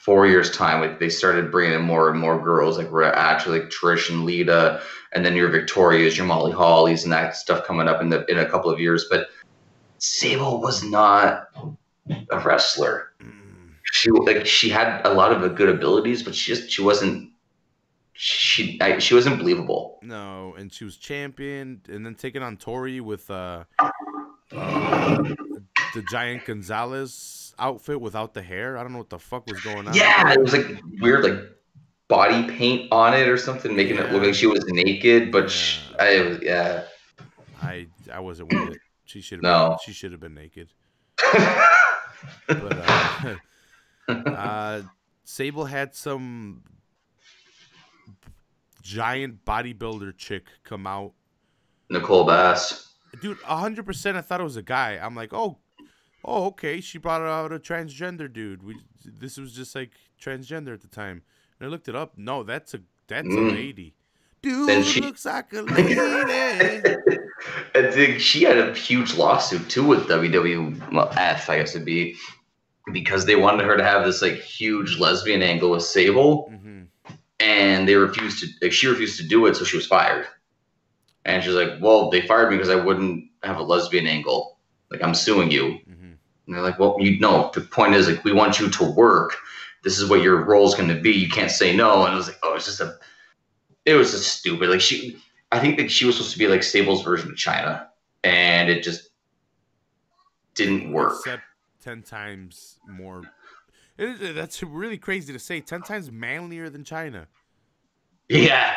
4 years time, like they started bringing in more and more girls, like we're actually like Trish and Lita, and then your Victorias, your Molly Hollies, and that stuff coming up in a couple of years. But Sable was not a wrestler. She had a lot of good abilities, but she wasn't believable. No, and she was champion, and then taking on Tori with the Giant Gonzalez outfit without the hair. I don't know what the fuck was going on. Yeah, it was like weird, like body paint on it or something, making it look like she was naked. But I wasn't with it. She should have been naked. But Sable had some giant bodybuilder chick come out. Nicole Bass. Dude, 100%. I thought it was a guy. I'm like, oh, okay. She brought out a transgender dude. This was just like transgender at the time. And I looked it up. No, that's a lady. Dude, looks like a lady. I think she had a huge lawsuit too with WWF, I guess it'd be, because they wanted her to have this like huge lesbian angle with Sable, and she refused to do it, so she was fired. And she's like, well, they fired me because I wouldn't have a lesbian angle. Like, I'm suing you. And they're like, well, the point is, like, we want you to work. This is what your role's going to be. You can't say no. And it was like, oh, it was just stupid. Like, I think that she was supposed to be like Sable's version of China. And it just didn't work. Except 10 times more. That's really crazy to say. 10 times manlier than China. Yeah.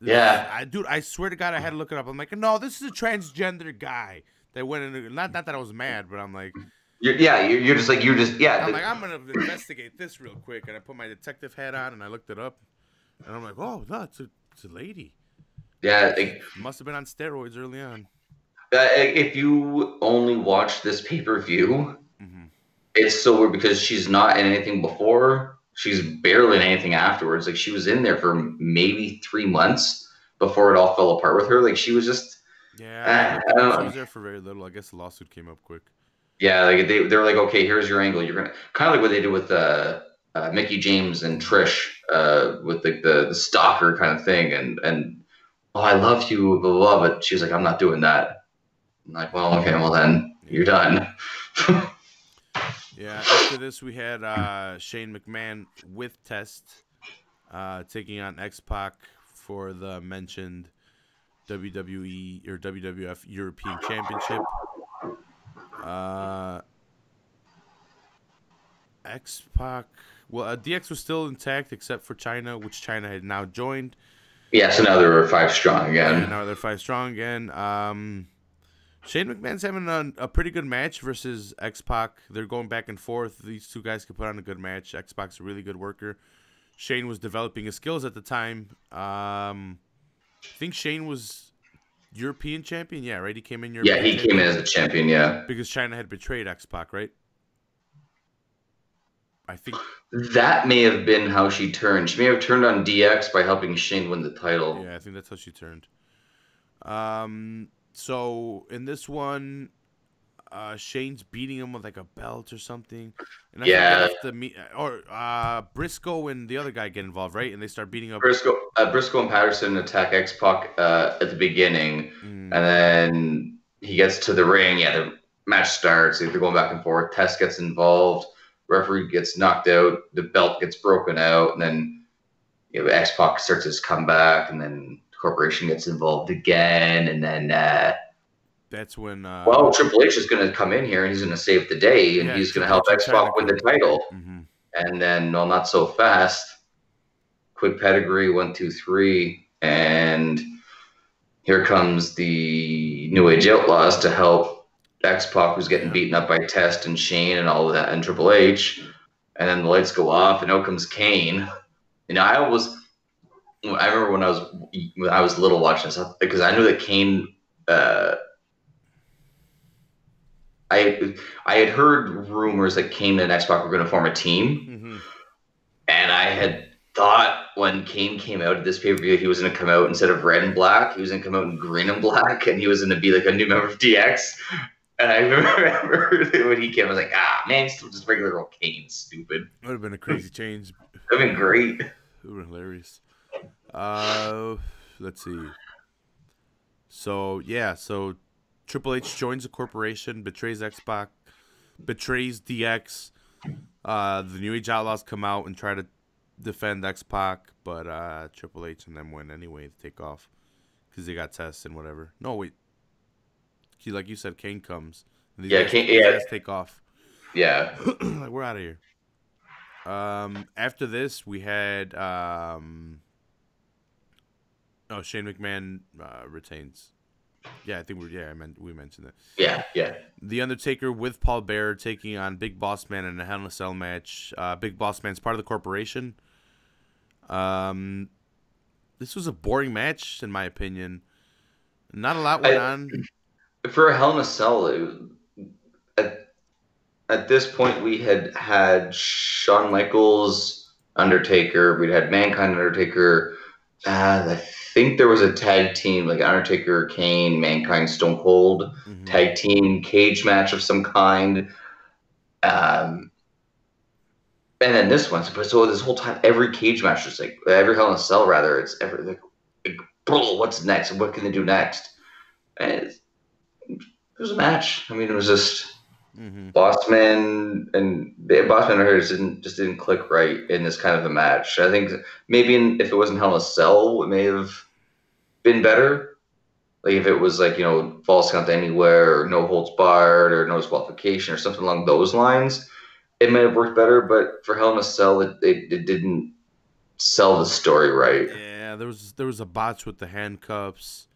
Yeah. Dude, I swear to God, I had to look it up. I'm like, no, this is a transgender guy that went in. Not that I was mad, but I'm like, you're just. I'm like, I'm gonna investigate this real quick, and I put my detective hat on and I looked it up, and I'm like, oh no, it's a lady. Yeah, must have been on steroids early on. If you only watch this pay-per-view, it's so weird because she's not in anything before. She's barely in anything afterwards. Like, she was in there for maybe 3 months before it all fell apart with her. Like, she was just... Yeah, she was there for very little. I guess the lawsuit came up quick. Yeah, like they were like, okay, here's your angle. You're gonna... Kind of like what they did with Mickey James and Trish with the stalker kind of thing. And oh, I love you, blah, blah, blah. But she was like, I'm not doing that. I'm like, well, okay, well then, you're done. Yeah, after this we had Shane McMahon with Test taking on X-Pac for the mentioned WWE or WWF European Championship. X-Pac, well, DX was still intact except for China, which China had now joined. Yeah, so now they were 5 strong again. Yeah, now they're 5 strong again. Shane McMahon's having a pretty good match versus X-Pac. They're going back and forth. These two guys could put on a good match. X-Pac's a really good worker. Shane was developing his skills at the time. I think Shane was European champion. Yeah, right? He came in Yeah, European he came in champion as a champion, yeah. because China had betrayed X-Pac, right? I think That may have been how she turned. She may have turned on DX by helping Shane win the title. yeah, I think that's how she turned. So in this one, Shane's beating him with like a belt or something, and I Yeah, forget Briscoe and the other guy get involved, right? And they start beating up. Briscoe and Patterson attack X-Pac at the beginning, Mm, and then he gets to the ring. Yeah, the match starts. They're going back and forth. Test gets involved. Referee gets knocked out. The belt gets broken out, and then X-Pac starts his comeback, and then the Corporation gets involved again, and then that's when Triple H is going to come in here and he's going to save the day, and he's going to help X-Pac win the title. Mm-hmm. And then, no, not so fast. Quick pedigree, 1, 2, 3, and here comes the New Age Outlaws to help X-Pac, who's getting beaten up by Test and Shane and all of that, and Triple H. And then the lights go off, and out comes Kane. And I remember when I was little watching this, because I knew that Kane. I had heard rumors that Kane and X-Pac were going to form a team, Mm-hmm. and I had thought when Kane came out at this pay-per-view, he was going to come out instead of red and black, he was going to come out in green and black, and he was going to be like a new member of DX. And I remember when he came, I was like, man, he's still just regular old Kane, stupid. It would have been a crazy change. It would have been great. It would have been hilarious. Let's see. So Triple H joins the Corporation, betrays X-Pac, betrays DX. The New Age Outlaws come out and try to defend X-Pac, but Triple H and them win anyway to take off because they got tests and whatever. No, wait. Like you said, Kane comes. And these guys take off. Yeah. Like, we're out of here. After this, we had Shane McMahon retains. Yeah, I think we mentioned that. Yeah. The Undertaker with Paul Bearer taking on Big Boss Man in a Hell in a Cell match. Big Boss Man's part of the Corporation. This was a boring match, in my opinion. Not a lot went on. For a Hell in a Cell, at this point, we had Shawn Michaels, Undertaker. We'd had Mankind, Undertaker. I think there was a tag team, like Undertaker, Kane, Mankind, Stone Cold, tag team cage match of some kind. And then this one. So this whole time, every cage match is like, every Hell in a Cell, rather, it's every like what's next? What can they do next? And it was a match. I mean, it was just Bossman and hers didn't click right in this kind of a match. I think maybe if it wasn't Hell in a Cell, it may have been better. Like if it was like, Falls Count Anywhere or No Holds Barred or No Disqualification or something along those lines, it may have worked better. But for Hell in a Cell, it didn't sell the story right. Yeah, there was a botch with the handcuffs.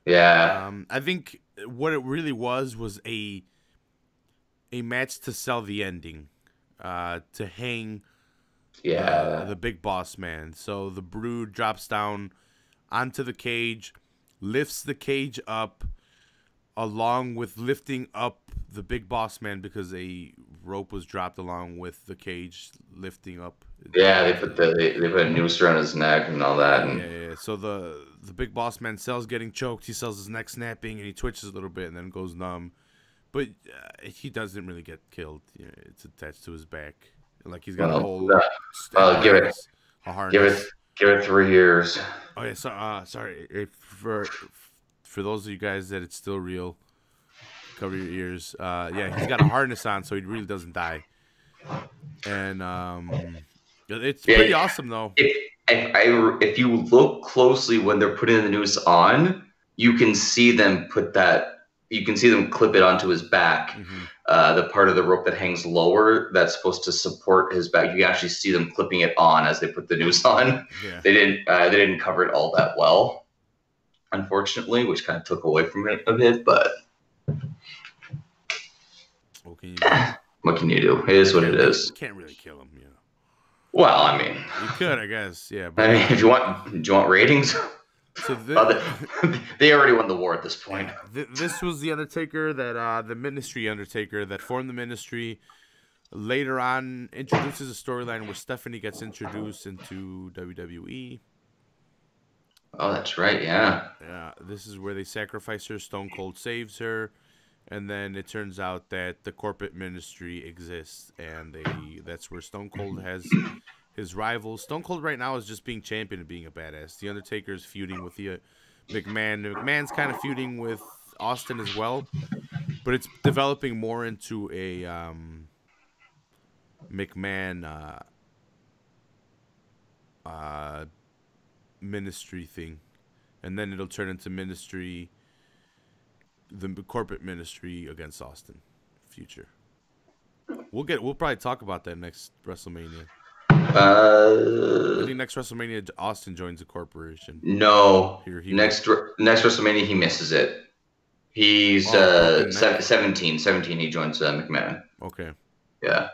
Yeah. I think what it really was a match to sell the ending, to hang the Big Boss Man. So the Brood drops down onto the cage, lifts the cage up, along with lifting up the Big Boss Man because a rope was dropped along with the cage lifting up. Yeah, they put a noose around his neck and all that. And yeah. So the Big Boss Man sells getting choked. He sells his neck snapping, and he twitches a little bit and then goes numb. But he doesn't really get killed. It's attached to his back, like he's got a whole. Give it 3 years. Oh yeah, sorry. For those of you guys that it's still real, cover your ears. Yeah, he's got a harness on, so he really doesn't die. And it's pretty awesome though. If you look closely when they're putting the noose on, you can see them put that. You can see them clip it onto his back, the part of the rope that hangs lower that's supposed to support his back. You can actually see them clipping it on as they put the noose on. Yeah. They didn't cover it all that well, unfortunately, which kind of took away from it a bit. But What can you do? What can you do? It is what it You is. can't really kill him, you know. Well, I mean, You could, I guess, yeah. But, I mean, if you want ratings, so they already won the war at this point. This was the Undertaker that the Ministry Undertaker that formed the Ministry. Later on, introduces a storyline where Stephanie gets introduced into WWE. Oh, that's right, yeah. Yeah, this is where they sacrifice her. Stone Cold saves her, and then it turns out that the corporate ministry exists, and that's where Stone Cold has his rivals. Stone Cold right now is just being champion and being a badass. The Undertaker is feuding with the McMahon. McMahon's kind of feuding with Austin as well, but it's developing more into a McMahon ministry thing, and then it'll turn into ministry, the corporate ministry against Austin. Future. We'll probably talk about that next WrestleMania. I think next WrestleMania Austin joins the corporation. No, next WrestleMania he misses it. He's 17. He joins McMahon. Okay. Yeah.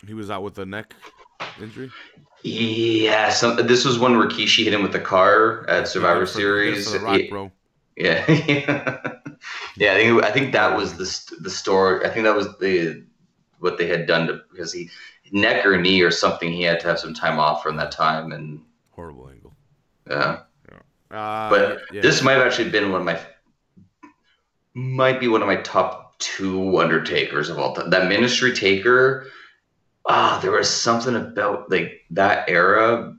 He was out with a neck injury? Yeah, this was when Rikishi hit him with the car at Survivor Series. For the Rock, bro. Yeah. Yeah, I think that was the story. I think that was what they had done because he neck or knee or something. He had to have some time off from that time and horrible angle. Yeah. But this might have actually been one of my top 2 Undertakers of all time. That Ministry Taker. There was something about like that era.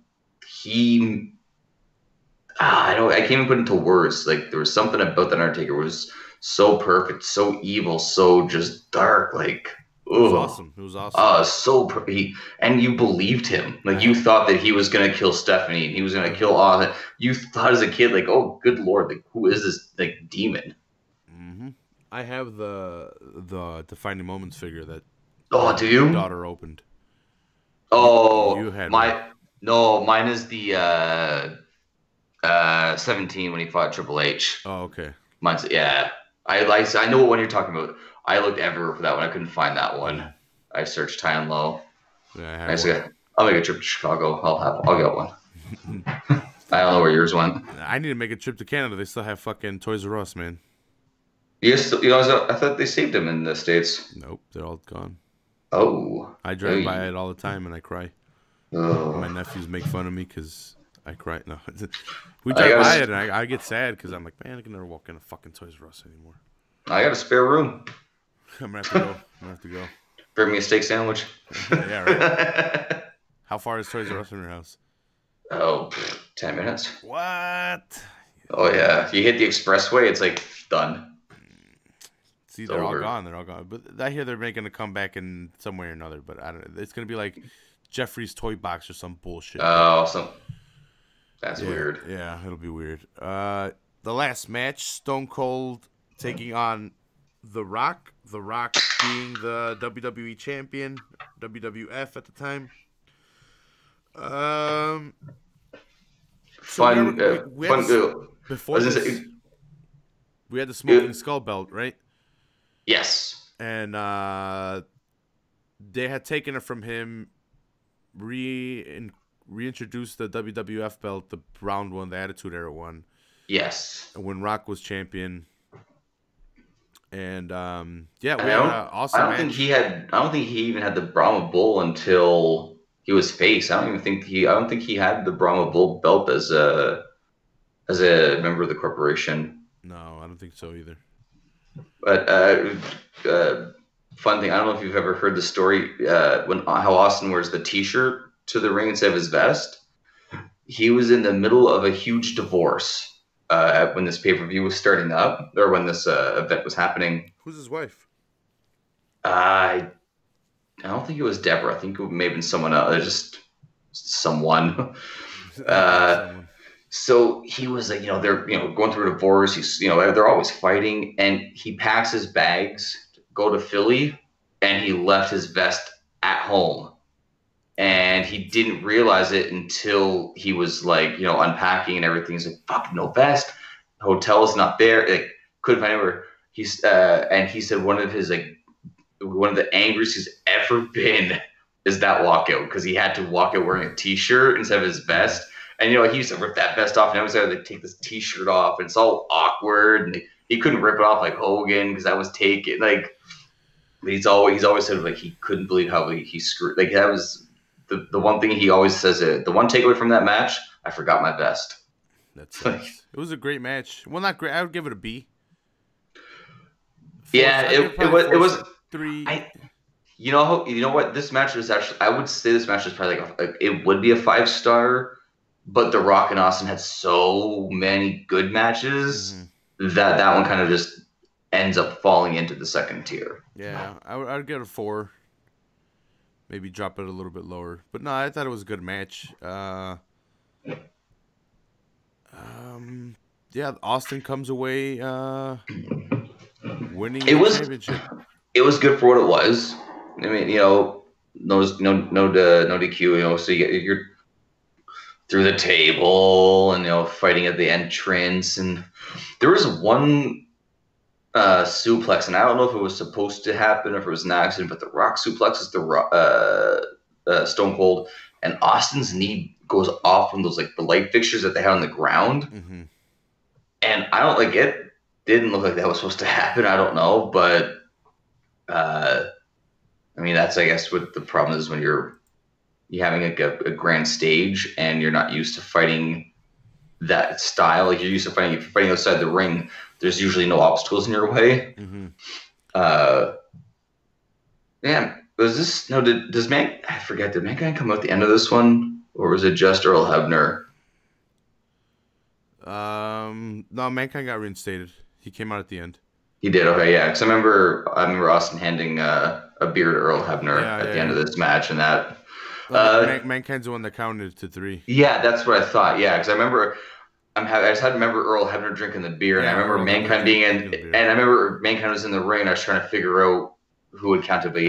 I can't even put into words. Like there was something about that Undertaker was so perfect, so evil, so just dark. Like it was awesome. It was awesome. And you believed him. Like you thought that he was gonna kill Stephanie and he was gonna kill Austin. You thought as a kid, like, oh, good lord, like who is this like demon? Mm-hmm. I have the Defining Moments figure that. Oh, do you? Daughter opened. Oh, you had mine is the 17 when he fought Triple H. Oh, okay. Mine's I know what one you're talking about. I looked everywhere for that one. I couldn't find that one. I searched high and low. Yeah, I'll make a trip to Chicago. I'll get one. I don't know where yours went. I need to make a trip to Canada. They still have fucking Toys R Us, man. Yes, I thought they saved them in the States. Nope, they're all gone. Oh. I drive by it all the time and I cry. Oh. My nephews make fun of me because I cry. No, we drive by it and I get sad because I'm like, man, I can never walk in a fucking Toys R Us anymore. I got a spare room. I'm gonna have to go. Bring me a steak sandwich. Yeah, right. How far is Toys R Us from your house? Oh, 10 minutes. What? Oh yeah, if you hit the expressway, it's like done. See, they're all gone. They're all gone. But I hear they're making a comeback in some way or another. But I don't know. It's gonna be like Jeffrey's Toy Box or some bullshit. Oh, that's weird. Yeah, it'll be weird. The last match, Stone Cold taking on The Rock. The Rock being the WWE champion, WWF at the time. Before this, we had the Smoking Skull belt, right? Yes. And they had taken it from him, reintroduced the WWF belt, the round one, the Attitude Era one. Yes. When Rock was champion. And we had an awesome match. I don't think he even had the Brahma Bull until he was face. I don't think he had the Brahma Bull belt as a member of the corporation. No, I don't think so either. But fun thing, I don't know if you've ever heard the story how Austin wears the T-shirt to the ring instead of his vest. He was in the middle of a huge divorce when this pay-per-view was starting up, or when this event was happening. Who's his wife? I don't think it was Deborah. I think it may have been someone else. Just someone. So he was like, they're going through a divorce. He's they're always fighting, and he packs his bags, go to Philly, and he left his vest at home, and he didn't realize it until he was like unpacking and everything. He's like, fuck, no vest. Hotel's not there. Like, couldn't find anywhere. he said one of the angriest he's ever been is that walkout because he had to walk out wearing a t-shirt instead of his vest. And he used to rip that vest off, and now he's got to take this t-shirt off, and it's all awkward. And he couldn't rip it off like Hogan because that was taken. Like he's always said like he couldn't believe how he screwed. Like that was the one thing he always says. The one takeaway from that match, I forgot my vest. That's it was a great match. Well, not great. I would give it a B. It was 3. You know what? This match was actually. I would say this match is probably it would be a 5-star, but The Rock and Austin had so many good matches that one kind of just ends up falling into the second tier. Yeah, I'd give it a 4. Maybe drop it a little bit lower, but no, I thought it was a good match. Yeah, Austin comes away winning the championship. It was good for what it was. I mean, no DQ. So you're through the table and fighting at the entrance, and there was one suplex, and I don't know if it was supposed to happen or if it was an accident, but The Rock suplexes the Stone Cold, and Austin's knee goes off from those the light fixtures that they had on the ground, and I don't it didn't look like that was supposed to happen. I don't know, but I mean that's I guess what the problem is when you're having a grand stage and you're not used to fighting that style. Like you're used to fighting outside the ring. There's usually no obstacles in your way. Man, was this does I forget, did Mankind come out at the end of this one, or was it just Earl Hebner? No, Mankind got reinstated. He came out at the end. He did, okay, yeah. Because I remember Austin handing a beer to Earl Hebner at the end of this match, and that. Mankind's the one that counted to 3. Yeah, that's what I thought. Yeah, because I remember. I just had to remember Earl Hebner drinking the beer, and I remember Mankind being in, and I remember Mankind was in the ring. And I was trying to figure out who would count it, but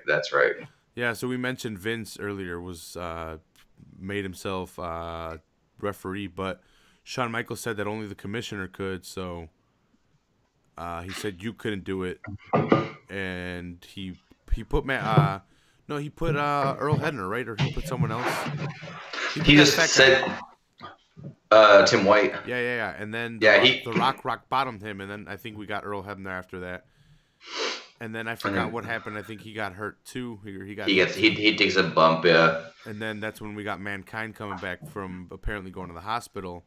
that's right. Yeah, so we mentioned Vince earlier was made himself referee, but Shawn Michaels said that only the commissioner could. So he said you couldn't do it, and he put he put Earl Hebner, right, or he put someone else. He just said. Tim White. Yeah. And then the Rock bottomed him, and then I think we got Earl Hebner after that. And then I forgot what happened. I think he got hurt too. He takes a bump, yeah. And then that's when we got Mankind coming back from apparently going to the hospital.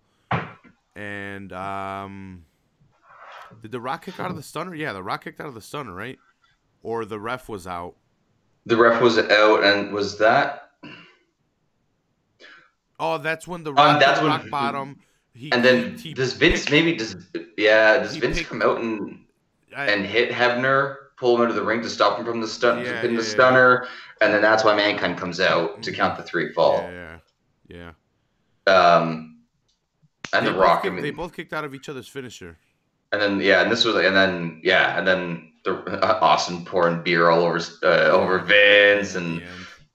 And did the Rock kick out of the stunner? Yeah, the Rock kicked out of the stunner, right? Or the ref was out. The ref was out, and was that? Oh, that's when the Rock bottom. Does Vince come out and hit Hebner, pull him out of the ring to stop him from the stunner, and then that's why Mankind comes out to count the 3 fall. Yeah. And the Rock. They both kicked out of each other's finisher. And then and then the Austin pouring beer all over Vince and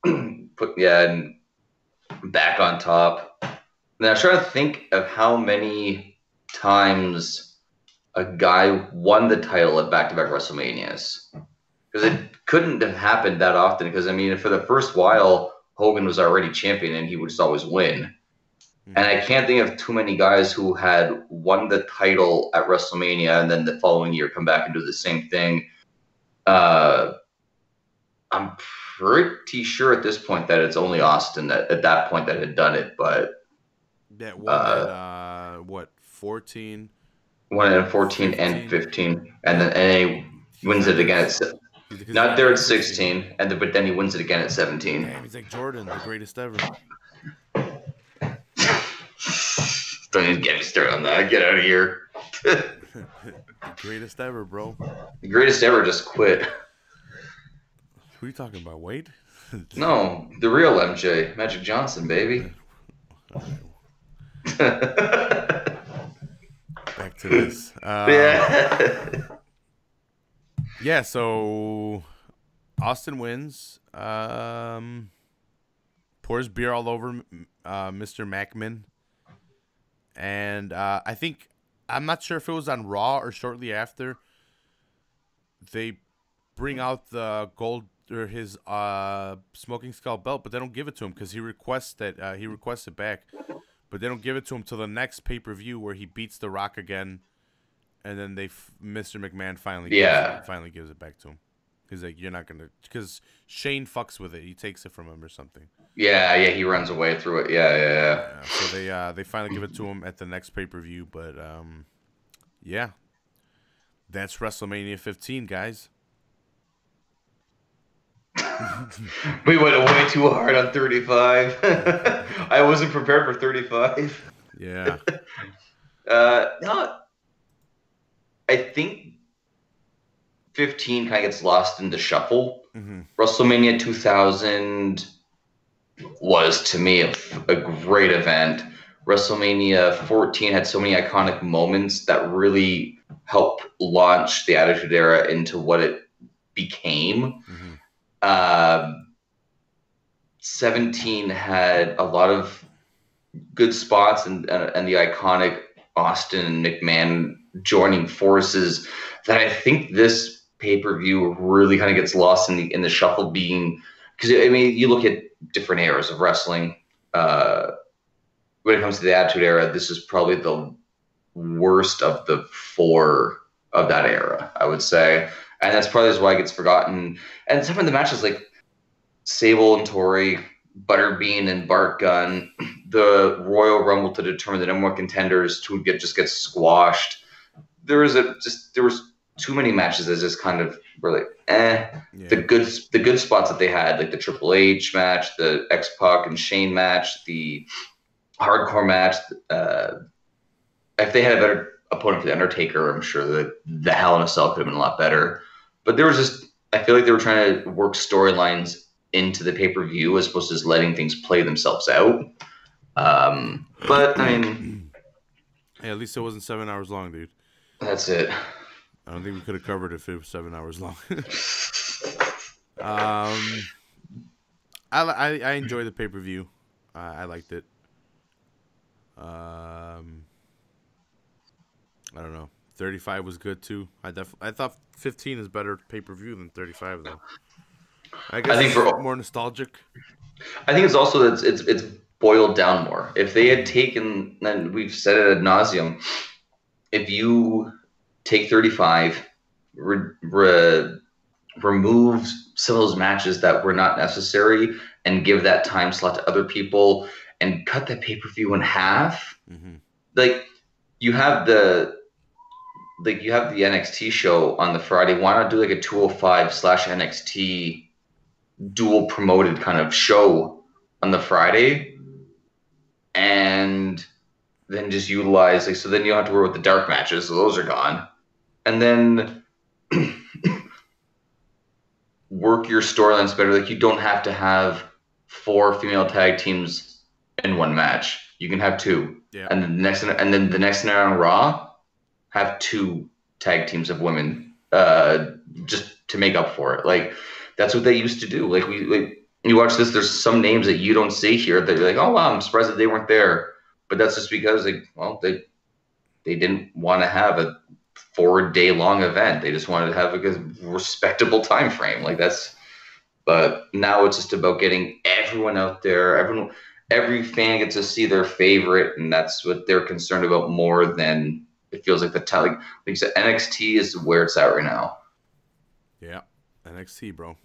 and back on top. And I was trying to think of how many times a guy won the title at back-to-back WrestleManias. Because it couldn't have happened that often. Because, I mean, for the first while, Hogan was already champion and he would just always win. And I can't think of too many guys who had won the title at WrestleMania and then the following year come back and do the same thing. I'm pretty sure at this point that it's only Austin at that point that had done it, but that won what 14? Won it in 14 and 15, and then he wins it again at not there at 16, but then he wins it again at 17. Damn, he's like Jordan, the greatest ever. Don't even get me started on that. Get out of here. The greatest ever, bro. The greatest ever just quit. Who are you talking about, Wade? No, the real MJ, Magic Johnson, baby. Back to this. Yeah, so Austin wins. Pours beer all over Mr. Macman. And I think I'm not sure if it was on Raw or shortly after. They bring out the gold or his smoking skull belt, but they don't give it to him because he requests it back. But they don't give it to him till the next pay-per-view where he beats The Rock again, and then Mr. McMahon finally gives it back to him. He's like, you're not gonna, because Shane fucks with it. He takes it from him or something. Yeah, he runs away through it. Yeah. So they finally give it to him at the next pay-per-view, but yeah, that's WrestleMania 15, guys. We went way too hard on 35. I wasn't prepared for 35. Yeah. No, I think 15 kind of gets lost in the shuffle. Mm-hmm. WrestleMania 2000 was, to me, a great event. WrestleMania 14 had so many iconic moments that really helped launch the Attitude Era into what it became. Mm-hmm. 17 had a lot of good spots and the iconic Austin and McMahon joining forces that I think this pay-per-view really kind of gets lost in the shuffle, being because I mean you look at different eras of wrestling. When it comes to the Attitude Era, this is probably the worst of the four of that era, I would say. And that's probably why it gets forgotten. And some of the matches like Sable and Tori, Butterbean and Bart Gunn, the Royal Rumble to determine the number one contenders to get squashed. There was too many matches that just kind of were like, Yeah. The good spots that they had, like the Triple H match, the X-Pac and Shane match, the hardcore match. If they had a better opponent for the Undertaker, I'm sure that the Hell in a Cell could have been a lot better. But there was just, I feel like they were trying to work storylines into the pay-per-view as opposed to just letting things play themselves out. But I mean, hey, at least it wasn't 7 hours long, dude. That's it. I don't think we could have covered it if it was 7 hours long. I enjoyed the pay-per-view. I liked it. I don't know. 35 was good too. I thought 15 is better pay-per-view than 35 though. I think it's more nostalgic. I think it's also that it's boiled down more. If they had taken, and we've said it ad nauseum, if you take 35, remove some of those matches that were not necessary, and give that time slot to other people, and cut that pay-per-view in half, like you have the NXT show on the Friday. Why not do like a 205/NXT dual promoted kind of show on the Friday, and then just utilize so then you don't have to worry with the dark matches, so those are gone, and then work your storylines better. Like you don't have to have 4 female tag teams in one match. You can have 2, and then the next night on Raw, have 2 tag teams of women, just to make up for it. Like that's what they used to do. Like you watch this, there's some names that you don't see here that you're like, oh wow, I'm surprised that they weren't there. But that's just because they didn't want to have a 4-day long event. They just wanted to have a respectable time frame. But now it's just about getting everyone out there. Every fan gets to see their favorite, and that's what they're concerned about more than it feels like like you said, NXT is where it's at right now. Yeah, NXT, bro.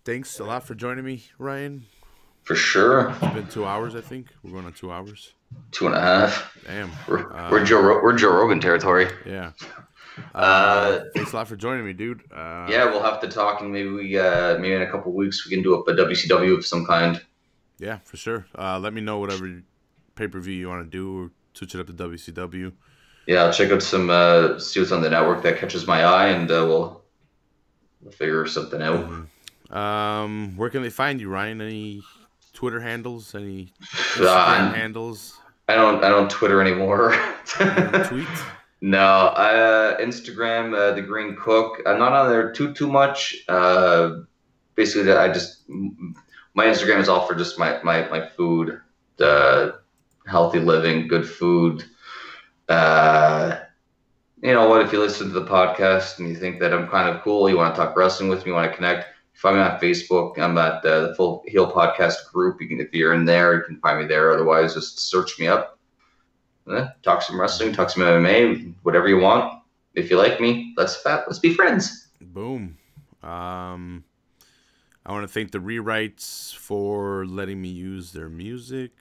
Thanks a lot for joining me, Ryan. For sure. It's been 2 hours, I think. We're going on 2 hours. 2.5. Damn. We're Joe Rogan territory. Yeah. Thanks a lot for joining me, dude. Yeah, we'll have to talk, and maybe in a couple of weeks we can do a WCW of some kind. Yeah, for sure. Let me know whatever pay-per-view you want to do, or switch it up to WCW. Yeah, I'll check out some see what's on the network that catches my eye, and we'll figure something out. Mm-hmm. Where can they find you, Ryan? Any Twitter handles? Any Instagram handles? I don't Twitter anymore. Tweet? No, Instagram, the Green Cook. I'm not on there too much. Basically, my Instagram is all for just my food healthy living, good food. Uh, you know what? If you listen to the podcast and you think that I'm kind of cool, you want to talk wrestling with me, you want to connect, find me on Facebook. I'm at the Full Heel Podcast group. You can, if you're in there, you can find me there. Otherwise, just search me up. Talk some wrestling, talk some MMA, whatever you want. If you like me, let's be friends. Boom. I want to thank the Rewrites for letting me use their music.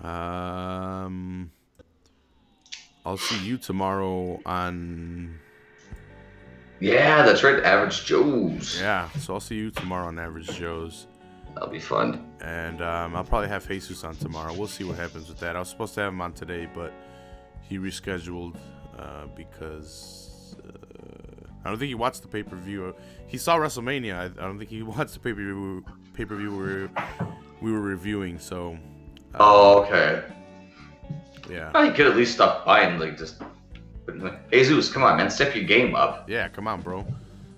I'll see you tomorrow on... Yeah, that's right. Average Joe's. Yeah, so I'll see you tomorrow on Average Joe's. That'll be fun. And I'll probably have Jesus on tomorrow. We'll see what happens with that. I was supposed to have him on today, but he rescheduled because I don't think he watched the pay-per-view. He saw WrestleMania. I don't think he watched the pay-per-view we were reviewing. So. Okay. Yeah. Well, he could at least stop by and like just. Jesus, come on, man, step your game up. Yeah, come on, bro.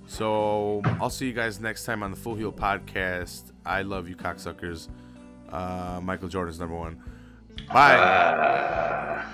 So I'll see you guys next time on the Full Heel Podcast. I love you, cocksuckers. Michael Jordan's #1. Bye.